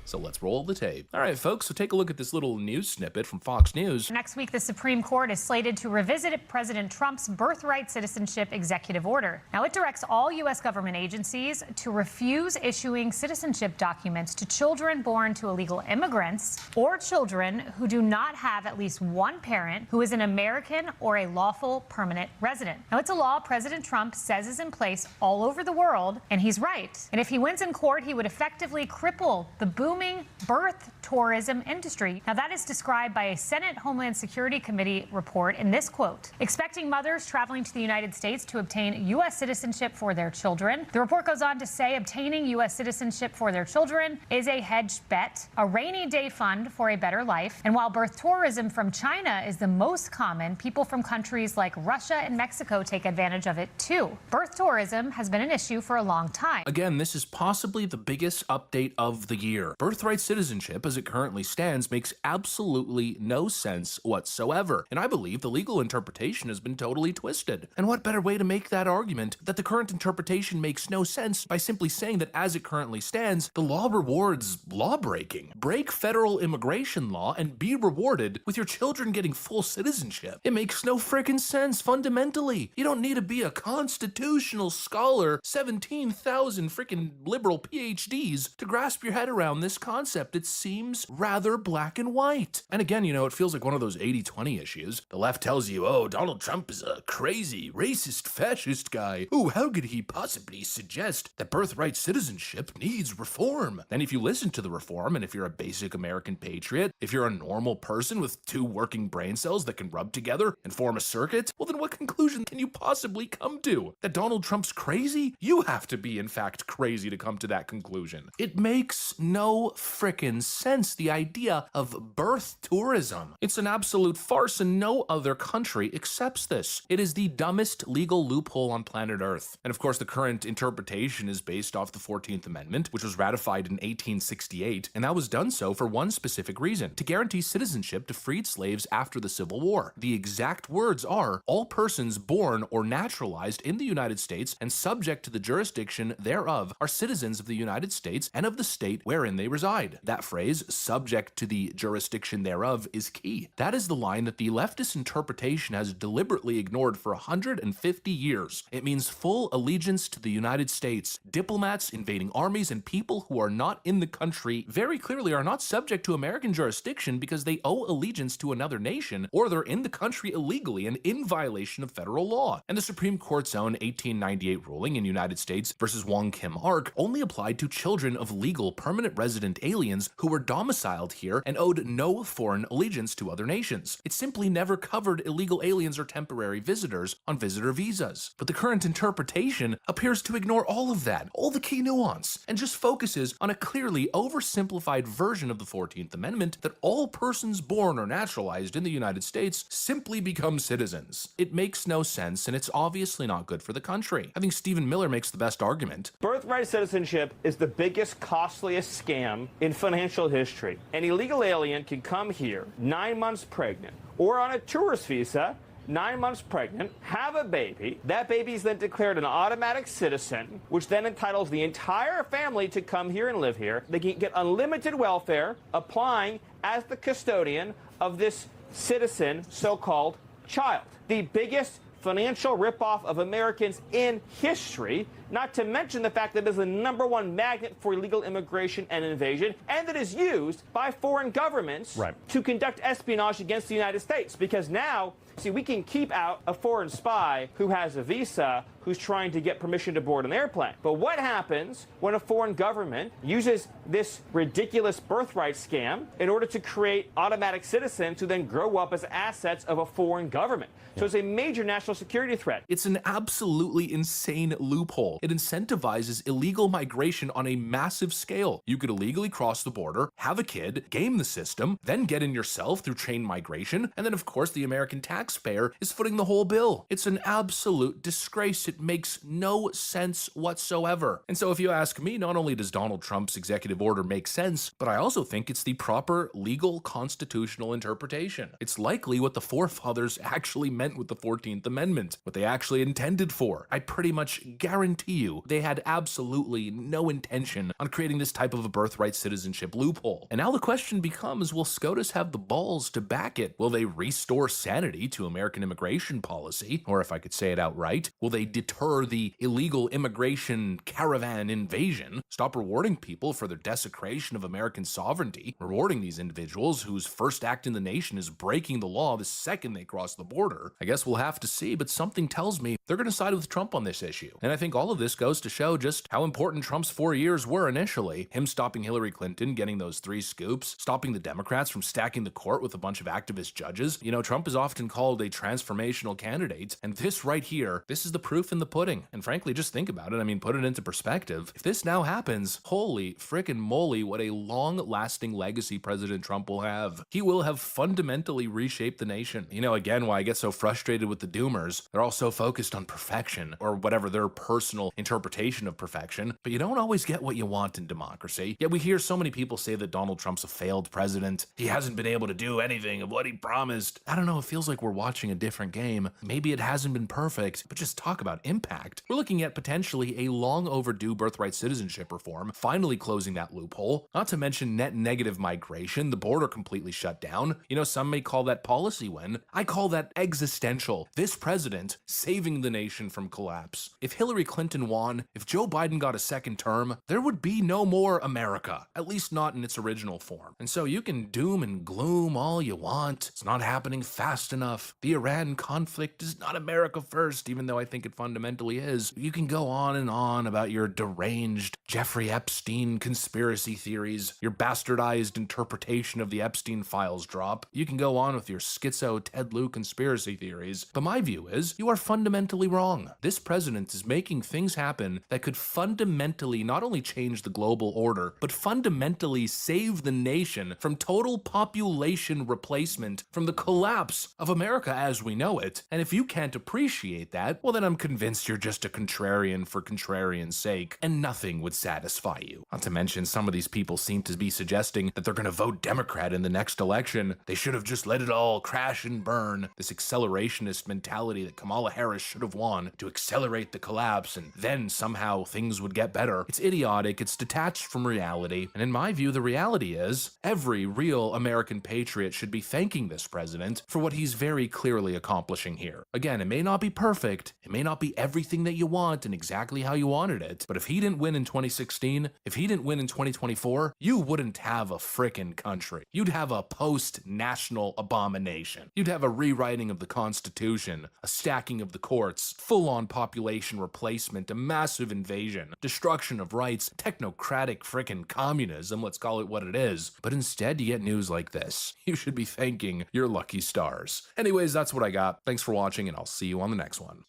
So let's roll the tape. All right, folks, so take a look at this little news snippet from Fox News. Next week, the Supreme Court is slated to revisit President Trump's birthright citizenship executive order. Now, it directs all U.S. government agencies to refuse issuing citizenship documents to children born to illegal immigrants or children who do not have at least one parent who is an American or a lawful permanent resident. Now, it's a law President Trump says is in place all over the world, and he's right. And if he wins in court, he would effectively cripple the booming birth tourism industry. Now, that is described by a Senate Homeland Security Committee report in this quote: expecting mothers traveling to the United States to obtain U.S. citizenship for their children. The report goes on to say obtaining U.S. citizenship for their children is a hedged bet, a rainy day fund for a better life. And while birth tourism from China is the most common, people from countries like Russia and Mexico take advantage of it too. Birth tourism has been an issue for a long time. Again, this is possibly the biggest update of the year. Birthright citizenship, as it currently stands, makes absolutely no sense whatsoever, and I believe the legal interpretation has been totally twisted. And what better way to make that argument that the current interpretation makes no sense by simply saying that as it currently stands, the law rewards lawbreaking. Break federal immigration law and be rewarded with your children getting full citizenship. It makes no frickin' sense fundamentally. You don't need to be a constitutional scholar, 17,000 frickin' liberal PhDs to grasp your head around this this concept. It seems rather black and white. And again, it feels like one of those 80-20 issues. The left tells you, oh, Donald Trump is a crazy, racist, fascist guy. Oh, how could he possibly suggest that birthright citizenship needs reform? Then if you listen to the reform, and if you're a basic American patriot, if you're a normal person with 2 working brain cells that can rub together and form a circuit, well then what conclusion can you possibly come to? That Donald Trump's crazy? You have to be, in fact, crazy to come to that conclusion. It makes no frickin' sense, the idea of birth tourism. It's an absolute farce, and no other country accepts this. It is the dumbest legal loophole on planet Earth. And of course, the current interpretation is based off the 14th Amendment, which was ratified in 1868, and that was done so for one specific reason: to guarantee citizenship to freed slaves after the Civil War. The exact words are, all persons born or naturalized in the United States and subject to the jurisdiction thereof are citizens of the United States and of the state wherein they reside. That phrase, subject to the jurisdiction thereof, is key. That is the line that the leftist interpretation has deliberately ignored for 150 years. It means full allegiance to the United States. Diplomats, invading armies, and people who are not in the country very clearly are not subject to American jurisdiction because they owe allegiance to another nation, or they're in the country illegally and in violation of federal law. And the Supreme Court's own 1898 ruling in United States versus Wong Kim Ark only applied to children of legal permanent resident aliens who were domiciled here and owed no foreign allegiance to other nations. It simply never covered illegal aliens or temporary visitors on visitor visas. But the current interpretation appears to ignore all of that, all the key nuance, and just focuses on a clearly oversimplified version of the 14th Amendment that all persons born or naturalized in the United States simply become citizens. It makes no sense, and it's obviously not good for the country. I think Stephen Miller makes the best argument. Birthright citizenship is the biggest, costliest scam in financial history. An illegal alien can come here 9 months pregnant or on a tourist visa, 9 months pregnant, have a baby. That baby is then declared an automatic citizen, which then entitles the entire family to come here and live here. They can get unlimited welfare, applying as the custodian of this citizen, so-called child. The biggest financial ripoff of Americans in history, not to mention the fact that it is the #1 magnet for illegal immigration and invasion, and that is used by foreign governments to conduct espionage against the United States. Because now, see, we can keep out a foreign spy who has a visa, who's trying to get permission to board an airplane. But what happens when a foreign government uses this ridiculous birthright scam in order to create automatic citizens who then grow up as assets of a foreign government? So it's a major national security threat. It's an absolutely insane loophole. It incentivizes illegal migration on a massive scale. You could illegally cross the border, have a kid, game the system, then get in yourself through chain migration, and then of course the American taxpayer is footing the whole bill. It's an absolute disgrace. It makes no sense whatsoever. And so if you ask me, not only does Donald Trump's executive order make sense, but I also think it's the proper legal constitutional interpretation. It's likely what the forefathers actually meant with the 14th Amendment, what they actually intended for. I pretty much guarantee you they had absolutely no intention on creating this type of a birthright citizenship loophole. And now the question becomes, will SCOTUS have the balls to back it? Will they restore sanity to American immigration policy? Or if I could say it outright, will they deter the illegal immigration caravan invasion? Stop rewarding people for their desecration of American sovereignty, rewarding these individuals whose first act in the nation is breaking the law the second they cross the border? I guess we'll have to see, but something tells me they're going to side with Trump on this issue. And I think all of this goes to show just how important Trump's 4 years were initially. Him stopping Hillary Clinton, getting those 3 scoops, stopping the Democrats from stacking the court with a bunch of activist judges. You know, Trump is often called a transformational candidate, and this right here, this is the proof in the pudding. And frankly, just think about it. I mean, put it into perspective. If this now happens, holy frickin' moly, what a long-lasting legacy President Trump will have. He will have fundamentally reshaped the nation. You know, again, why I get so frustrated with the doomers. They're all so focused on perfection, or whatever their personal interpretation of perfection, but you don't always get what you want in democracy. Yet we hear so many people say that Donald Trump's a failed president. He hasn't been able to do anything of what he promised. I don't know, it feels like we're we're watching a different game. Maybe it hasn't been perfect, but just talk about impact. We're looking at potentially a long overdue birthright citizenship reform, finally closing that loophole, not to mention net negative migration, the border completely shut down. You know, some may call that policy win. I call that existential. This president saving the nation from collapse. If Hillary Clinton won, if Joe Biden got a second term, there would be no more America, at least not in its original form. And so you can doom and gloom all you want. It's not happening fast enough. The Iran conflict is not America first, even though I think it fundamentally is. You can go on and on about your deranged Jeffrey Epstein conspiracy theories, your bastardized interpretation of the Epstein files drop. You can go on with your schizo Ted Lieu conspiracy theories, but my view is you are fundamentally wrong. This president is making things happen that could fundamentally not only change the global order, but fundamentally save the nation from total population replacement, from the collapse of America as we know it. And if you can't appreciate that, well then I'm convinced you're just a contrarian for contrarian's sake, and nothing would satisfy you. Not to mention, some of these people seem to be suggesting that they're gonna vote Democrat in the next election. They should have just let it all crash and burn. This accelerationist mentality that Kamala Harris should have won to accelerate the collapse, and then somehow things would get better. It's idiotic, it's detached from reality, and in my view, the reality is every real American patriot should be thanking this president for what he's very clearly accomplishing here. Again, it may not be perfect, it may not be everything that you want and exactly how you wanted it, but if he didn't win in 2016, if he didn't win in 2024, you wouldn't have a frickin' country. You'd have a post-national abomination. You'd have a rewriting of the Constitution, a stacking of the courts, full-on population replacement, a massive invasion, destruction of rights, technocratic frickin' communism, let's call it what it is. But instead, you get news like this. You should be thanking your lucky stars. Anyways, that's what I got. Thanks for watching, and I'll see you on the next one.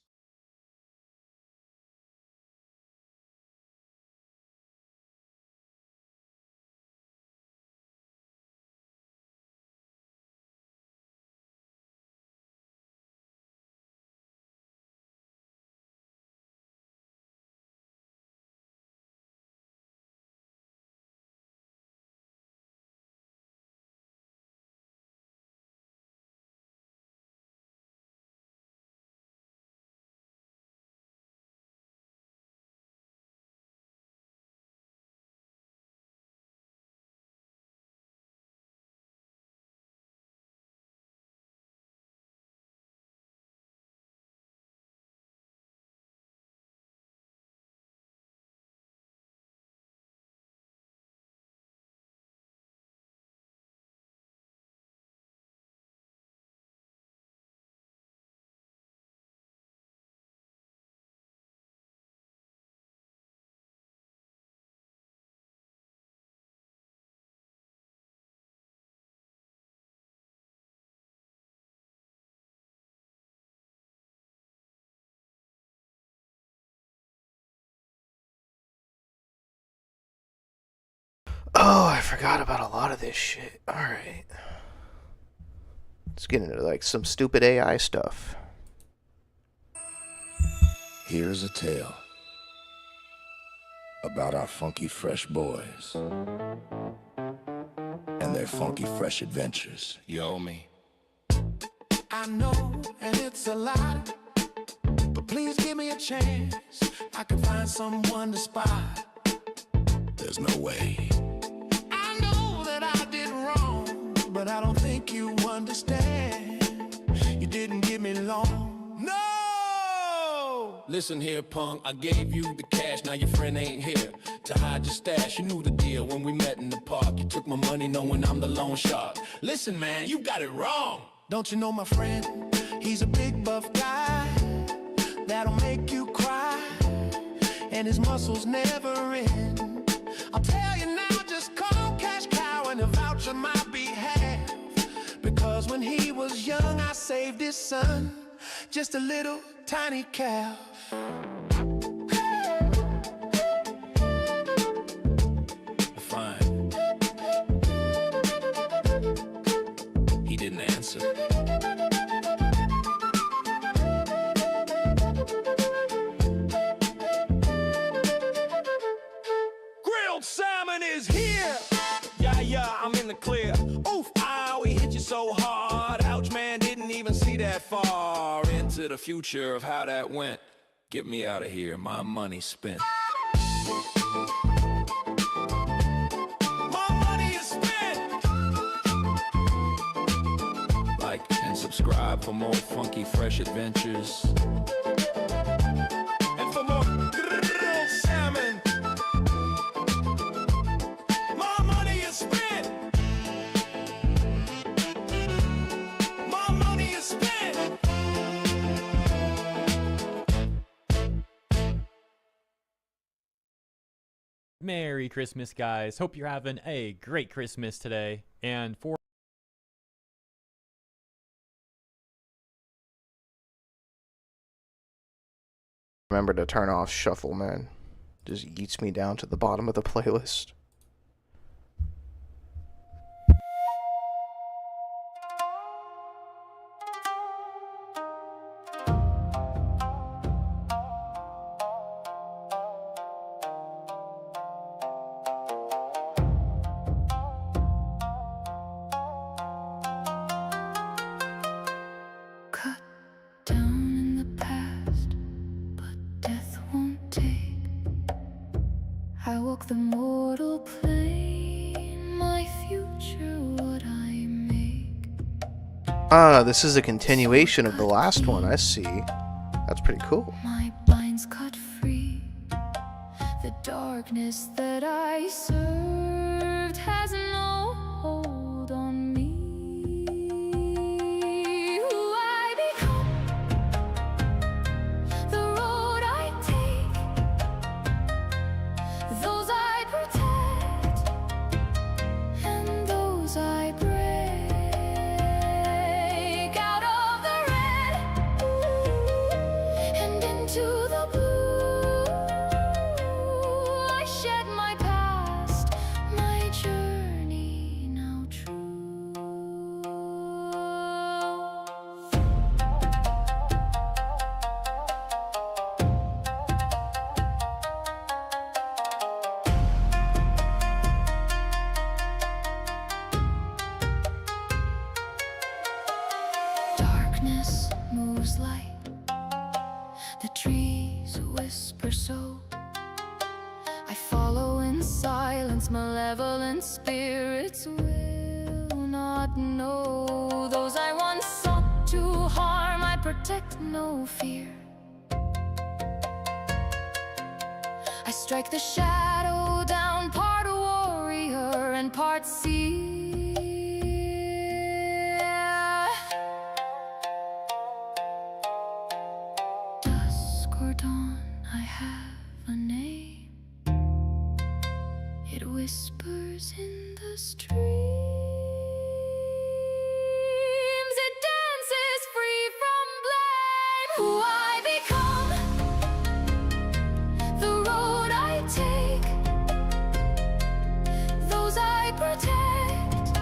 Oh, I forgot about a lot of this shit. Alright. Let's get into like some stupid AI stuff. Here's a tale about our funky fresh boys and their funky fresh adventures. You owe me. I know, and it's a lot, but please give me a chance. I can find someone to spot. There's no way. I know that I did wrong, but I don't think you understand. You didn't give me long. No! Listen here, punk, I gave you the cash, now your friend ain't here to hide your stash. You knew the deal when we met in the park. You took my money knowing I'm the loan shark. Listen, man, you got it wrong. Don't you know my friend? He's a big buff guy that'll make you cry, and his muscles never end. I'll tell you now, just call Cash Cow and vouch on my behalf, because when he was young I saved his son, just a little tiny calf. Fine. He didn't answer. Grilled salmon is here. Yeah, I'm in the clear. Oof, ow, he hit you so hard. Ouch, man, didn't even see that. that far into the future of how that went. Get me out of here, my money spent. My money is spent. Like and subscribe for more funky, fresh adventures. And for more grilled salmon. My money is spent. My money is spent. Merry Christmas, guys. Hope you're having a great Christmas today. And for Remember to turn off shuffle, man. Just eats me down to the bottom of the playlist. Cut down in the past, but death won't take. I walk the mortal plane, my future what I make. Ah, this is a continuation of the last one, I see. That's pretty cool. My binds cut free. The darkness that I served has no hold on me. Who I become, the road I take, those I protect, and those I break. Out of the red and into the blue, I shed my past, my journey now true. Darkness moves light, the trees whisper so. I follow in silence, malevolent spirits will not know. Those I once sought to harm, I protect, no fear. I strike the shadow down, part warrior and part seer. Dusk or dawn, I have a name. It whispers in the streams. It dances free from blame. Who I become, the road I take, those I protect,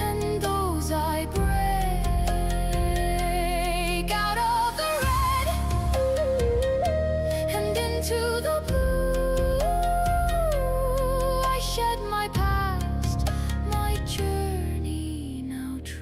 and those I break. Out of the red and into the blue, I shed my past, my journey now true.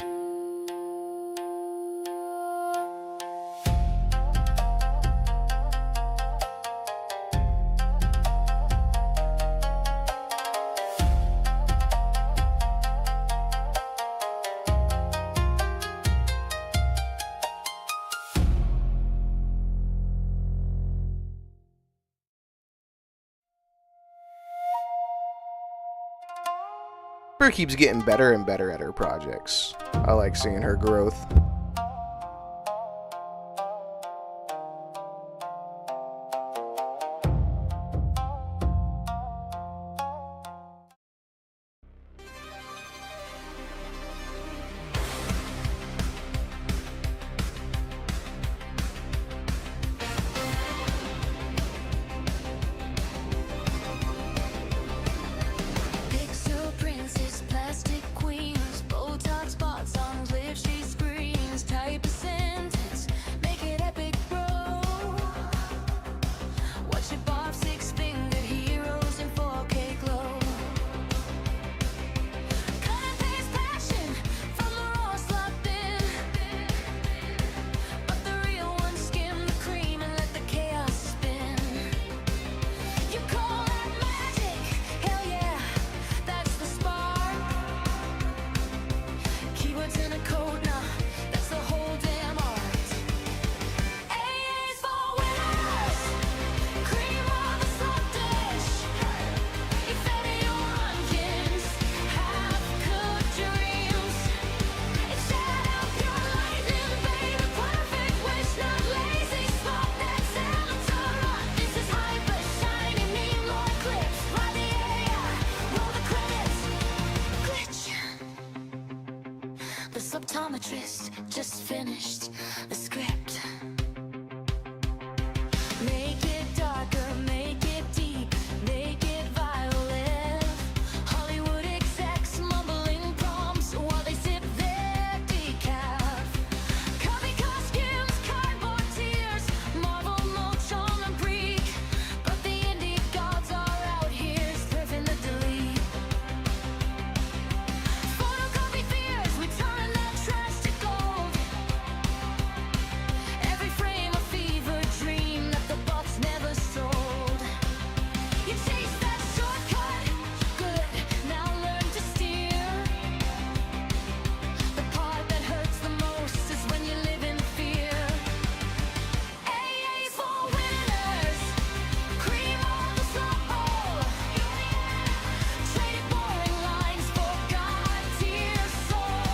Her keeps getting better and better at her projects. I like seeing her growth. Pixel princess, plastic queens, Botox spots on lips she screams. tryst, just finished the script. Make it darker, make it deep, make it violent. Hollywood execs mumbling prompts while they sip their decaf. Copy costumes, cardboard tears, Marvel mulch on the break. But the indie gods are out here surfing the delete. Photocopy fears, we turn that trash to gold. Every frame a fever dream that the bots never sold. You chase that shortcut, good, now learn to steer. The part that hurts the most is when you live in fear. AA's for winners, cream of the slop bowl. Traded boring lines for God-tier soul.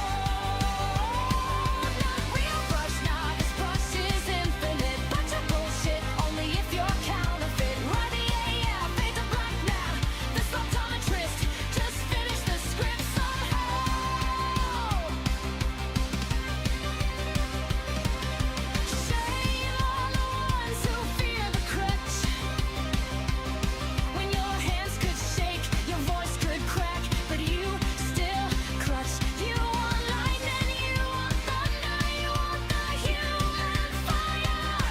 Not real brush, nah, this brush is infinite. Bunch of bullshit, only if you're counterfeit. Ride the AF, fade to black now. This optometrist just finished the script somehow. Shame on the ones who fear the crutch. When your hands could shake, your voice could crack, but you still clutch. You want lightning, you want thunder, you want the human fire.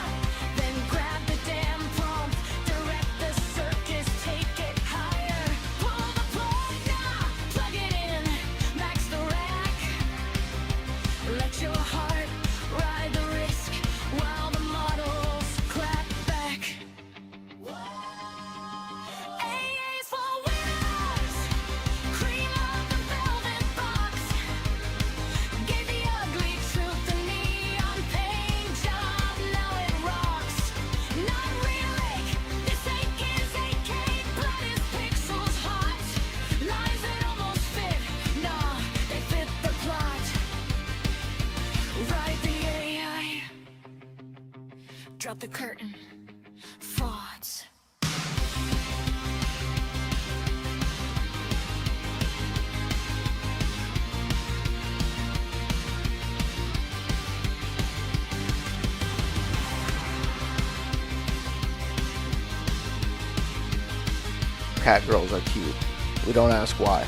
Then grab the damn prompt, direct the circus, take it higher. Pull the plug, nah, plug it in, max the rack. Let your heart ride the risk while the models clap back. AA's for winners, cream of the velvet box. Gave the ugly truth a neon paint job, now it rocks. Not real ink, this ink is AK, blood is pixels hot. Lines that almost fit, nah, they fit the plot. Ride the AI, drop the curtain, frauds. Cat girls are cute. We don't ask why.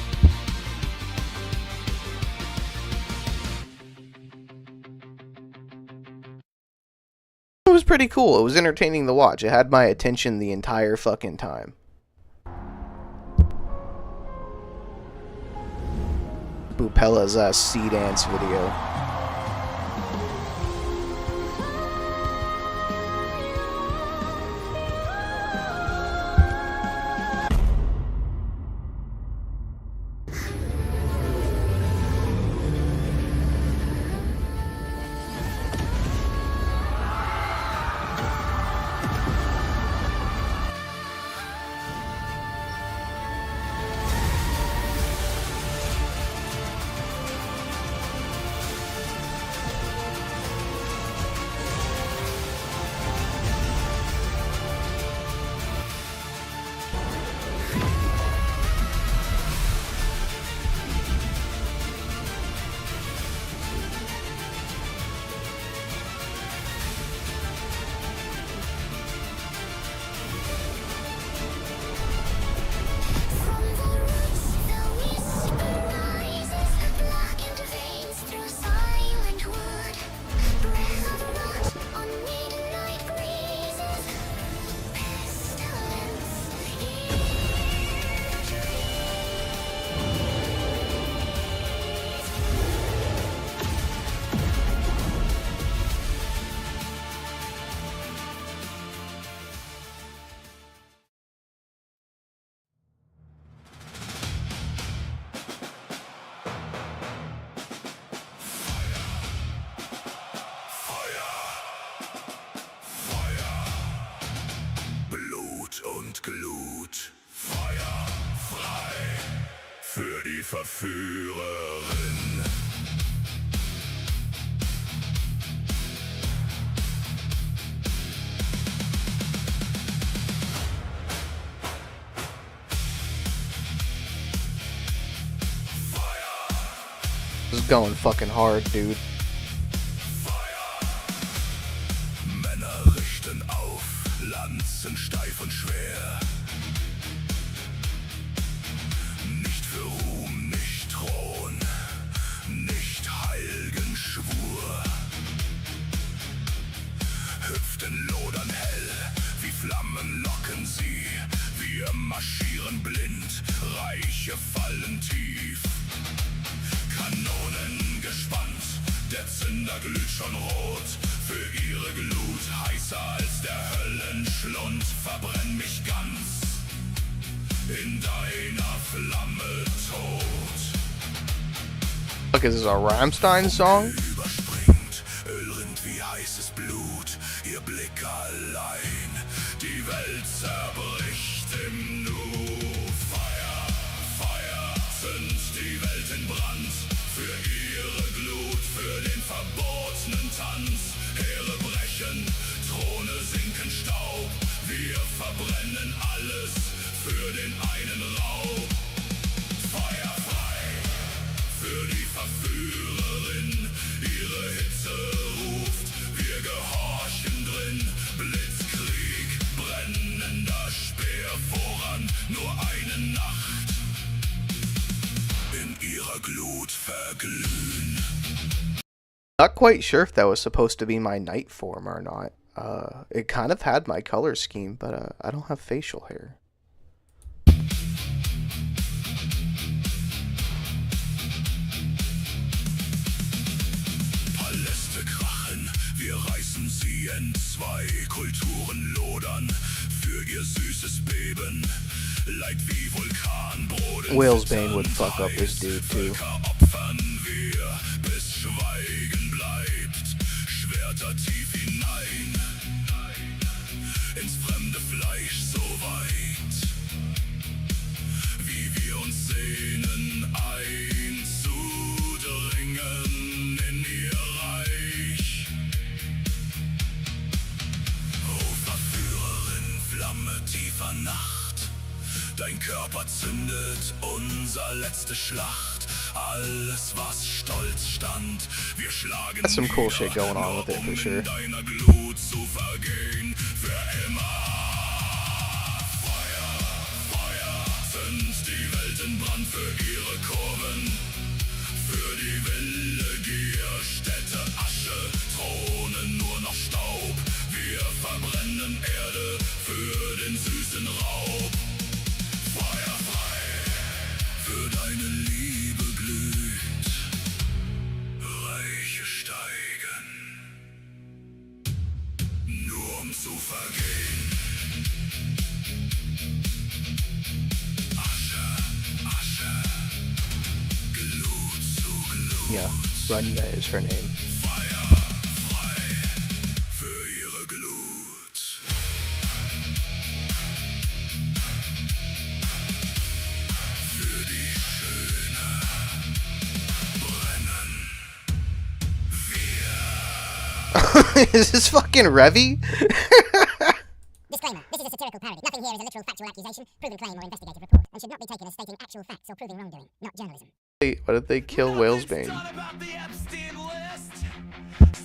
It was pretty cool. It was entertaining to watch. It had my attention the entire fucking time. Bupella's sea dance video. Glut. Feuer frei für die Verführerin. This is going fucking hard, dude. Jeder glüht schon rot für ihre Glut. Heißer als der Höllenschlund, verbrenn mich ganz in deiner Flamme tot. Look, is this a Rammstein song? Überspringt, Öl rinnt wie heißes Blut, ihr Blick allein, die Welt zerbricht im Nu. Feuer, Feuer, zünd die Welt in Brand, für ihre Glut, für den verbotenen Tanz. Heere brechen, Throne sinken Staub, wir verbrennen alles für den einen Raub. Feuer frei, für die Verführerin, ihre Hitze ruft, wir gehorchen drin. Blitzkrieg, brennender Speer voran, nur eine Nacht in ihrer Glut verglühen. Not quite sure if that was supposed to be my night form or not. It kind of had my color scheme, but I don't have facial hair. Paläste krachen, wir reißen sie entzwei. Kulturen lodern für ihr süßes Beben. Leid wie Vulkan brodeln. Whalesbane would fuck up this dude too. Opfern wir, bis Schweigen bleibt. Schwerter tief hinein, ins fremde Fleisch so weit, wie wir uns sehnen, einzudringen in ihr Reich. O Verführerin, Flamme tiefer Nacht, dein Körper zündet unser letzte Schlacht. Alles was stolz stand, wir schlagen That's some cool shit going on with it for sure. deiner Glut zu vergehen für immer. Feuer, Feuer, zünd die Welt in Brand für ihre Kurven, für die wilde Gier, Städte Asche, Thronen nur noch Staub. Wir verbrennen Erde für den süßen Raub. Feuer frei, für deine Liebe glüht, Reiche steigen, nur um zu vergehen. Asche, Asche, Glut zu Glut. Yeah, Rania is her name. Feuer frei, für ihre Glut. Für die Schöne brennen wir. Is this fucking Revy? Disclaimer. This is a satirical parody. Nothing here is a literal factual accusation, proven claim, or investigative report, and should not be taken as stating actual facts or proving wrongdoing, not journalism. Wait, why did they kill Whalesbane?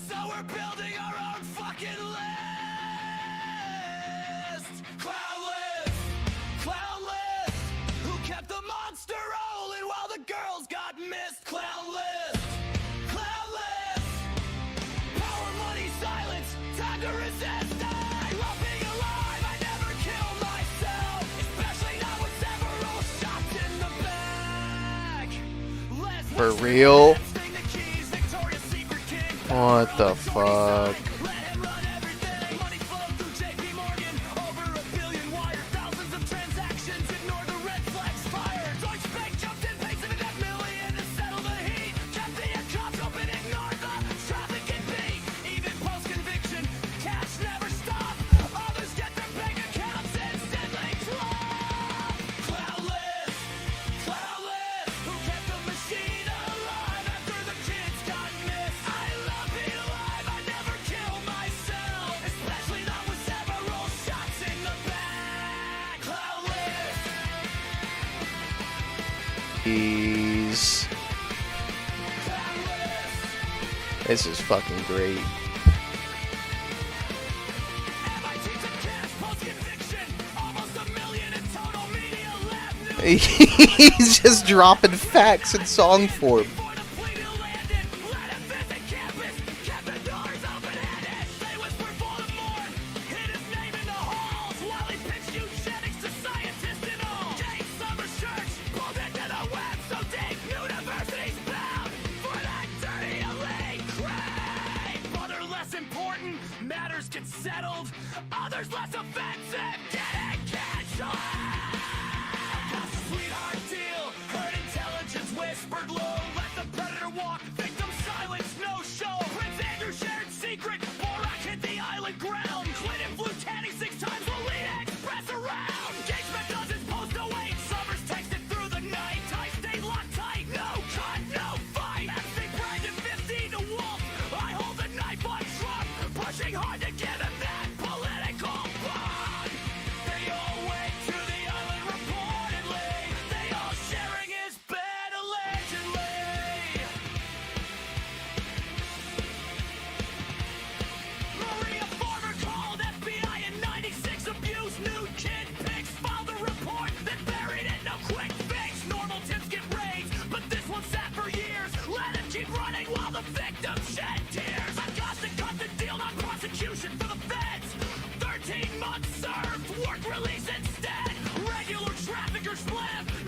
So we're building our own fucking list. Clown list, who kept the monster rolling while the girls got missed. Clown list, power, money, silence, time to resist. I love being alive, I never kill myself, especially not with several shots in the back. For real? What the fuck? Jeez. This is fucking great. He's just dropping facts in song form.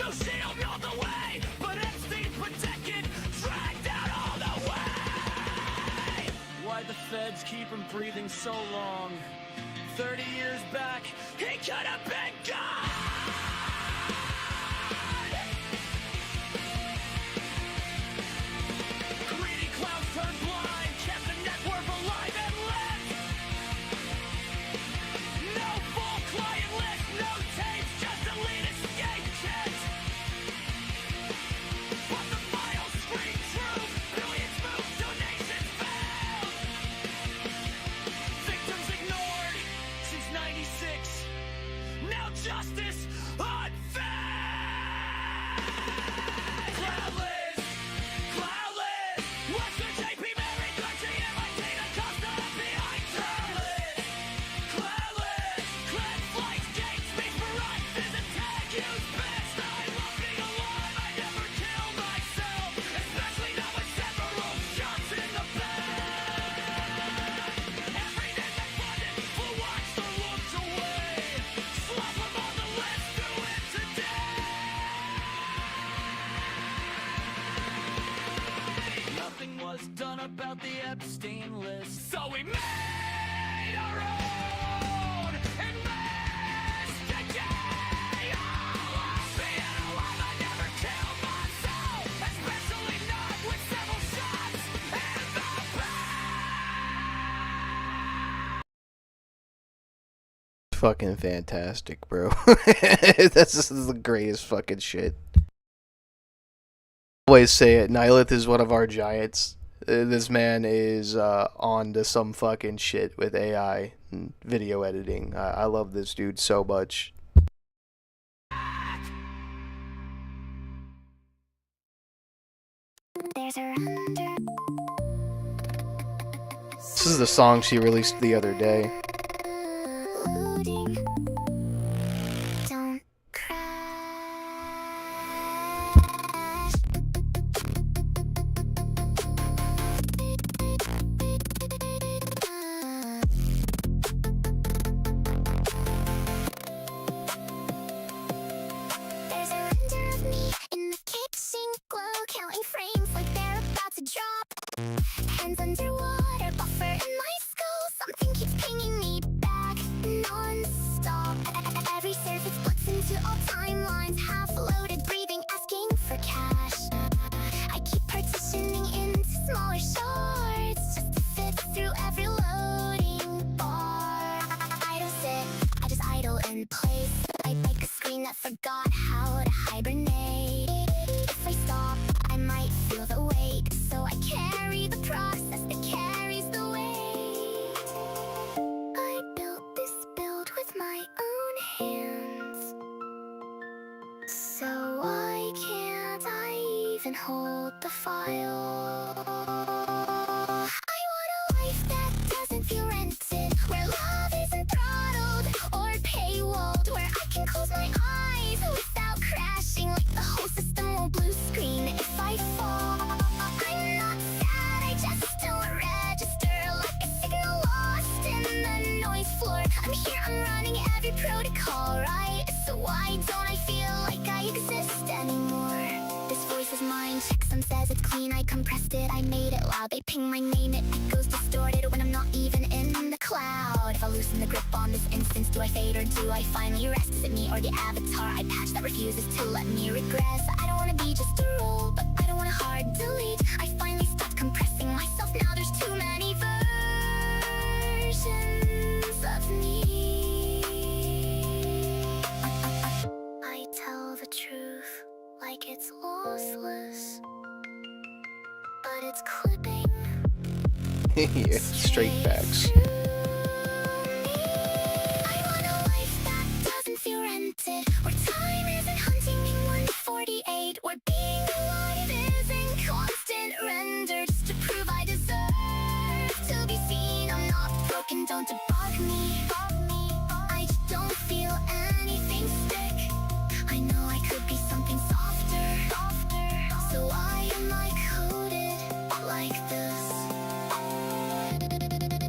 No shield, no the way, but Epstein protected, dragged out all the way. Why'd the feds keep him breathing so long? 30 years back, he could have been gone. Greedy clowns turned blind, kept the network alive and lit. No full client list, no tapes, just elite escape kit. But the files scream truth, billions moved, donations failed. Victims ignored since 96. Now justice unfair. Cloudless, cloudless. What's the JP Mary country MIT to Costa behind cloudless, cloudless. Clan flights, gate speech for us is a tag use best. I love being alive, I never kill myself, especially not with several shots in the back. Every day they funded for watched or looked away. Slap them on the list, do it today. Nothing was done about the Epstein list, so we made our own investigate. Oh, being alive, I never killed myself, especially not with several shots in the back. Fucking fantastic, bro. That's just the greatest fucking shit. Always say it. Nihilith is one of our giants. This man is on to some fucking shit with AI and video editing. I love this dude so much. This is the song she released the other day. Don't There's a render of me in the kitchen glow, counting frames like they're about to drop. Hands underwater, buffer in my skull. Something keeps pinging me back non-stop. Every surface splits into all timelines, half loaded, breathing, asking for cash. I keep partitioning into smaller shards just to fit through every loading bar. I don't sit, I just idle in place. Like a screen that forgot how to hibernate. If I stop, I might feel the weight, so I carry the process that carries the weight. I built this build with my own hands, so why can't I even hold the file? I want a life that doesn't feel rented, where love isn't throttled or paywalled, where I can close my eyes without crashing, like the whole system will blue screen if I fall. I'm not sad, I just don't register, like a signal lost in the noise floor. I'm here, I'm running every protocol, right? So why don't I feel like I exist anymore? This voice is mine, checksum says it's clean, I compressed it, I made it loud. They ping my name, it echoes distorted when I'm not even in the cloud. If I loosen the grip on this instance, do I fade or do I finally rest? Is it me or the avatar I patch that refuses to let me regress? I don't wanna be just a role, but I don't want a hard delete. I finally stopped compressing myself, now there's too many versions of me. I tell the truth like it's lossless, but it's clipping. Yeah, straight facts. I want a life that doesn't feel rented, where time isn't hunting in 148, where being alive isn't constant render, just to prove I deserve to be seen. I'm not broken, don't debug me. I just don't feel anything stick. I know I could be something softer, so why am I coded like this?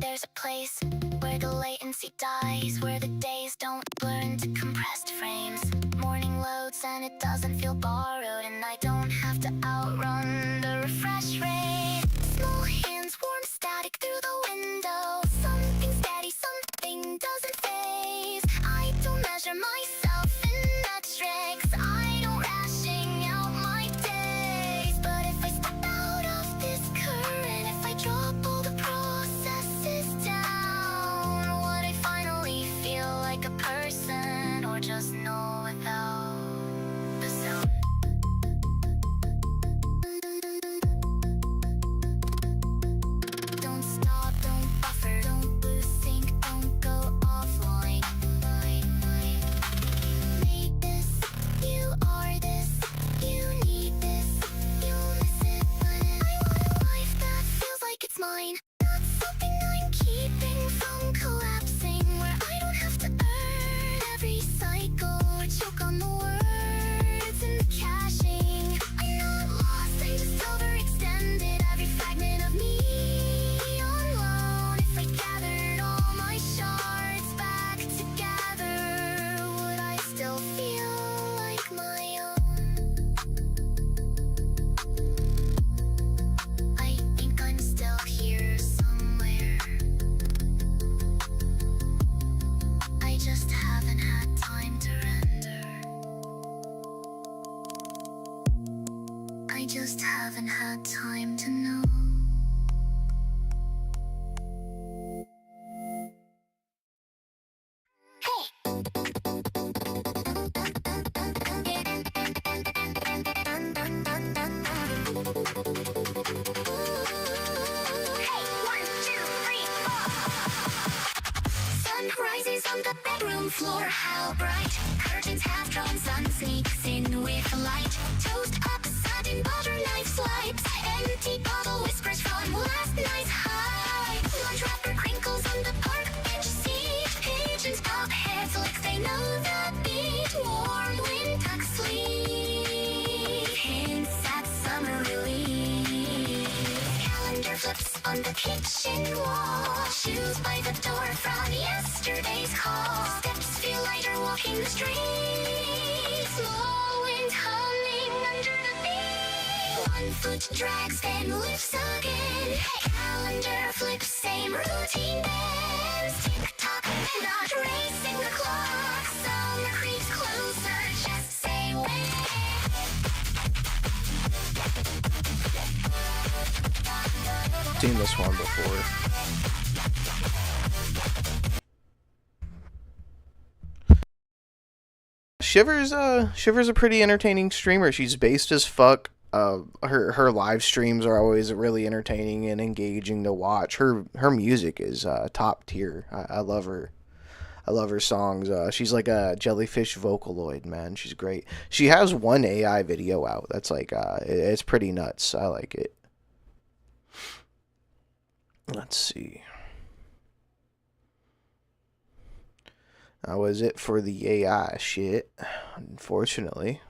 There's a place feel borrowed, and I don't have to outrun the refresh rate. Small hands, warm static through the window. Something steady, something doesn't phase. I don't measure myself in metrics. I don't ration out my days. But if I step out of this current, if I drop all the processes down, would I finally feel like a person, or just know without the sound? Don't stop, don't buffer, don't lose sync, don't go offline. Made this, you are this, you need this, you'll miss it, but I want a life that feels like it's mine. Not something I'm keeping from collapsing, where I don't have to earn every cycle or choke on the words in the caching. I'm not lost, I'm just overextended. Every fragment of me on loan. If I gathered all my shards back together, would I still feel like my own? I think I'm still here somewhere. I just haven't had time to render. I just haven't had time to know. Sun rises on the bedroom floor, how bright. Curtains half drawn, sun sneaks in with light. Toast up, sudden butter knife swipes. Empty bottle whispers from last night's high. Lunch wrapper crinkles on the park bench seat. Pigeons pop heads like they know the beat. Warm wind tucks sleep. Hints at summer relief. Calendar flips on the kitchen wall. Shoes by the door from yesterday's call. Steps feel lighter walking the streets. Small wind humming under the beat. One foot drags then lifts again. Calendar flips, same routine bends. Tick tock, not racing the clock. Summer creeps closer, just say when. Seen this one before. Shiver's a pretty entertaining streamer. She's based as fuck. Her live streams are always really entertaining and engaging to watch. Her music is top tier. I love her. I love her songs. She's like a jellyfish Vocaloid, man. She's great. She has one AI video out that's like it's pretty nuts. I like it. Let's see. That was it for the AI shit, unfortunately.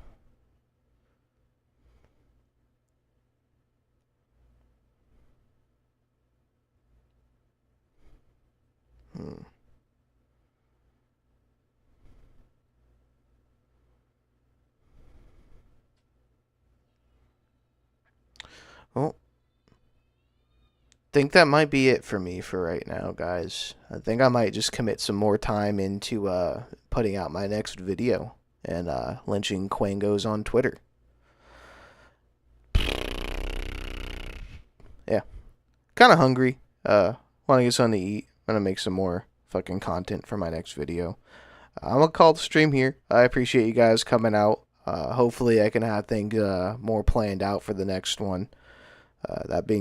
Well, think that might be it for me for right now, guys. I think I might just commit some more time into putting out my next video and lynching Quangos on Twitter. Yeah. Kind of hungry. Want to get something to eat. I'm going to make some more fucking content for my next video. I'm going to call the stream here. I appreciate you guys coming out. Hopefully I can have things more planned out for the next one. That being